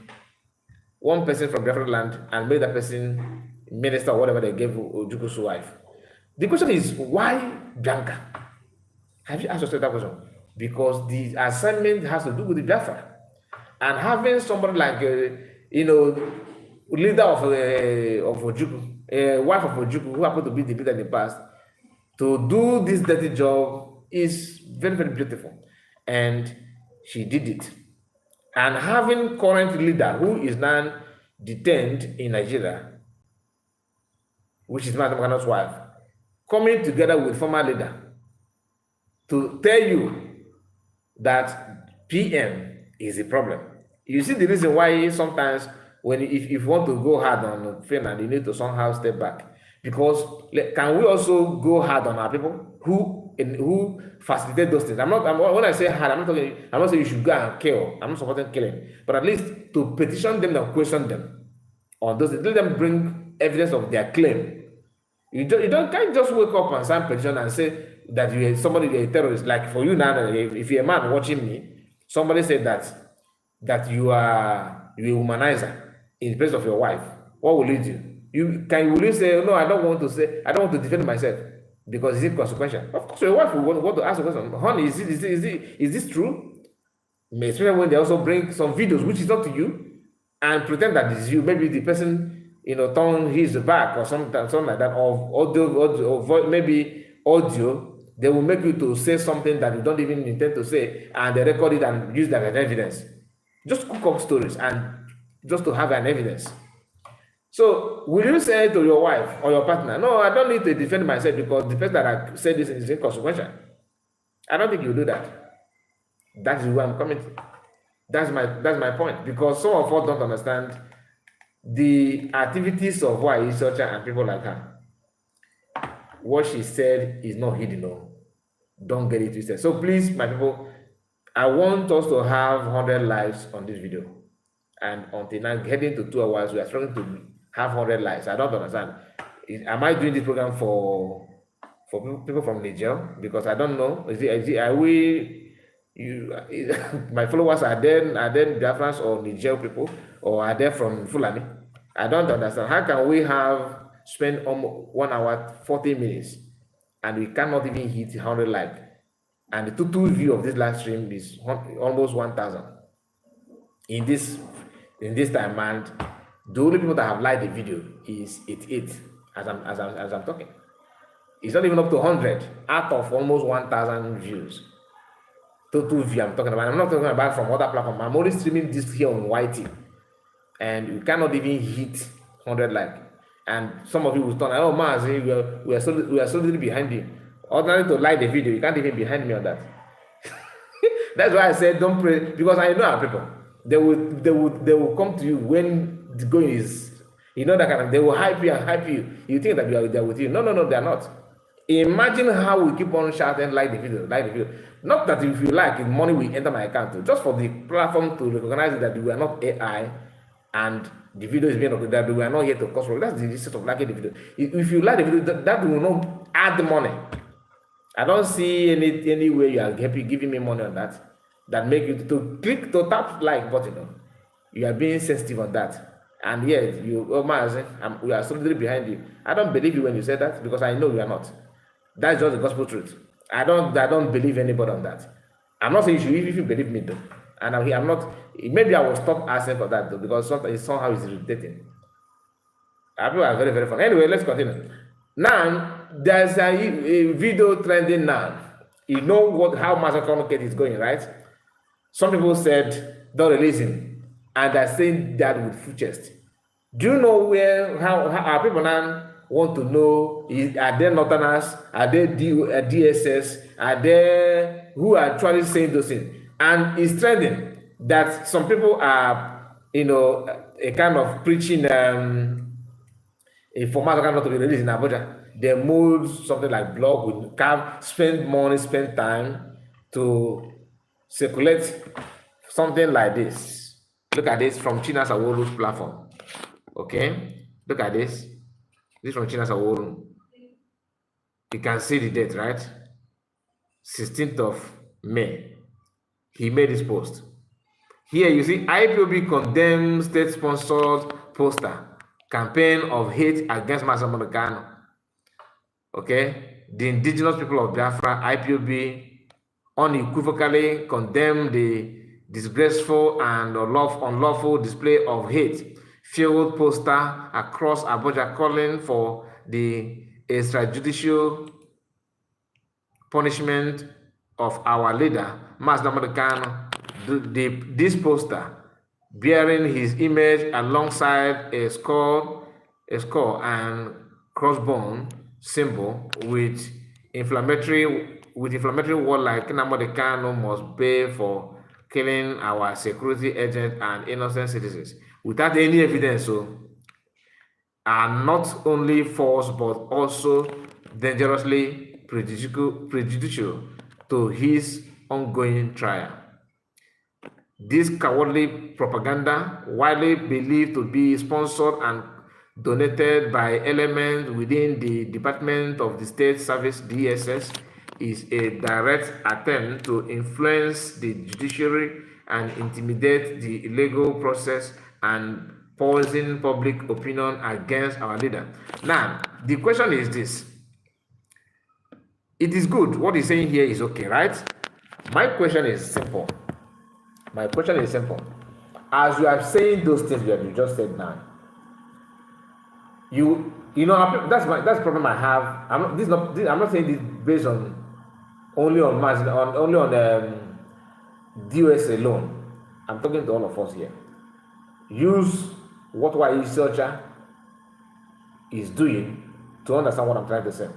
[SPEAKER 1] one person from different land and make that person minister or whatever they gave Ojuku's wife. The question is, why Bianca? Have you asked yourself that question? Because the assignment has to do with the Biafra. And having somebody like, leader of Ojuku, wife of Ojuku, who happened to be the leader in the past, to do this dirty job is very, very beautiful. And she did it. And having current leader who is now detained in Nigeria, which is Madam Kano's wife, coming together with former leader to tell you that PM is a problem. You see the reason why sometimes if you want to go hard on Finland, you need to somehow step back. Because can we also go hard on our people who facilitate those things? When I say hard, I'm not saying you should go and kill. I'm not supporting killing, but at least to petition them and question them on those things. Let them bring evidence of their claim. You can't just wake up and sign petition and say that you're a terrorist. Like for you now, if you're a man watching me, somebody said that you are a womanizer in place of your wife. What will you do? Will you say, no, I don't want to defend myself because it's inconsequential? Of course, your wife will want to ask a question. Honey, is this true? Especially when they also bring some videos which is not to you and pretend that it's you. Maybe the person turn his back or something like that, or audio, maybe audio. They will make you to say something that you don't even intend to say, and they record it and use that as evidence. Just cook up stories and just to have an evidence. So will you say to your wife or your partner, no, I don't need to defend myself because the person that I said this is inconsequential? I don't think you do that. That is where I'm coming to. That's my point. Because some of us don't understand the activities of why Isocha and people like her. What she said is not hidden. No. Don't get it twisted. So please, my people, I want us to have 100 likes on this video. And until now, getting to 2 hours, we are struggling to have 100 likes. I don't understand. Am I doing this program for people from Niger? Because I don't know. My followers are they Biafrans or Niger people, or are they from Fulani? I don't understand. How can we spend almost 1 hour 40 minutes and we cannot even hit 100 likes? And the total view of this live stream is almost 1,000 in this time. And the only people that have liked the video is 88 as I'm talking. It's not even up to 100 out of almost 1,000 views. Total view I'm talking about. I'm not talking about from other platforms. I'm only streaming this here on YT, and we cannot even hit 100 likes. And some of you will turn, oh man, we are solidly behind you. Ordinarily to like the video, you can't even behind me on that. That's why I said don't pray, because I know our people. They will come to you when the going is, that kind of. They will hype you and hype you. You think that they're with you? No, they are not. Imagine how we keep on shouting like the video. Not that if you like, money will enter my account too. Just for the platform to recognize that we are not AI and the video is being recorded, that we are not here to cause. That's the sort of liking the video. If you like the video, that will not add the money. I don't see any way you are happy giving me money on that. That make you to tap like button. You are being sensitive on that. And yes, we are solidly behind you. I don't believe you when you say that because I know you are not. That's just the gospel truth. I don't believe anybody on that. I'm not saying you should even believe me though. And I'm not. Maybe I will stop asking for that though because somehow it's irritating. People are very, very fun. Anyway, let's continue. Now there's a video trending now. You know how Massacre is going, right? Some people said don't release him, and they're saying that with full chest. Do you know how our people now want to know? Are there Northerners? Are there DSS? Are there who are actually saying those things? And it's trending that some people are, a kind of preaching a format not to be released in Abuja. They mold something like blog with spend money, spend time to circulate something like this. Look at this from China's Awolu's platform. Okay, look at this. This is from China's Awolu. You can see the date, right? 16th of May. He made this post. Here you see IPOB condemns state-sponsored poster campaign of hate against Mazi Nnamdi Kanu. Okay, the indigenous people of Biafra, IPOB, unequivocally condemn the disgraceful and unlawful display of hate-filled poster across Abuja calling for the extrajudicial punishment of our leader, Mazi Nnamdi Kanu. This poster, bearing his image alongside a skull and crossbone symbol with inflammatory word like Nnamdi Kanu must pay for killing our security agents and innocent citizens without any evidence, are not only false but also dangerously prejudicial to his ongoing trial. This cowardly propaganda, widely believed to be sponsored and donated by elements within the Department of the State Service (DSS), is a direct attempt to influence the judiciary and intimidate the legal process and poison public opinion against our leader. Now, the question is this. It is good. What he's saying here is okay, right? My question is simple. As you are saying those things that you just said now, you know that's the problem I have. I'm not saying this based on only on DOS alone. I'm talking to all of us here. Use what researcher is doing to understand what I'm trying to say.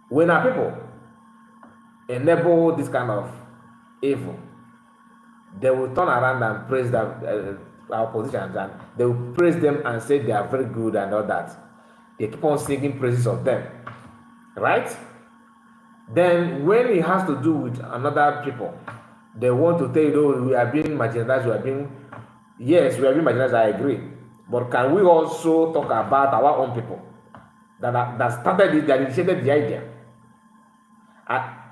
[SPEAKER 1] When our people enable this kind of evil, they will turn around and praise our politicians, and they will praise them and say they are very good and all that. They keep on singing praises of them, right? Then when it has to do with another people, they want to tell you, oh, we are being marginalized, yes, we are being marginalized, I agree. But can we also talk about our own people that started it, that initiated the idea?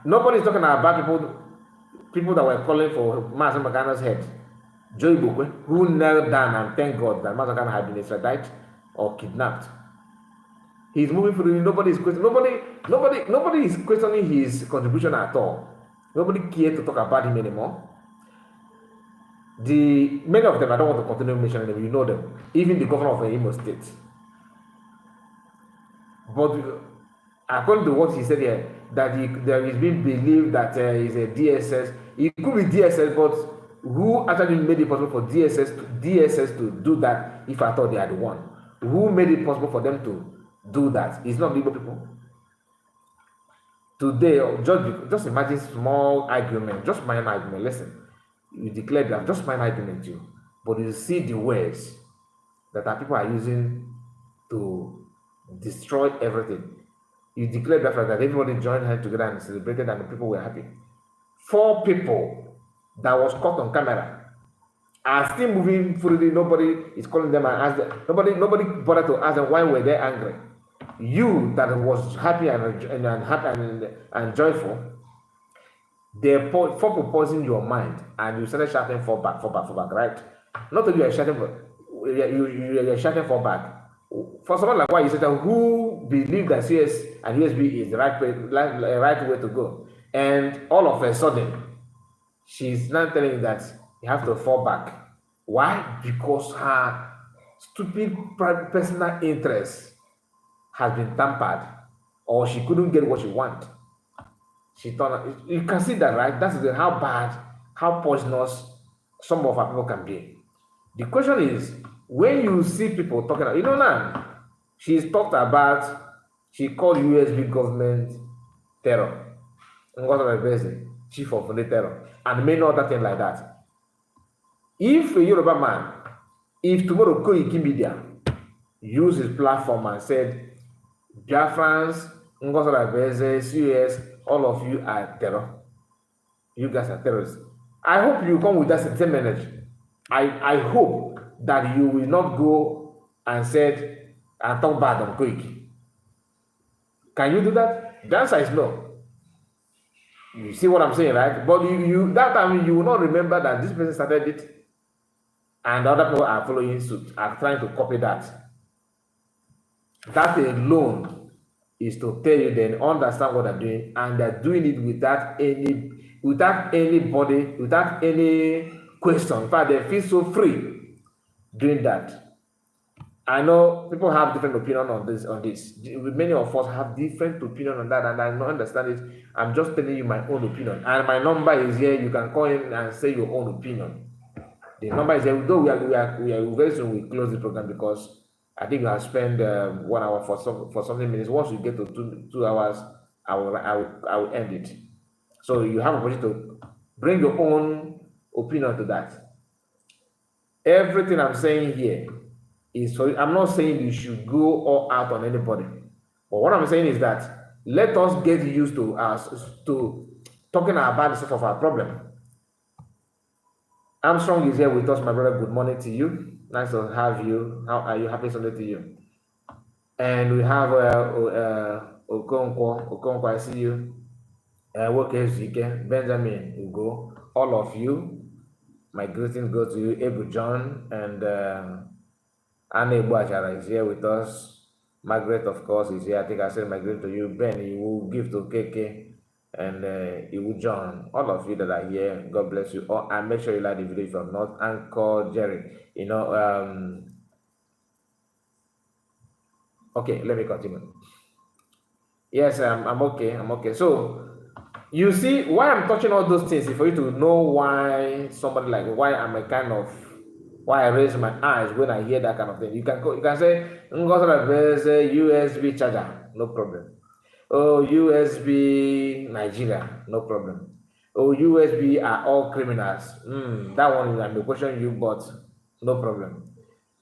[SPEAKER 1] Nobody is talking about people that were calling for Mazi Nnamdi Kanu's head. Joy Bukwe, who knelt down and thank God that Mazi Nnamdi Kanu had been extradited or kidnapped. He's moving through. Nobody is questioning his contribution at all. Nobody cares to talk about him anymore. Many of them, I don't want to continue mentioning them. You know them. Even the governor of Imo State. But according to what he said here, that there is being believed that is a DSS. It could be DSS, but who actually made it possible for DSS to do that? If I thought they are the one, who made it possible for them to do that? It's not legal people. Today, just imagine small argument, just minor argument. Listen, you declare that just minor argument, but you see the ways that our people are using to destroy everything. You declare that everybody joined hands together and celebrated, and the people were happy. 4 people that was caught on camera are still moving freely. Nobody is calling them and ask them. Nobody bothered to ask them why were they angry. You that was happy and joyful, they poison your mind, and you started shouting fall back, right? Not only you are shouting, you are shouting fall back. For someone like why you said who believe that CS and USB is the right way to go, and all of a sudden she's now telling you that you have to fall back. Why? Because her stupid personal interest has been tampered, or she couldn't get what she wanted. You can see that, right? That's how bad, how poisonous some of our people can be. The question is, when you see people talking, now, she called USB government terror, chief of the terror, and many other things like that. If a Yoruba man, if tomorrow Koiki Media use his platform and said, Biafrans, CUS, all of you are terror, you guys are terrorists. I hope you come with that same energy. I hope that you will not go and said and talk bad on Koiki. Can you do that? The answer is no. You see what I'm saying, right? But you that time you will not remember that this person started it and other people are following suit, are trying to copy that. That alone is to tell you they understand what they're doing, and they're doing it without anybody, without any question. In fact, they feel so free doing that. I know people have different opinion on this. Many of us have different opinion on that, and I don't understand it. I'm just telling you my own opinion, and my number is here. You can call in and say your own opinion. The number is here. Though we are very soon we close the program because I think we have spent 1 hour for something minutes. Once we get to 2 hours, I will end it. So you have a opportunity to bring your own opinion to that. Everything I'm saying here is for you. I'm not saying you should go all out on anybody, but what I'm saying is that let us get used to talking about the stuff of our problem. Armstrong is here with us, my brother. Good morning to you. Nice to have you. How are you? Happy Sunday to you. And we have Okonkwo. I see you. Benjamin, Ugo, all of you. My greetings go to you. Ebu John and Anne Boajara is here with us. Margaret, of course, is here. I think I said my greeting to you. Ben, you will give to KK and Iwu John. All of you that are here, God bless you. Oh, and make sure you like the video if you're not. Anchor Jerry, okay, let me continue. Yes, I'm okay. I'm okay. So you see why I'm touching all those things is for you to know why somebody like why I raise my eyes when I hear that kind of thing. You can say USB charger, no problem. Oh, USB Nigeria, no problem. Oh, USB are all criminals. That one I may question you, but no problem.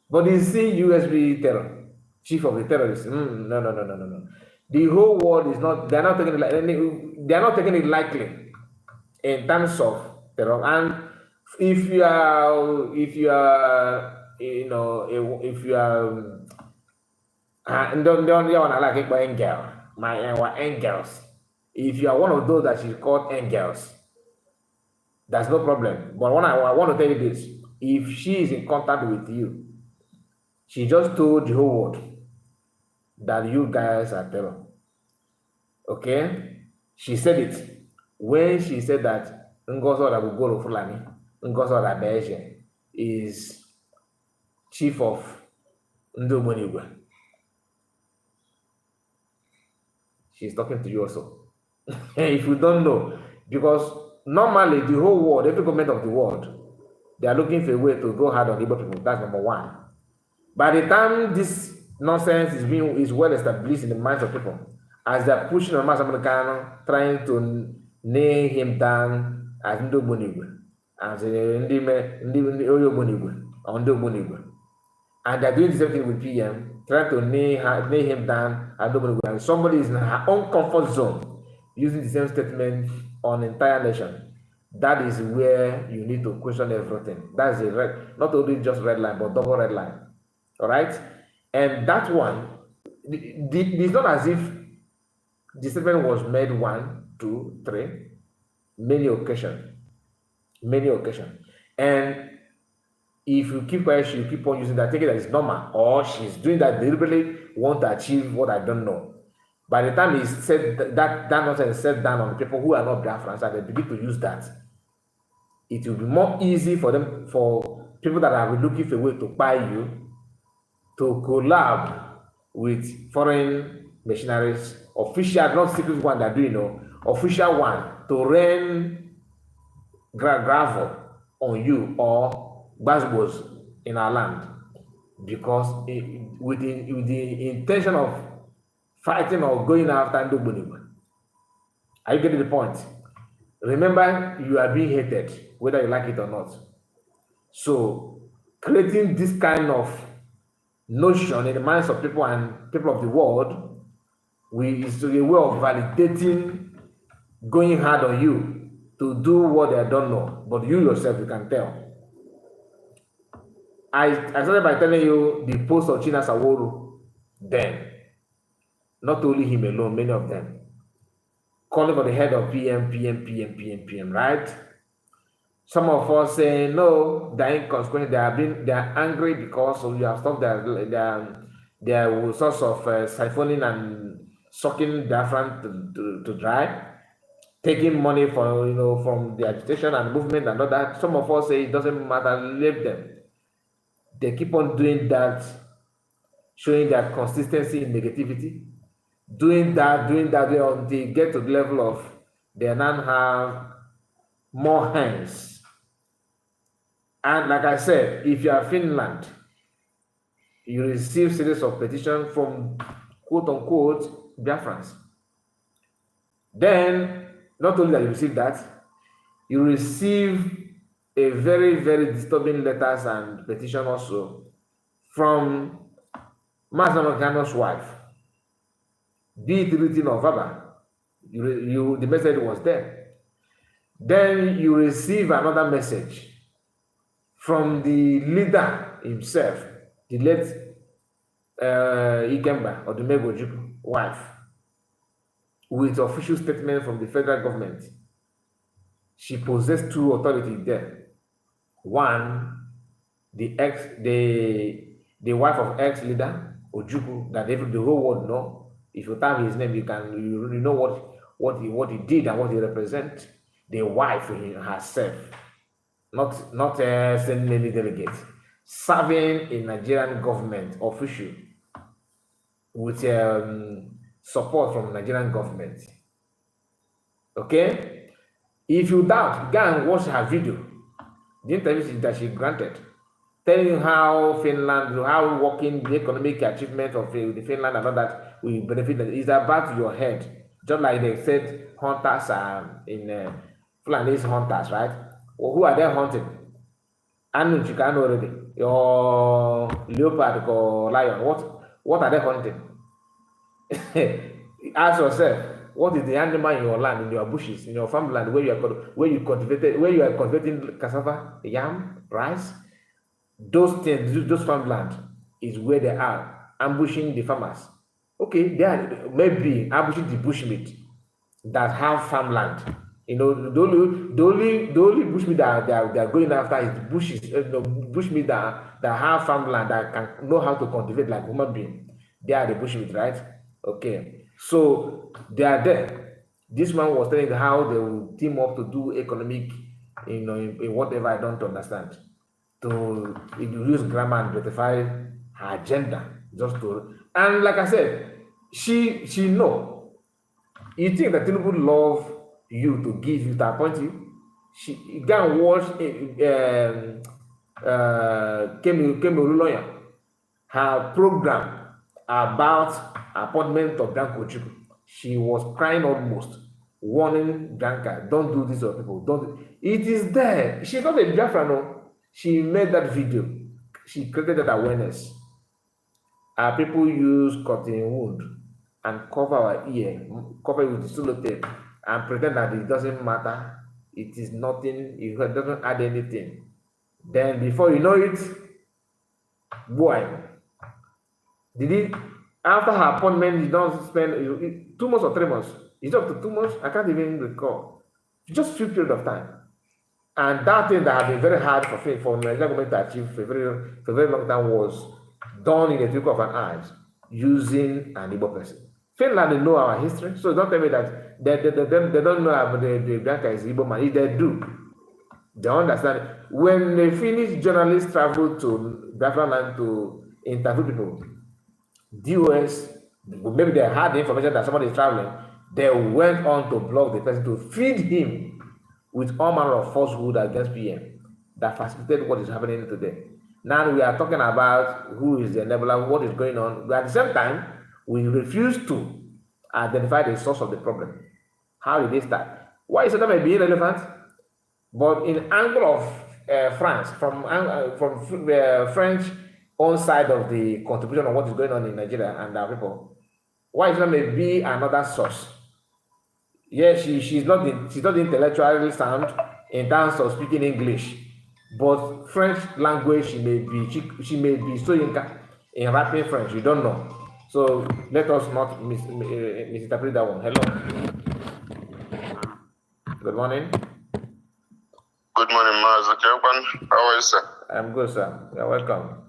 [SPEAKER 1] But you see USB terror, chief of the terrorists. No. The whole world is not. They are not taking it lightly in terms of terror. And if you are, don't like it by angel, my angels. If you are one of those that is called angels, that's no problem. But I want to tell you this: if she is in contact with you, she just told the whole world that you guys are terror. Okay, she said it when she said that Ngozo Rabugoro Fulani, Ngozo Rabeje is chief of Ndomonigwe. She's talking to you also. If you don't know, because normally the whole world, every government of the world, they are looking for a way to go hard on Igbo people. That's number one. By the time this nonsense is well established in the minds of people, as they're pushing on Mass Americano, trying to nail him down as Ndo Bonigwe, as Oyo Bonigwe, or Ndo Bonigwe. And they're doing the same thing with PM, trying to nail him down as Ndo Bonigwe. And somebody is in her own comfort zone, using the same statement on the entire nation. That is where you need to question everything. That's a red, not only just red line, but double red line. All right? And that one, it's not as if the statement was made 1, 2, 3, many occasions. And if you keep quiet, she keep on using that, take it as normal, or she's doing that deliberately, want to achieve what I don't know. By the time he said that nonsense is set down on the people who are not Biafrans, and they begin to use that, it will be more easy for them, for people that are looking for a way to buy you, to collab with foreign missionaries, official, not secret one that do, official one, to rain gravel on you or buzzwords in our land, because with the intention of fighting or going after Ndoboniba. Are you getting the point? Remember, you are being hated, whether you like it or not. So, creating this kind of notion in the minds of people and people of the world is a way of validating going hard on you to do what they don't know, but you yourself, you can tell. I started by telling you the post of China Saworu then. Not only him alone, many of them. Calling for the head of PM, right? Some of us say no, they're inconsequential. They are angry because you have stopped their source of siphoning and sucking diaphragm to dry, taking money from the agitation and movement and all that. Some of us say it doesn't matter, leave them. They keep on doing that, showing their consistency in negativity, doing that until they get to the level of they now have more hands. And like I said, if you are Finland, you receive series of petitions from quote unquote Biafrans. Then, not only that you receive that, you receive a very, very disturbing letters and petition also from Master Gano's wife. Be it written or verbal, the message was there. Then you receive another message from the leader himself, the late Ikemba or the Ojukwu wife, with official statement from the federal government. She possessed two authorities there. One, the wife of ex-leader Ojukwu, that the whole world know. If you tell his name, you know what he did and what he represents. The wife herself, not sending any delegates, serving a Nigerian government official with support from Nigerian government. Okay, if you doubt, go and watch her video. The interview that she granted, telling you how Finland, how working the economic achievement of the Finland and all that will benefit them. It's about your head. Just like they said, hunters are in Flanders hunters, right? Well, who are they hunting? And you can already your leopard or lion. What are they hunting? Ask yourself, what is the animal in your land, in your bushes, in your farmland, where you are cultivating cassava, yam, rice? Those things, those farmland is where they are ambushing the farmers. Okay, they are maybe ambushing the bushmeat that have farmland. The only bushmeat that they are going after is bushes, bushmeat that have farmland that can know how to cultivate like human being. They are the bushmeat, right? Okay, so they are there. This man was telling how they will team up to do economic, in whatever I don't understand, to use grammar and beautify her agenda, and like I said, she know. You think that Tinubu love you to give you, to appoint you? She can watch Kemi Oluloyan, her program about appointment of Bianca Ojukwu. She was crying almost, warning Bianca, don't do this to people. Don't. It is there. She's not a Biafra, no. She made that video. She created that awareness. Our people use cotton wool and cover our ear, cover it with sellotape, and pretend that it doesn't matter. It is nothing. It doesn't add anything. Then before you know it, boy, after her appointment, you don't spend 2 months or 3 months. It's up to 2 months. I can't even recall. Just a few period of time. And that thing that had been very hard for the Nigerian government to achieve for a very long time was done in a twinkle of an eye using an Igbo person. Finland, they know our history, so don't tell me that they don't know about the Bianca is Igbo man. If they do, they understand. When the Finnish journalists travel to Biafra land to interview people, DOS, maybe they had the information that somebody is traveling, they went on to block the person to feed him with all manner of falsehood against PM that facilitated what is happening today. Now we are talking about who is the enabler, what is going on, but at the same time, we refuse to identify the source of the problem. How did they start? Why is it that may be irrelevant? But in angle of France, from French own side of the contribution of what is going on in Nigeria and our people, why is it that may be another source? Yes, she's not intellectually sound in terms of speaking English, but French language she may be so in rapping French. You don't know, so let us not misinterpret that one. Hello, good morning.
[SPEAKER 8] Good morning, Master. How are you, sir?
[SPEAKER 1] I'm good, sir. You're welcome.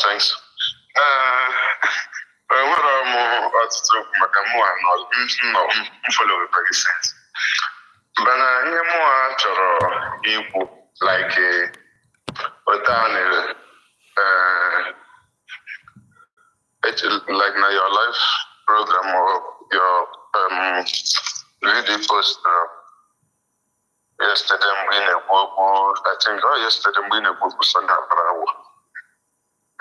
[SPEAKER 8] Thanks. Enwere m ọtụtụ okwu maka mụa follow sense. Mana ihe mụa chọrọ ikwu like like na your live program or your video post yesterday mgbe ị na-ekwu okwu, I think yesterday mgbe ị na-ekwu okwu Sunday Akparawo,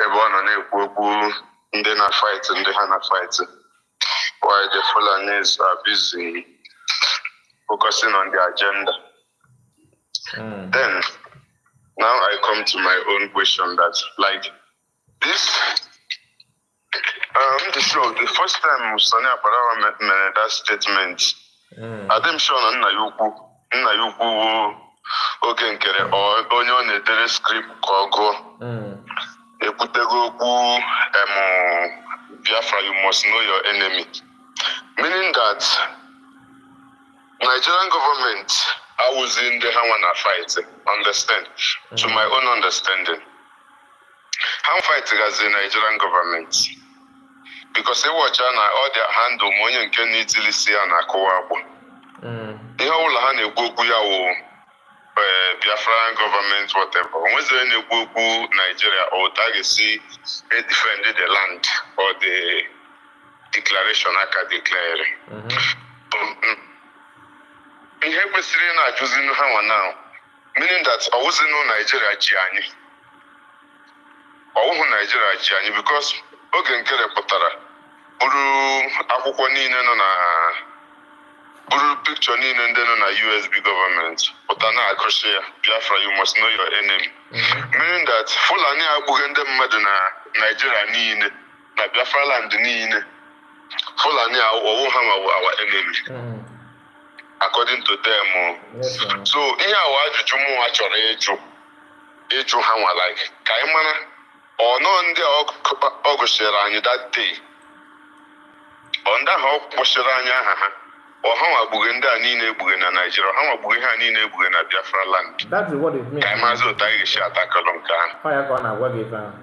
[SPEAKER 8] ebe ọ nọ na-ekwu okwu ndị na-fight ndị ha na-fight, while the Fulanis are busy focusing on the agenda. Then now I come to my own question that like this the show, the first time Sunday Akparawo made that statement, I'm sure na nna ya ukwu oge nkere onye ọ na-edere script ka ọ gụọ ekwutego okwu Biafra, you must know your enemy, meaning that Nigerian government I was in the Hawana fight, understand, to my own understanding. I'm fighting as the Nigerian government because they watch all their handle money and can easily see an akowabo. They all hand a Gokuya Biafran government, whatever. When they any Goku Nigeria or Tagisi, they defended the land or the declaration I can declare. In Hebrew, I just know how now, meaning that I wasn't know Nigeria Gianni. Or Nigeria Gianni because Ogen Kere Potara, Buru Akwukoni na Buru picture ni and then on a USB government. Potana Akoshia, Biafra, you must know your enemy. Meaning that Fulani Abugende Maduna, Nigeria ni na Biafra land ni Fulani our enemy. According to them.
[SPEAKER 1] Yes,
[SPEAKER 8] so in our Jumu actually Eju Hama like Kaimana or no on the Augustirani that day. On that hope Poshiranya or how Bugenda Nine Bugena Nigeria, how Bugena Nine Bugena Biafra land.
[SPEAKER 1] That is what it means.
[SPEAKER 8] Kaimazo Taishi Atakalonka.
[SPEAKER 1] Fire corner, what is that?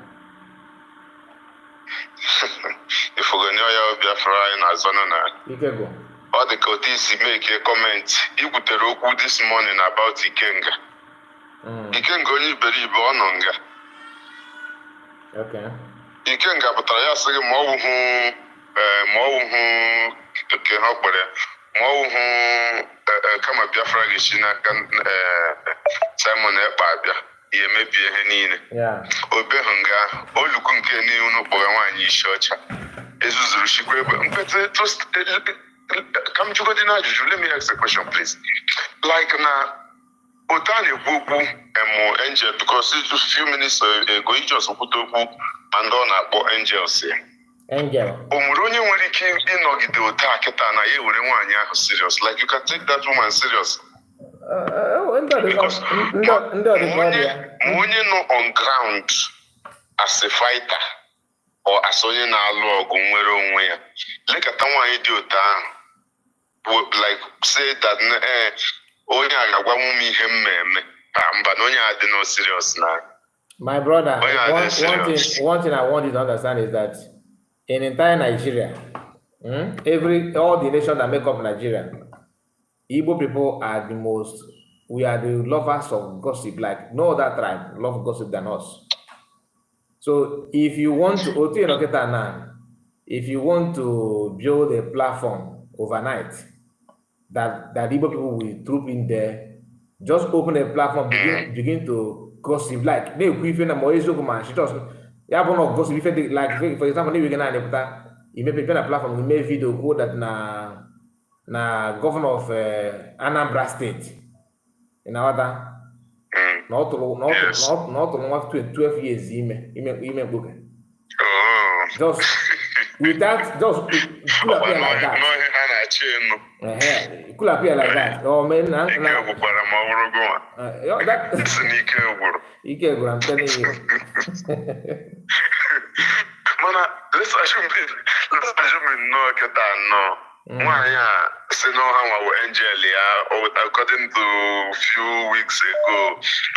[SPEAKER 8] If we're going to Biafra in Azona.
[SPEAKER 1] You can go.
[SPEAKER 8] All the Kotis make a comment. Ikuteroku this morning about Ikenga. Ikenga only believe Ononga.
[SPEAKER 1] Okay.
[SPEAKER 8] Ikenga, but I ask him more who okay, how about it? More come up Biafra Gishina Simon Ebabia. Ye may be a henine.
[SPEAKER 1] Yeah.
[SPEAKER 8] Obehunga, all looking Kenny Uno Bogawan Yishocha. Jesus Rushikwe, but come to let me ask a question, please. Like now, Otani Bubu and Angel, because it's just a few minutes ago, you just put up and on about angels here.
[SPEAKER 1] Angel.
[SPEAKER 8] Omuroni when he came in or get the attack at an one serious. Like you can take that woman serious. Because when you know on ground as a fighter or as only now log on where like a one idiot like say that only I want me him but only I didn't know serious now.
[SPEAKER 1] My brother, one thing I want you to understand is that in entire Nigeria, all the nations that make up Nigeria, Igbo people are we are the lovers of gossip, like no other tribe love gossip than us. So if you want to, if you want to build a platform overnight, that Igbo people will troop in there, just open a platform, begin to gossip, like they even a Moiso man, she does. Yeah, but no gossip. Like for example, you can you may prepare a platform, we make video code that na governor of Anambra State. In our not 12 years, email book. Just with that, just put up like that.
[SPEAKER 8] chenu.
[SPEAKER 1] Could appear like that. Oh man,
[SPEAKER 8] Ike gwụkwara ma ọ bụrụ gụnwa. Si n'ike gwụrụ.
[SPEAKER 1] Ike gwụrụ, I'm telling you.
[SPEAKER 8] Mana let's assume nnọọ kịta nnọọ. Nwaanyị a si n'ọha nwa bụ angel ya, according to few weeks ago,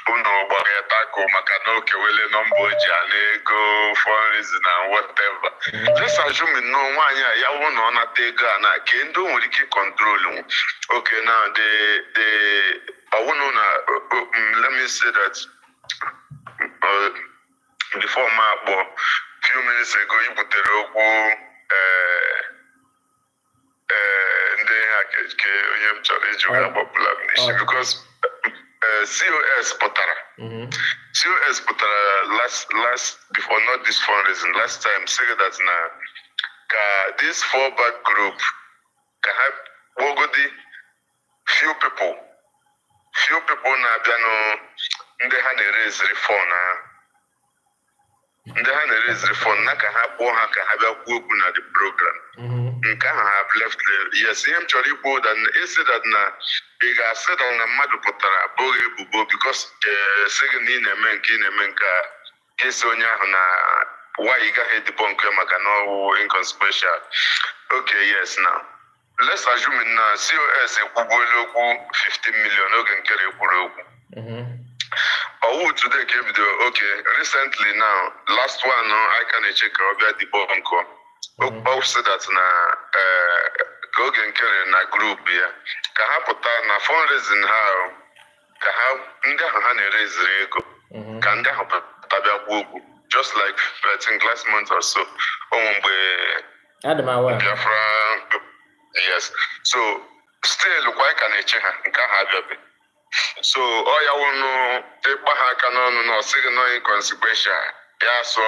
[SPEAKER 8] unu gbara ya tako maka na o kewele nọmba o ji ana ego fundraising and whatever. Let's assume nnọọ nwaanyị a ya wụ na ọ nata ego a na ke ndị o nwere ike control. Okay, now let me say that before my few minutes ago, you put the okwu because COS putara. COS putara last before not this fundraising last time say that this fallback group can have few people na biano ndị ha na-raise reform na ka ha kpọọ ha ka ha bịa kwuo okwu na the program. Nke ahụ have left yes ihe m chọrọ ikwu that isi that na ị ga-asị that na mmadụ pụtara abụghị ebubo because sị gị na ị na-eme nke a esi onye ahụ na why ị gaghị edibo nke maka na ọwụ inconsequential. Okay, yes, now let's assume na COS ekwubuola okwu 15 million oge nkere ekwuru okwu. Today came the okay. Recently now, last one I can check about the bunko. Said that na Gogen Kerry na group here. Kahaputa na fundraising how Nda Hani raise ego. Kanda Tabia Bubu. Just like I think last month or so. Biafra. Yes. So still why can I check her? So all you want to take back no signal inconsequential. Yeah, so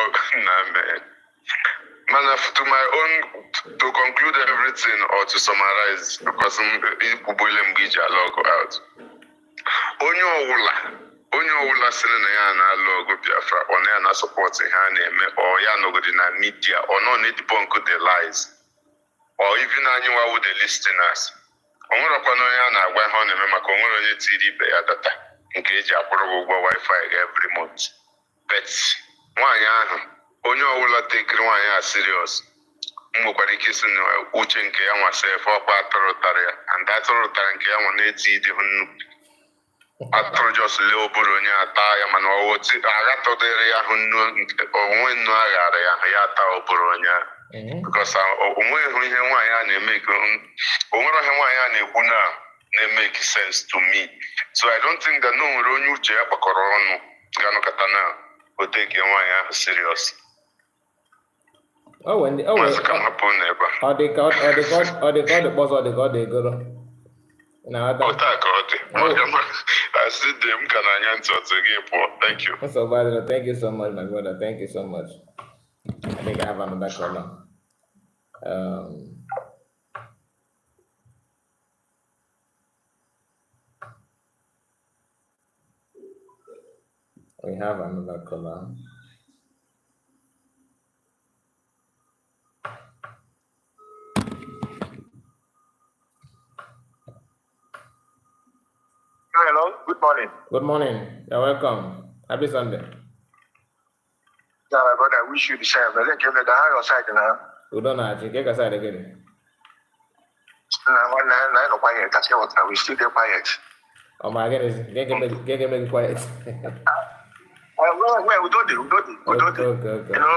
[SPEAKER 8] to my own to conclude everything or to summarize because people log out. Onye ọwụla sịrị na ya na-alụ ọgụ Biafra ọ na support ha na-eme or ya nọgodi na media or no need debunk the lies or even anyone with the listeners. Onwerekwana onye a na-agwa ihe ọ na-eme maka onwere onye tiri ibe ya data nke eji akwụrụ ụgwọ wifi every month. But nwaanyị ahụ onye ọbụla tekiri nwaanyị a serious nwekwara ike isi na uche nke ya nwa sef ọkwa atụrụtara ya and atụrụtara nke ya nwa na-eti ịdị nnukwu atụrụ just lee obere onye ata ya mana aghatọdịrị ya hụ onwe nnu aghara ya ata obere onye ahụ. Because onweghị ihe nwaanyị a na-eme onwere ihe nwaanyị a na-ekwu na-make sense to me. So I don't think that no nwere onye uche ya kpakọrọ ọnụ ga-anọkọta na o take nwaanyị ahụ serious.
[SPEAKER 1] Ọ dị ka ọ dịgoro
[SPEAKER 8] Ota ka ọ dị. Asị dị m ka na-anya ntị ọtụ gị pụọ. Thank you.
[SPEAKER 1] Thank you so much, my brother. Thank you so much. I think I have another caller. We have another caller.
[SPEAKER 2] Hello, good morning.
[SPEAKER 1] Good morning. You're welcome. Happy Sunday.
[SPEAKER 2] Yeah, my brother, I wish you the same. I think you're the higher side now.
[SPEAKER 1] We don't know. You get aside again.
[SPEAKER 2] We still get quiet.
[SPEAKER 1] Oh my goodness, get me quiet.
[SPEAKER 2] Well, we don't do.
[SPEAKER 1] Okay.
[SPEAKER 2] You know,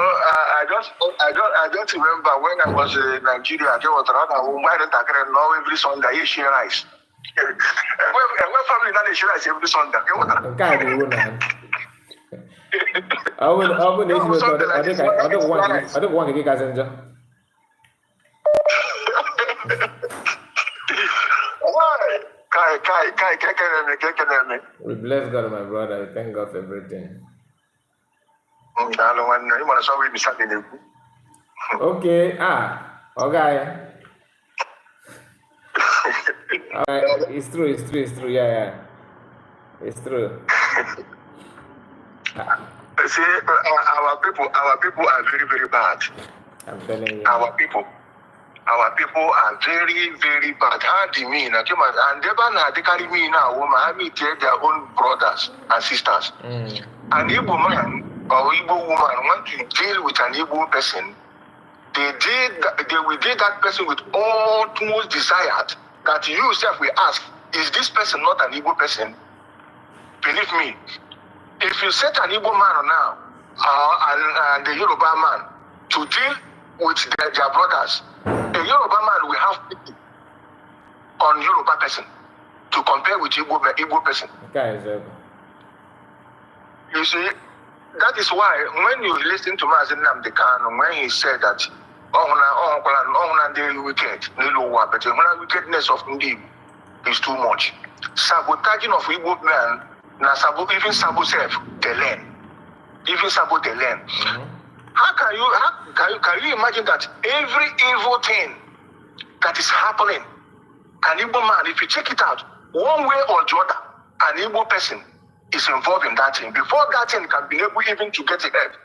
[SPEAKER 2] I just remember when I was in Nigeria, I was around. Why don't I know every Sunday you share rice? When family not share rice every Sunday.
[SPEAKER 1] I don't want to get guys in. We bless God, my brother. We thank God for everything. Okay. Okay. It's true. Yeah. It's true.
[SPEAKER 2] See, our people are very, very bad.
[SPEAKER 1] I'm telling you.
[SPEAKER 2] Our people
[SPEAKER 9] our people are very, very bad. How do you mean? And they carry me now, woman, their own brothers and sisters. An Igbo man or Igbo woman want to deal with an Igbo person, they will deal that person with utmost desire that you yourself will ask, is this person not an Igbo person? Believe me, if you set an Igbo man now and the Yoruba man to deal with their brothers, a Yoruba man will have pity on Yoruba person to compare with Igbo person.
[SPEAKER 1] Okay,
[SPEAKER 9] you see, that is why when you listen to Mazen Nnamdi Kanu, when he said that the wickedness of Ndi is too much. Sabotaging of Igbo man, even Sabo self, they learn. Even Sabo they learn. How can you imagine that every evil thing that is happening, an Igbo man, if you check it out, one way or the other, an Igbo person is involved in that thing. Before that thing can be able even to get ahead,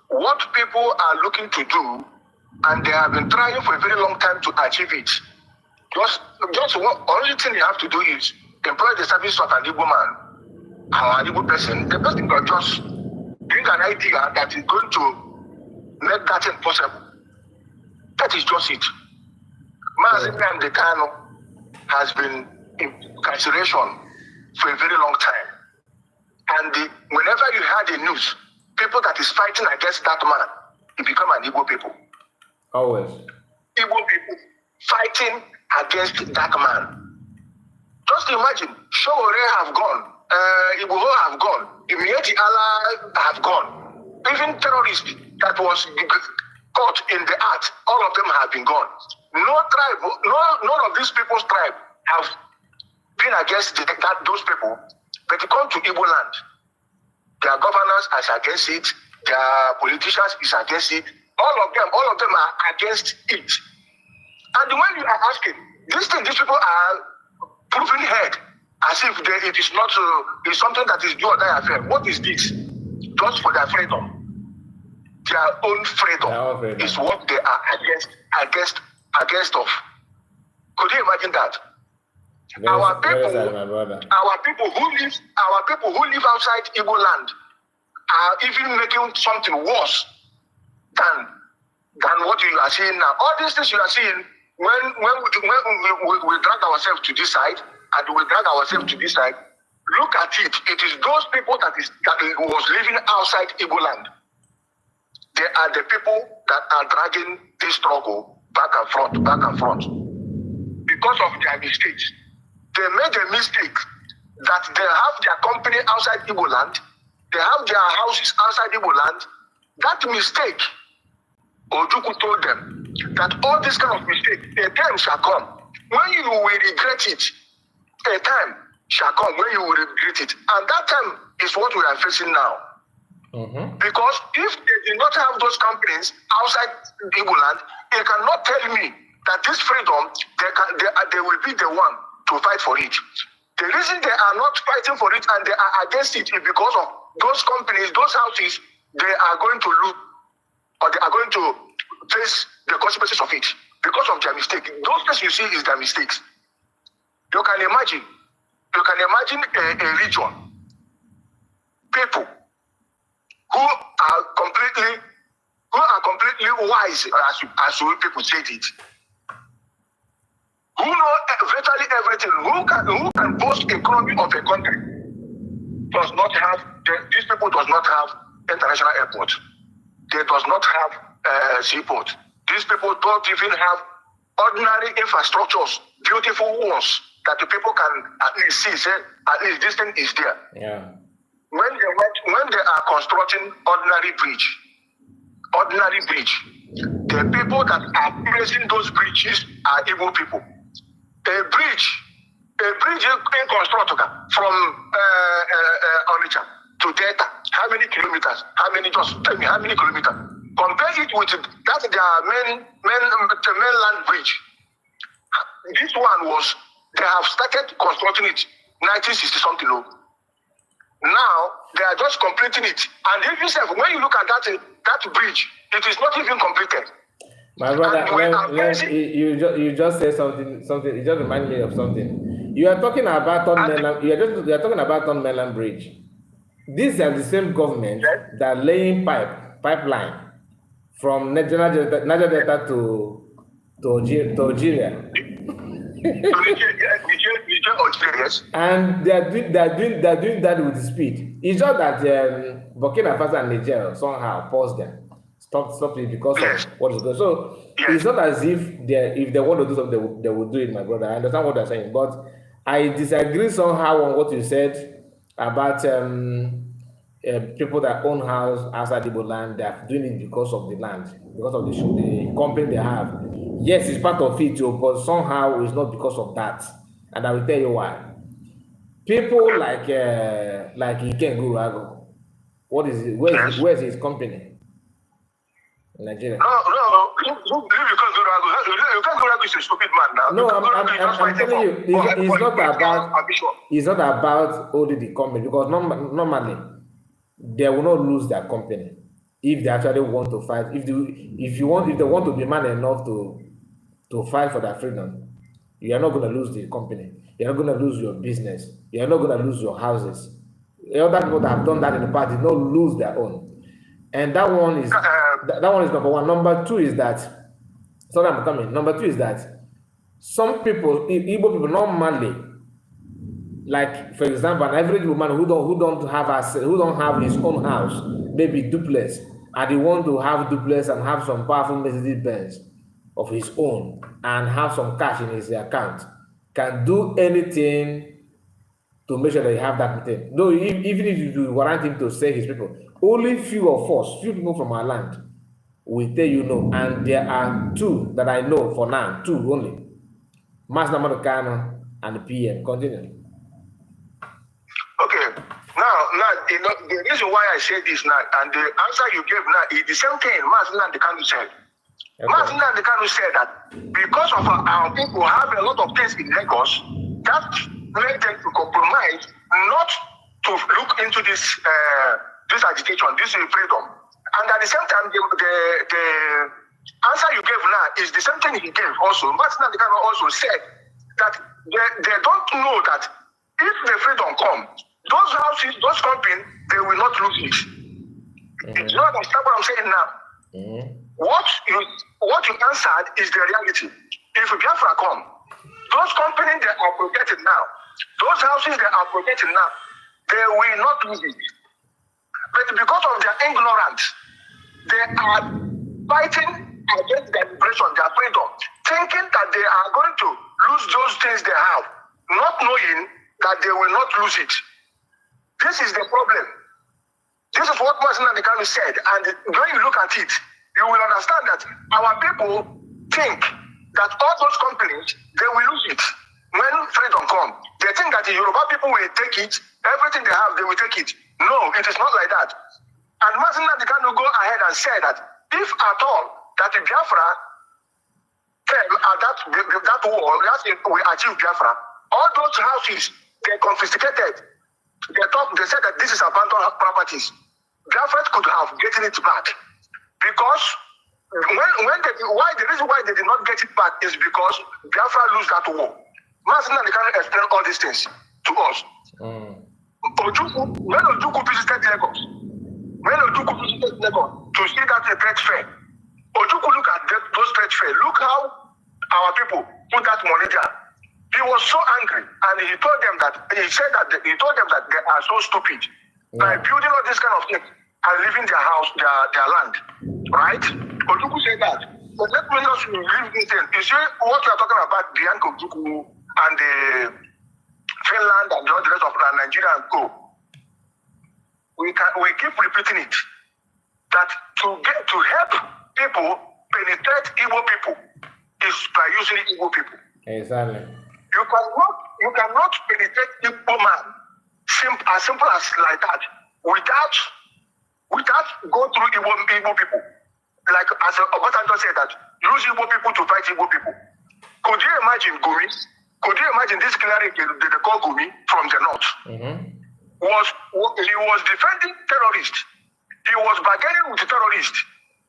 [SPEAKER 9] what people are looking to do, and they have been trying for a very long time to achieve it, just what only thing you have to do is employ the service of an Igbo man or an Igbo person. The person can just bring an idea that is going to make that thing possible. That is just it. Mazen Nnamdi Kanu has been in consideration for a very long time. And whenever you heard the news, people that is fighting against that man, it become an Igbo people.
[SPEAKER 1] Always.
[SPEAKER 9] Igbo people fighting against that man. Just imagine, Showore have gone, Igbo have gone, Imieti Allah have gone. Even terrorists that was caught in the act, all of them have been gone. No tribe, none of these people's tribe have been against those people. But they come to Igbo land. Their governors are against it. Their politicians is against it. All of them are against it. And when you are asking, these people are proving head as if it is not it's something that is do or die affair. What is this? Just for their freedom. Their own freedom is what they are against of. Could you imagine that? Our people who live outside Igbo land are even making something worse than what you are seeing now. All these things you are seeing when we drag ourselves to this side and we drag ourselves to this side. Look at it. It is those people that was living outside Igbo land. They are the people that are dragging this struggle back and front, because of their mistakes. They made a mistake that they have their company outside Igbo land, they have their houses outside Igbo land. That mistake, Ojukwu told them that all this kind of mistake, a time shall come when you will regret it. A time shall come when you will regret it. And that time is what we are facing now. Because if they did not have those companies outside Igbo land, they cannot tell me that this freedom, they will be the one to fight for it. The reason they are not fighting for it and they are against it is because of those companies, those houses, they are going to lose, or they are going to face the consequences of it because of their mistake. Those things you see is their mistakes. You can imagine a region, people who are completely wise, as people said it, who know virtually everything, who can boast economy of a country, these people does not have international airport. They does not have seaport. These people don't even have ordinary infrastructures, beautiful walls that the people can at least see, say, at least this thing is there.
[SPEAKER 1] Yeah.
[SPEAKER 9] When they are constructing ordinary bridge, the people that are placing those bridges are Igbo people. A bridge in construction from Onitsha to Delta, how many kilometers? Just tell me, how many kilometers? Compare it with that their mainland bridge. This one was, they have started constructing it 1960 something. Now they are just completing it, and if yourself, when you look at that bridge, it is not even completed.
[SPEAKER 1] My brother,
[SPEAKER 9] And we are facing.
[SPEAKER 1] you just said something. It just reminded me of something. You are talking about you are talking about Thorn Mainland Bridge. These are the same government that are laying pipeline from Niger Delta to Algeria. And they are doing that with speed. It's just that Burkina Faso and Niger somehow paused them, stop it because of what is going on. So it's not as if they want to do something, they will do it, my brother. I understand what they're saying, but I disagree somehow on what you said about people that own house outside Igbo land. They are doing it because of the land, because of the company they have. Yes, it's part of it too, but somehow it's not because of that. And I will tell you why. People like Iken Gurago, what is it? Where is his company? In Nigeria.
[SPEAKER 9] No, Gurago is a stupid man now.
[SPEAKER 1] No, I'm telling you, it's not about only the company, because normally they will not lose their company if they actually want to fight. If they want to be man enough to fight for their freedom, you are not going to lose the company. You are not going to lose your business. You are not going to lose your houses. Other people that have done that in the past did not lose their own. And that one is number one. Number two is that, sorry, I'm coming. Number two is that some people, Igbo people, normally, like for example, an average woman who don't have his own house, maybe duplex, and he want to have duplex and have some powerful Mercedes Benz of his own and have some cash in his account, can do anything to make sure that he have that thing. Though even if you warrant him to sell his people, only few people from our land will tell you no. And there are two that I know for now, two only. Mas Namadokano and the PM. Continue.
[SPEAKER 9] Okay. Now, the reason why I say this now, and the answer you gave now is the same thing Mas Nnamdi said. Okay. Mas Nnamdi said that because of our people have a lot of things in Lagos, that made them to compromise not to look into this agitation, this freedom. And at the same time, the answer you gave now is the same thing he gave also. Mas Nnamdi also said that they don't know that if the freedom comes, those houses, those companies, they will not lose it. You know understand what I'm saying now? What you answered is the reality. If Biafra come, those companies they are protected now, those houses they are protected now, they will not lose it. But because of their ignorance, they are fighting against their liberation, their freedom, thinking that they are going to lose those things they have, not knowing that they will not lose it. This is the problem. This is what Mas Nnamdi said. And when you look at it, you will understand that our people think that all those companies, they will lose it when freedom comes. They think that the Yoruba people will take it, everything they have, they will take it. No, it is not like that. And Mas Nnamdi go ahead and say that if at all that the Biafra fell at that war, we achieve Biafra, all those houses, they confiscated. They said that this is abandoned properties. Biafra could have gotten it back. Because the reason why they did not get it back is because Biafra lose that war. Mas Nnamdi explain all these things to us. When Ojukwu visited Lagos, to see that trade fair, Ojukwu look at those trade fair. Look how our people put that money there. He was so angry, and he told them that they are so stupid by building all this kind of things and leaving their house, their land, right? Ojukwu said that. But let me just leave this thing. You see what you are talking about, Bianca Ojukwu and the Finland and all the rest of Nigeria and go. We keep repeating it that to help people penetrate Igbo people is by using Igbo people.
[SPEAKER 1] Exactly.
[SPEAKER 9] You cannot penetrate Igbo man as simple as like that without going through Igbo people. Like as Obasanjo said that use Igbo people to fight Igbo people. Could you imagine Gumi? Could you imagine this cleric they call Gumi from the north? He was defending terrorists. He was bargaining with the terrorists.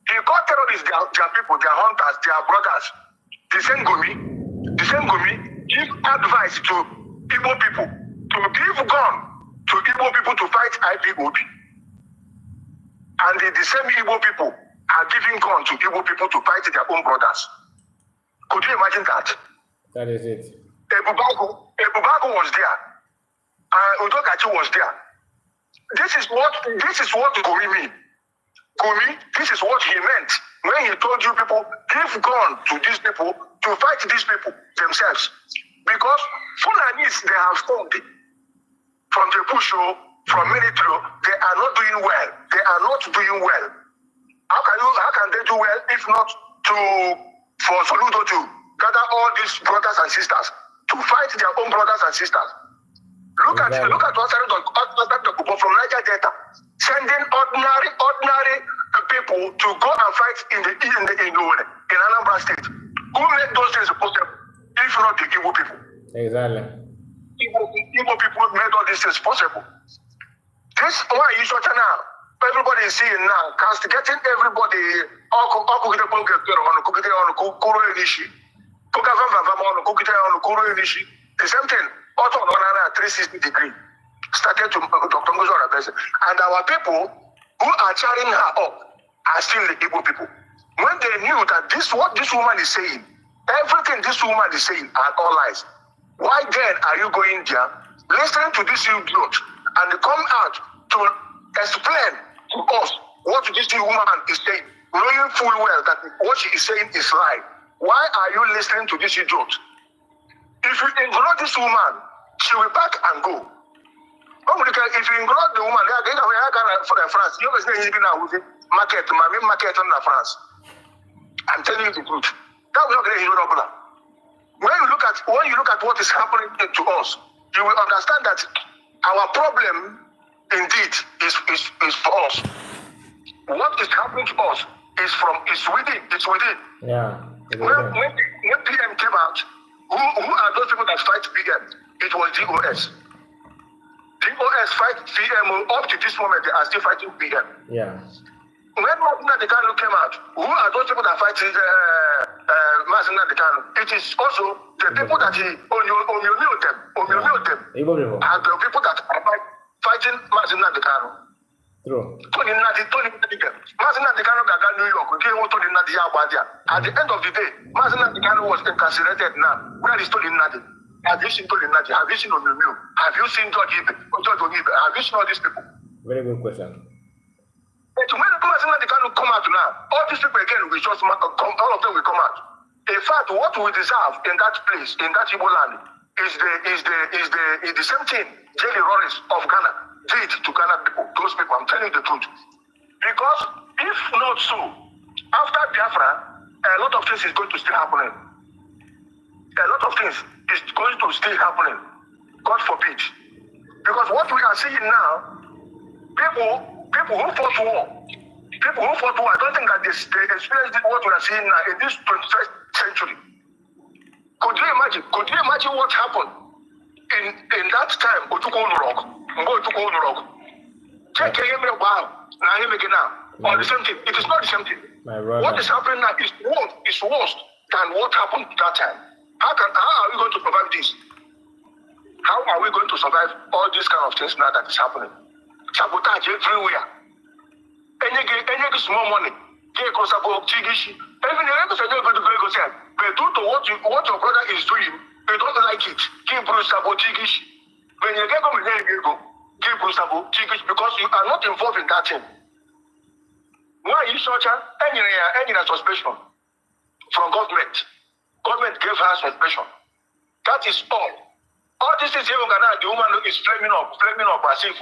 [SPEAKER 9] He called terrorists their people, their hunters, their brothers. The same Gumi give advice to Igbo people to give gun to Igbo people to fight IPOB. And the same Igbo people are giving gun to Igbo people to fight their own brothers. Could you imagine that?
[SPEAKER 1] That is it.
[SPEAKER 9] Ebubago was there. Udokachi was there. This is what Gumi mean. Gumi, this is what he meant when he told you people, give gun to these people to fight these people themselves. Because Fulanis, they have formed from the Pusho, from military, they are not doing well. They are not doing well. How can they do well if not for Soludo to gather all these brothers and sisters to fight their own brothers and sisters? Look at Osari from Niger Delta, sending ordinary people to go and fight in Anambra State. Who made those things possible? If not the Igbo people.
[SPEAKER 1] Exactly.
[SPEAKER 9] Igbo people made all these things possible. This why you shut now. Everybody is seeing now, castigating everybody. The same thing. Also on 360 degree. Started to Dr. Ngozo Arabese. And our people who are cheering her up are still the Igbo people. When they knew that what this woman is saying, everything this woman is saying are all lies. Why then are you going there, listening to this idiot, and come out to explain to us what this woman is saying, knowing full well that what she is saying is lie? Why are you listening to this idiot? If you ignore this woman, she will back and go. If you ignore the woman, France, you know market on France. I'm telling you the truth. That will not get you problem. When you look at what is happening to us, you will understand that our problem indeed is for us. What is happening to us is within. It's within.
[SPEAKER 1] Yeah.
[SPEAKER 9] When PM came out, who are those people that fight PM? It was DOS. DOS fight PM up to this moment. They are still fighting PM.
[SPEAKER 1] Yeah.
[SPEAKER 9] When Mazina Dekano came out, who are those people that fight Mazina Dekano? It is also the people that he omio them are the people that are fighting Mazina Dekano.
[SPEAKER 1] True.
[SPEAKER 9] Tony Mazina Dekano got New York. At the end of the day, Mazina Dekano was incarcerated now. Where is Tony Nadi? Have you seen Tony Nadi? Have you seen Omio? Have you seen George Ibe? Have you seen all these people?
[SPEAKER 1] Very good question.
[SPEAKER 9] But when Mazina Dekano come out now, all these people again will just all of them will come out. In fact, what we deserve in that place, in that Igbo land, is the same thing Jelly Rollins of Ghana did to Ghana people, those people. I'm telling you the truth. Because if not so, after Biafra, a lot of things is going to still happening. A lot of things is going to still happening. God forbid. Because what we are seeing now, people who fought war, I don't think that they experienced what we are seeing now in this 21st century. Could you imagine what happened in that time? Check now. Or the same thing. It is not the same thing. What is happening now is worse than what happened at that time. How are we going to survive this? How are we going to survive all these kind of things now that is happening? Sabotage everywhere. Any small money. Even but due to what your brother is doing, you don't like it. When you get because you are not involved in that thing. Why you such any suspension from government? Government gave her suspension. That is all. All this is even the woman is flaming up as if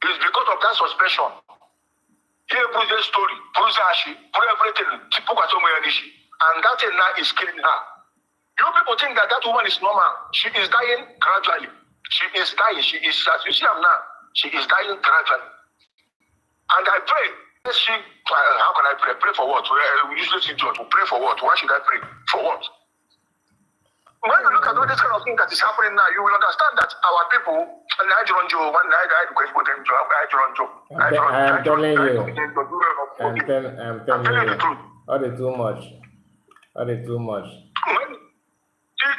[SPEAKER 9] it's because of that suspension. Here proves the story, proves everything, and that thing now is killing her. You people think that woman is normal. She is dying gradually. She is dying. She is, as you see her now, she is dying gradually. And I pray. How can I pray? Pray for what? We usually see George. Pray for what? Why should I pray? For what? when you look at all this kind of thing that is happening now, you will understand that our people,
[SPEAKER 1] I'm telling you. I'm telling you.
[SPEAKER 9] the truth.
[SPEAKER 1] All the too much. All the too much.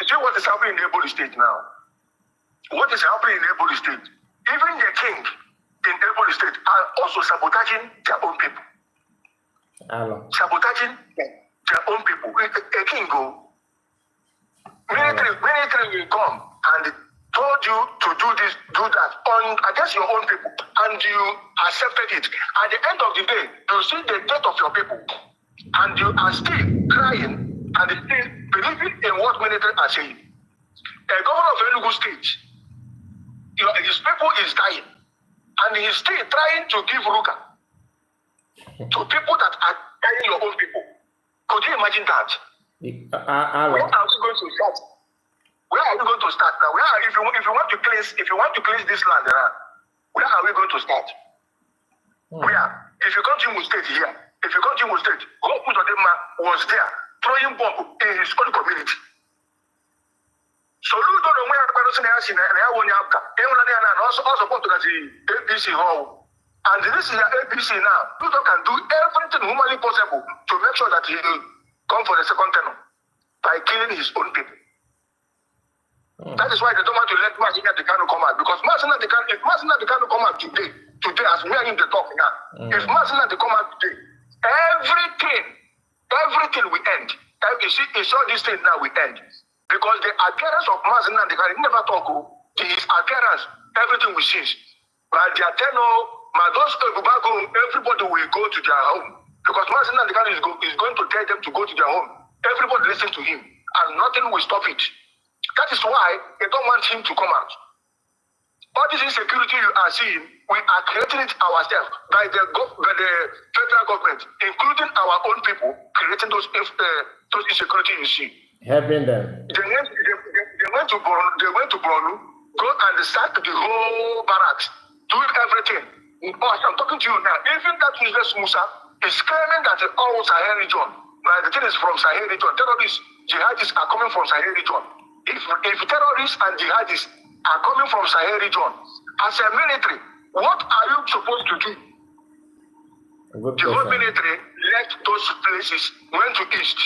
[SPEAKER 9] See what is happening in Ebony State now? What is happening in Ebony State? Even the king in Ebony State are also sabotaging their own people.
[SPEAKER 1] Hello.
[SPEAKER 9] Sabotaging their own people. A king go. Military will come and told you to do this, do that against your own people, and you accepted it. At the end of the day, you see the death of your people, and you are still crying and still believing in what military are saying. The governor of Enugu State, his people is dying, and he is still trying to give Ruga to people that are dying your own people. Could you imagine that? Where are we going to start? Where are we going to start now? If you want to cleanse this land, where are we going to start? Where? If you come to Imo State here, Hope Uzodinma was there throwing bomb in his own community. So you don't know where person has in also support the APC hall. And this is the APC now. People can do everything humanly possible to make sure that he will come for the second term by killing his own people. That is why they don't want to let Mazi Nnamdi Kanu come out. Because if Mazi Nnamdi Kanu come out today, as me and him they talk now, if Mazi Nnamdi come out today, everything will end. You saw this thing now will end. Because the appearance of Mazi Nnamdi Kanu, he never talk, his appearance, everything will cease. But they are telling those Ebubago, everybody will go to their home. Because Mazi Nnamdi Kanu is going to tell them to go to their home. Everybody listen to him, and nothing will stop it. That is why they don't want him to come out. All this insecurity you are seeing, we are creating it ourselves by the federal government, including our own people, creating those insecurity you see.
[SPEAKER 1] Helping them.
[SPEAKER 9] They went to Borno, go and start the whole barracks, do everything. I'm talking to you now. Even that useless Musa is claiming that the all Sahel region, the thing is from Sahel region. Terrorists, jihadists are coming from Sahel region. If terrorists and jihadists are coming from Sahel region, as a military, what are you supposed to do? The whole military left those places, went to east.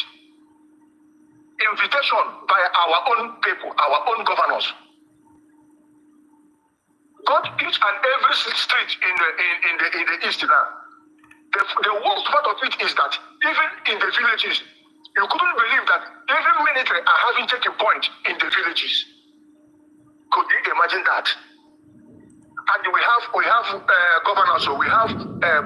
[SPEAKER 9] Invitation by our own people, our own governors. Got each and every street in the east now. The worst part of it is that even in the villages, you couldn't believe that even military are having taking point in the villages. Could you imagine that? And we have governors, so we have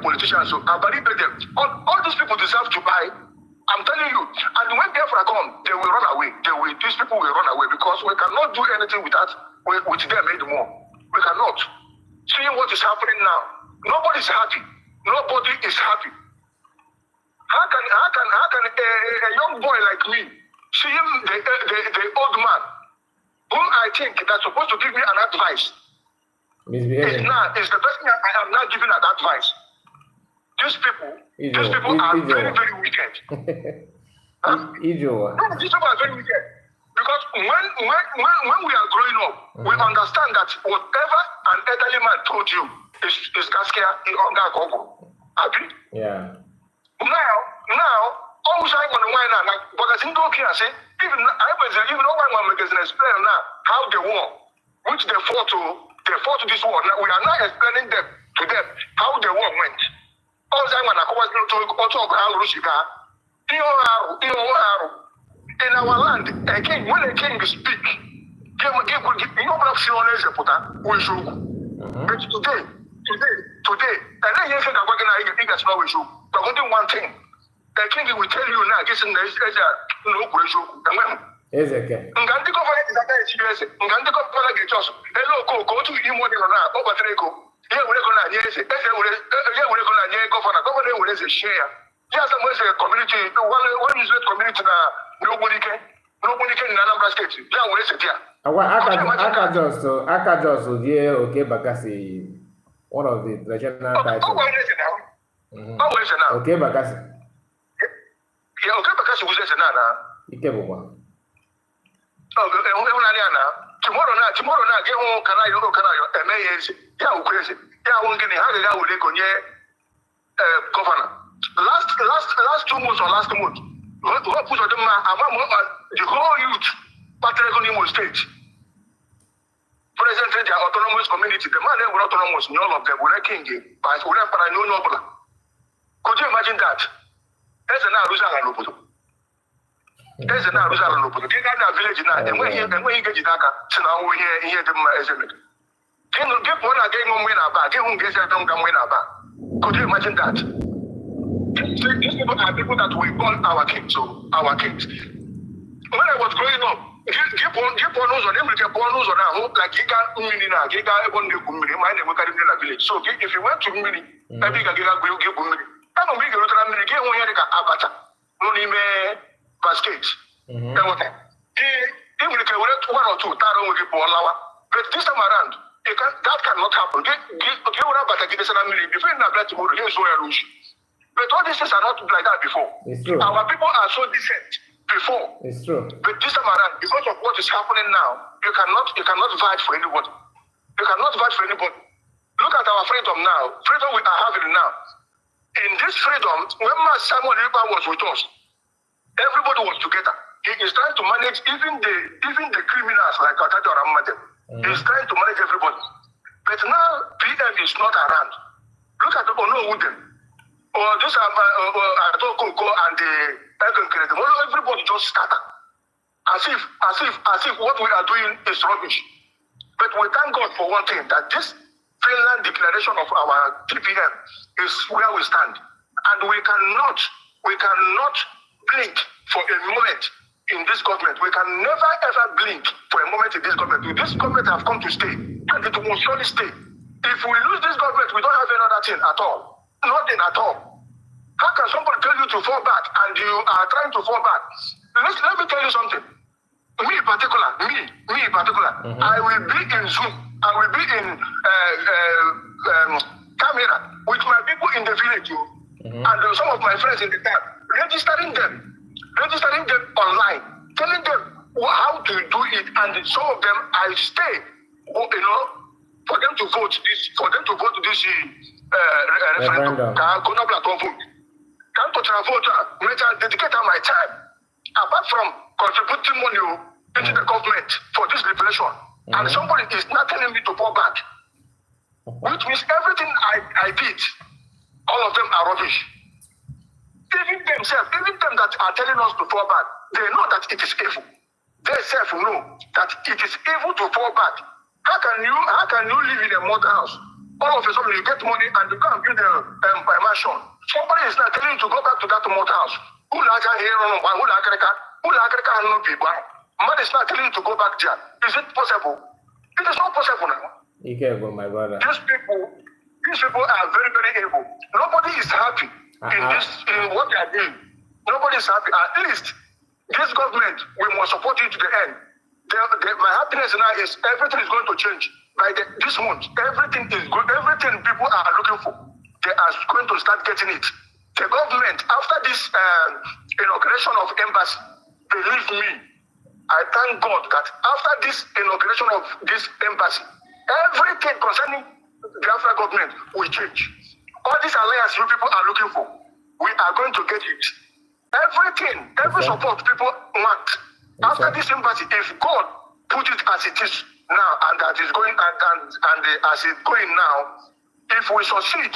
[SPEAKER 9] politicians, so I believe them. All these people deserve to buy. I'm telling you. And when Biafra come, they will run away. These people will run away because we cannot do anything with them anymore. We cannot. Seeing what is happening now, nobody is happy. Nobody is happy. How can a young boy like me see him, the old man, whom I think that's supposed to give me an advice? Is the person I am now giving an advice. These people are very, very wicked.
[SPEAKER 1] These people
[SPEAKER 9] are very wicked. Because when we are growing up, we understand that whatever an elderly man told you is Gaskia Happy?
[SPEAKER 1] Yeah.
[SPEAKER 9] Now, always I want to wind up, like, but I think okay, I say, even one magazine explain now how they war, which they fought to this war. Now, we are now explaining to them how the war went. Always I want to go in our land, a king, when a king speak, give but today, and then you think I'm going to think that's not issue. But only one thing, the king will tell you now, this is no issue.
[SPEAKER 1] Ezeke.
[SPEAKER 9] Nganti government is that serious. Nganti government get us. Hello, go to him what na over treko. Here we go na yes. Here we go na yes governor. Governor will say share. Just some community, one is community na nobody can in Anambra State. Yeah, we say there.
[SPEAKER 1] Aka just okay Bakasi, one of the regional titles. Okay Bakasi.
[SPEAKER 9] Yeah, okay Bakasi was now.
[SPEAKER 1] Ikebukwa.
[SPEAKER 9] tomorrow now, get home, can I, yeah, crazy. Yeah, one getting how they will go near governor. Last 2 months or last month, what put on the whole youth, Patagonian state. Presently, the autonomous community, the man they were autonomous, all of them were king, but we never knew noble. Could you imagine that? There's an Arusa. There's an Arusa. They got a village now, and when you get Jidaka, so now we hear them as a get one again on win about, get one gets a don't come win about. Could you imagine that? These people are people that we call our kings, so our kings. When I was growing up, get one on them, get one on our hope, like you got Umina, you got one new Gumini, my name was in the village. So if you went to Mini, I think I get Gumini. I don't make a little minute, get one here, Abata, Nunime basket. Even if you went 1 or 2, Taro will get Polawa. But this time around, that cannot happen. Get one about a minute before you have to move, here's where I lose. But all these things are not like that before. Our people are so decent before.
[SPEAKER 1] It's true.
[SPEAKER 9] But this time around, because of what is happening now, you cannot fight for anybody. You cannot fight for anybody. Look at our freedom now. Freedom we are having now. In this freedom, when Simon River was with us, everybody was together. He is trying to manage even the criminals like Atato Ramade. He is trying to manage everybody. But now PM is not around. Look at the Ono Wooden. Or this Atoko and the everybody just scatter. As if what we are doing is rubbish. But we thank God for one thing, that this Finland declaration of our TPM is where we stand. And we cannot blink for a moment in this government. We can never ever blink for a moment in this government. This government have come to stay, and it will surely stay. If we lose this government, we don't have another thing at all. Nothing at all. How can somebody tell you to fall back and you are trying to fall back? Let me tell you something. Me in particular, I will be in Zoom. I will be in camera with my people in the village, and some of my friends in the town, registering them online, telling them how to do it, and some of them I stay, for them to vote this referendum. Can't dedicate my time apart from contributing money into the government for this liberation. And somebody is not telling me to fall back, which means everything I did, all of them are rubbish. Even them that are telling us to fall back, they know that it is evil. They self know that it is evil to fall back. How can you live in a mud house? All of a sudden you get money and you go and build a mansion. Somebody is not telling you to go back to that mud house. Man is not telling you to go back there. Is it possible? It is not possible now.
[SPEAKER 1] You can't go, my brother.
[SPEAKER 9] These people are very, very able. Nobody is happy in what they are doing. Nobody is happy. At least this government, we must support you to the end. My happiness now is everything is going to change. By this month, everything is good. Everything people are looking for, they are going to start getting it. The government, after this inauguration of embassy, believe me, I thank God that after this inauguration of this embassy, everything concerning the Biafra government will change. All these alliances you people are looking for, we are going to get it. Everything, every support people want. After this embassy, if God put it as it is now, and that is going and as it's going now, if we succeed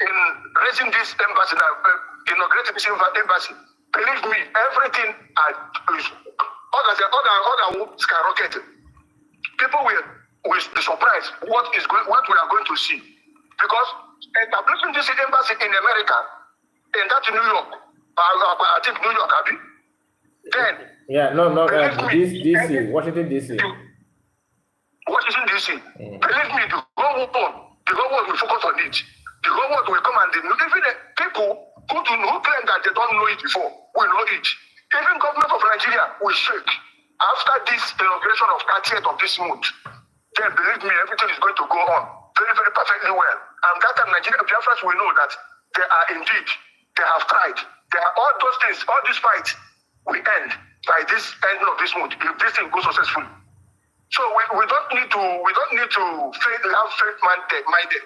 [SPEAKER 9] in raising this embassy, inaugurating this embassy, believe me, everything is skyrocketing. People will be surprised what we are going to see, because establishing this embassy in America, in that New York, I think New York, then
[SPEAKER 1] DC, Washington DC.
[SPEAKER 9] Washington DC. Believe me, the whole world will focus on it. The whole world will come and even the people who claim that they don't know it before will know it. Even government of Nigeria will shake after this inauguration of 30th of this month. Then believe me, everything is going to go on very, very perfectly well. And that time Nigeria, Biafrans will know that they are indeed, they have tried. There are all those things, all these fights will end. by this end of this month if this thing goes successfully. So we don't need to have faith minded.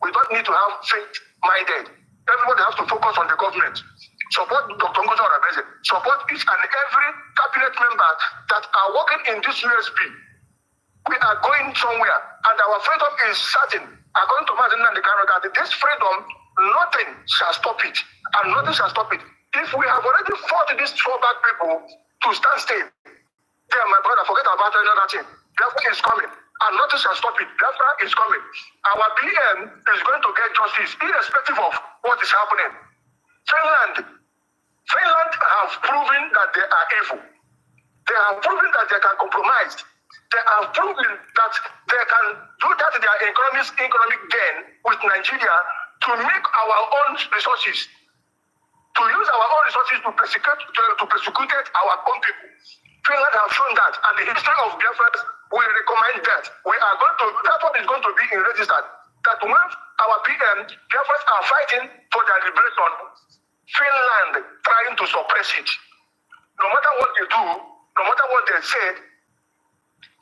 [SPEAKER 9] We don't need to have faith minded. Everybody has to focus on the government. Support Dr. Ngozi Orebeze. Support each and every cabinet member that are working in this USB. We are going somewhere, and our freedom is certain. According to Martin and the that this freedom, nothing shall stop it, and nothing shall stop it. If we have already fought these throwback people to stand still, then my brother, forget about another thing. Biafra is coming, and nothing shall stop it. Biafra is coming. Our PM is going to get justice, irrespective of what is happening. Finland have proven that they are evil. They have proven that they can compromise. They have proven that they can do that their economic gain with Nigeria to make our own resources, to use our own resources to persecute our own people. Finland have shown that, and the history of Biafra will recommend that. That one is going to be in register. That when our PM, Biafras are fighting for their liberation, Finland trying to suppress it. No matter what they do, no matter what they say,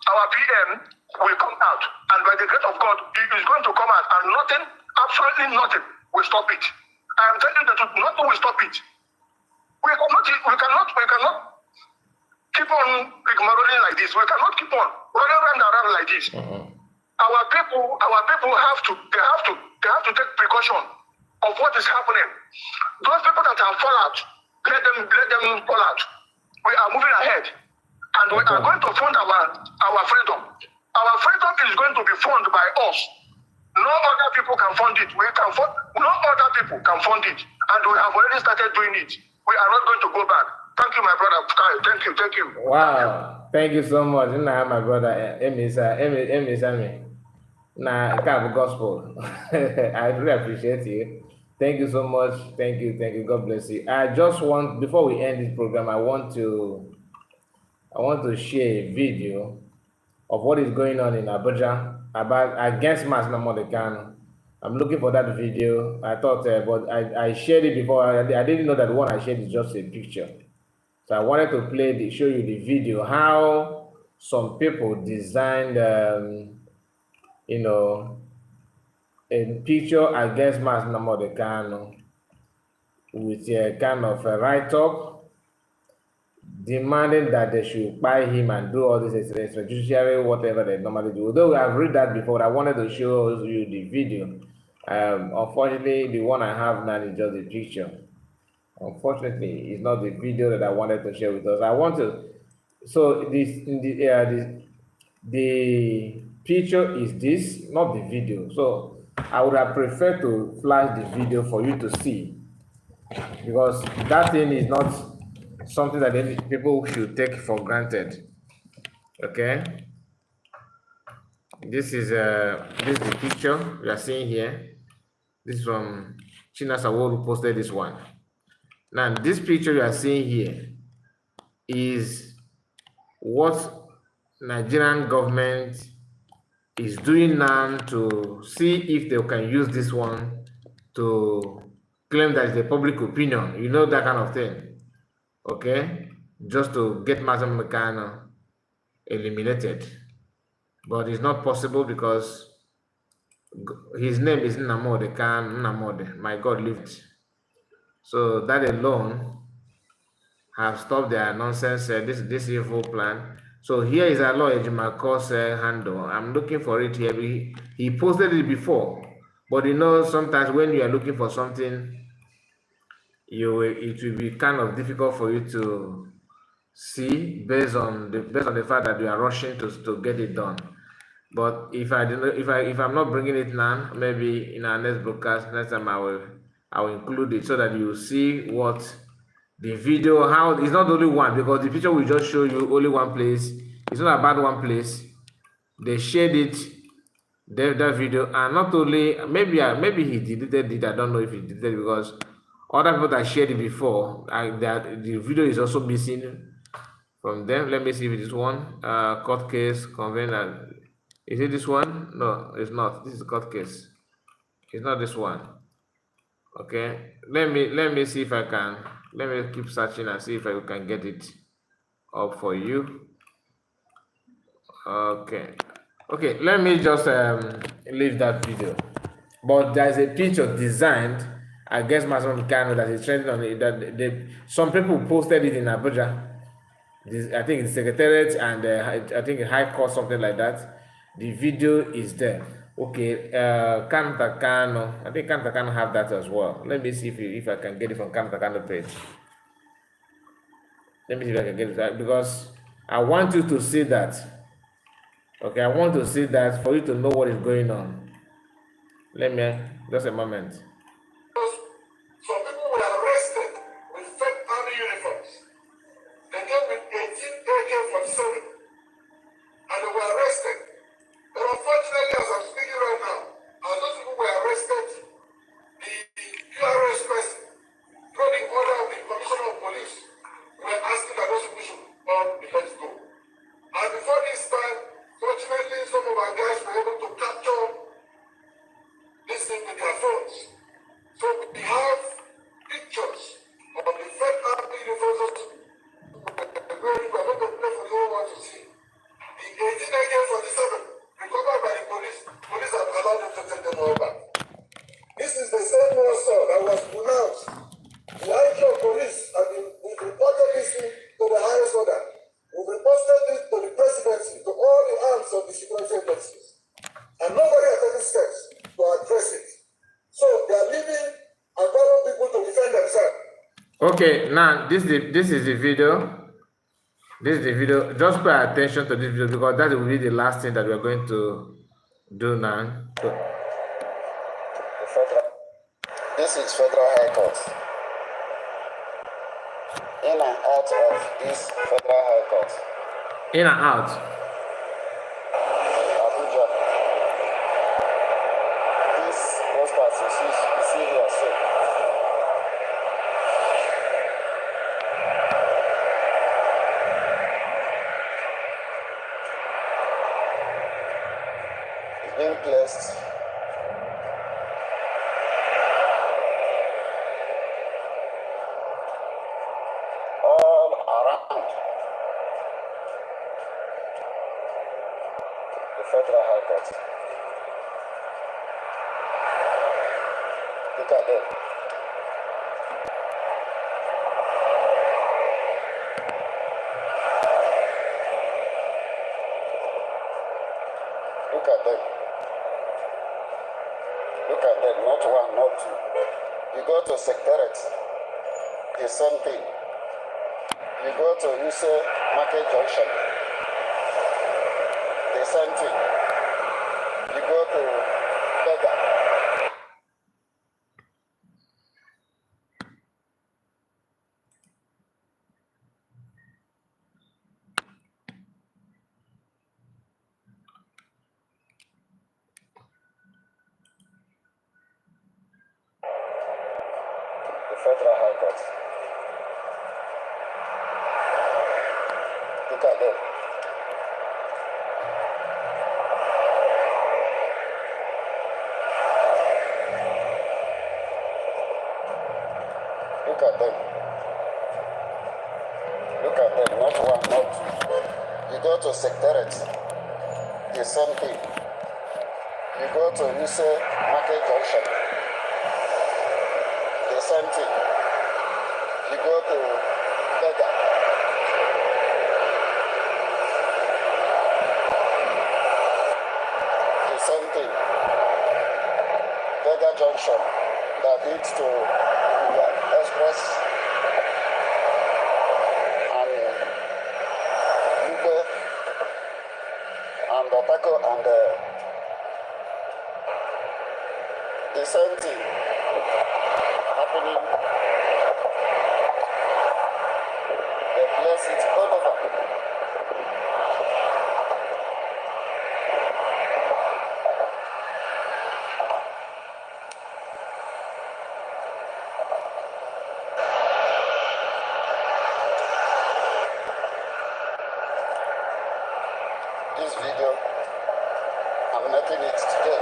[SPEAKER 9] our PM will come out, and by the grace of God, he is going to come out, and nothing, absolutely nothing, will stop it. I am telling you the truth, nothing will stop it. We cannot keep on rigmaroling like this. We cannot keep on running around like this. Our people have to take precaution of what is happening. Those people that have fallen out, let them fall out. We are moving ahead, and we are going to fund our freedom. Our freedom is going to be funded by us. No other people can fund it. No other people can fund it, and we have already started doing it. We are not going to go back. Thank you, my brother. Thank you.
[SPEAKER 1] Wow, thank you so much. Nah, my brother, Emi. Nah, kind of gospel. I really appreciate you. Thank you so much. Thank you. God bless you. I just want, before we end this program, I want to share a video of what is going on in Abuja against Mazi Nnamdi Kanu. I'm looking for that video. I thought, but I shared it before. I didn't know that what I shared is just a picture. So I wanted to show you the video, how some people designed, a picture against Mazi Nnamdi Kanu with a kind of a write-up demanding that they should buy him and do all this extrajudiciary, whatever they normally do. Although I've read that before, I wanted to show you the video. Unfortunately, the one I have now is just the picture. Unfortunately, it's not the video that I wanted to share with us. So the picture is this, not the video. So I would have preferred to flash the video for you to see, because that thing is not something that people should take for granted. Okay, this is the picture we are seeing here. This is from Chinasa Woru, who posted this one. Now, this picture you are seeing here is what Nigerian government is doing now to see if they can use this one to claim that it's a public opinion, that kind of thing. Okay, just to get Mazi Nnamdi Kanu eliminated, but it's not possible because his name is Nnamdi Kanu. My God lived. So that alone have stopped their nonsense, this evil plan. So here is Aloy Ejimako's handle. I'm looking for it here. He posted it before, but sometimes when you are looking for something, it will be kind of difficult for you to see based on the fact that you are rushing to get it done. But if I'm not bringing it now, maybe in our next broadcast, next time I will include it so that you see what the video, how it's not only one, because the picture will just show you only one place. It's not about one place. They shared it, that video, and not only maybe he deleted it. I don't know if he deleted it because other people that shared it before, that the video is also missing from them. Let me see if it is one. Court case convened. Is it this one? No, it's not. This is court case. It's not this one. Okay. Let me see if I can. Let me keep searching and see if I can get it. up for you. Okay. Okay, let me just leave that video. But there's a picture designed against Mason Kano that is trending on it. That some people posted it in Abuja. I think it's Secretariat and I think High Court, something like that. The video is there. Okay, Kanta Kano. I think Kanta Kano have that as well. Let me see if I can get it from Kanta Kano page. Let me see if I can get it because I want you to see that. Okay, I want to see that for you to know what is going on. Let me, just a moment.
[SPEAKER 9] Some people were arrested with fake army uniforms. They came with 18 AK-47 and they were arrested. But unfortunately, as I'm speaking right now, as those people were arrested, the QRS person, through the order of the Commissioner of Police, were asking that those people should all be let go. And before this time, fortunately, some of our guys were able to capture this thing with their phones. So we have pictures of the fake army uniforms wearing. We're going to play for the whole world to see. The 18 AK-47 recovered by the police. Police have allowed them to take them all back. This is the same Warsaw that was pronounced. The IG of police have been reported this thing to the highest order. We've reported it to the presidency, to all the arms of the security agencies. And nobody has taken steps to address it. So they are leaving and allowing people to defend themselves.
[SPEAKER 1] Okay, now this is the video. This is the video. Just pay attention to this video because that will be the last thing that we are going to do now.
[SPEAKER 5] This is Federal High Court. In and out of this Federal High Court.
[SPEAKER 1] In and out.
[SPEAKER 5] Abuja. This posters you see here, so. It's being placed all around the Federal High Court. Look at them. Look at them. Look at them, not one, not two. You go to Secretariat, the same thing. You go to Use Market Junction, the same thing. You go to Bega. The Federal High Court. Look at them. Look at them. Look at them, not one, not two. You go to Secretariat, the same thing. You go to Use Market Junction, the same thing. You go to Bega. The same thing. Bega Junction that leads to Express and Ube and Opako and the same thing happening. The place is all over. This video, I'm making it today.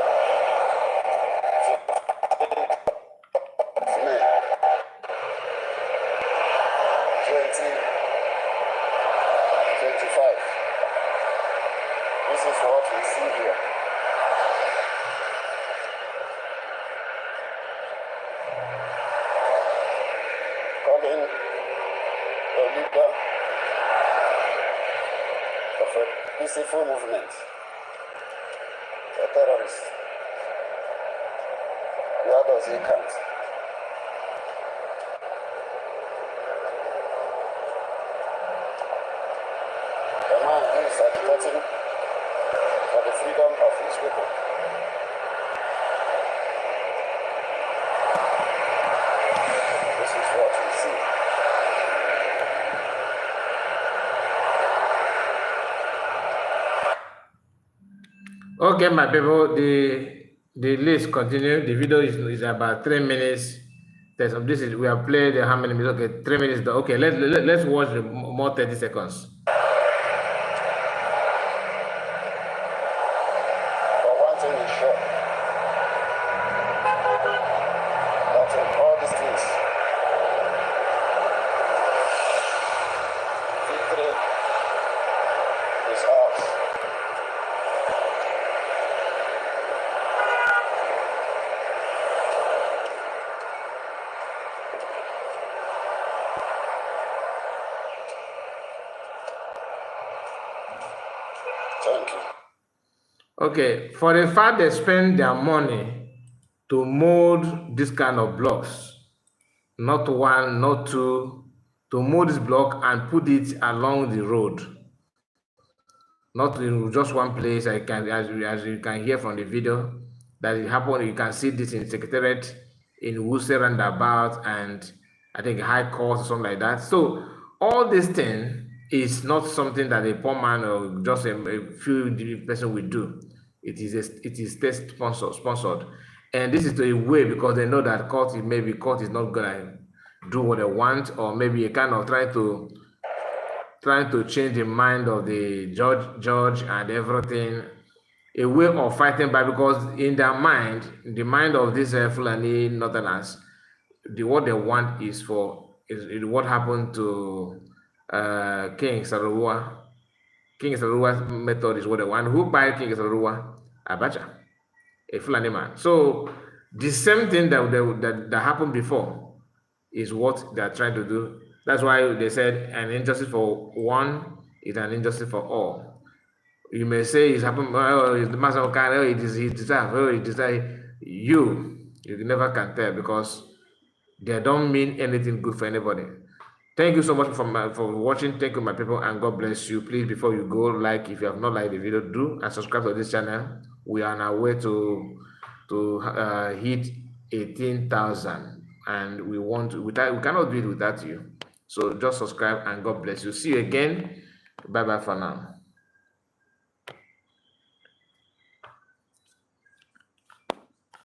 [SPEAKER 5] May 20. what we see here. Calling a leader of a peaceful movement, a terrorist. Where does he count? The man who is agitating for the freedom of his people. This is what we see.
[SPEAKER 1] Okay, my people, the list continue. The video is about 3 minutes. There's this is we have played how many minutes? Okay, 3 minutes. Okay, let's watch the more 30 seconds.
[SPEAKER 5] But one thing is sure, that in all these things, victory is ours. Thank you.
[SPEAKER 1] Okay, for the fact they spend their money to mold this kind of blocks, not one, not two, to mold this block and put it along the road, not in just one place. I can, as you can hear from the video, that it happened. You can see this in Secretariat, in Wuse roundabout, and I think High Court or something like that. So all this thing is not something that a poor man or just a few person will do. It is state sponsored, and this is the way because they know that court is not gonna do what they want, or maybe a kind of trying to change the mind of the judge and everything. A way of fighting back, because in their mind, the mind of these Fulani Northerners, what they want is what happened to King Sarurua. King Saruwa's method is what they want. Who buy King Sarurua? Abacha, a Fulani man. So the same thing that happened before is what they are trying to do. That's why they said an injustice for one is an injustice for all. You may say it's happened, it's the master of kind, it deserves. You never can tell, because they don't mean anything good for anybody. Thank you so much for watching. Thank you, my people, and God bless you. Please, before you go, like, if you have not liked the video, do, and subscribe to this channel. We are on our way to hit 18,000, and we cannot do it without you. So just subscribe, and God bless you. See you again. Bye bye for now.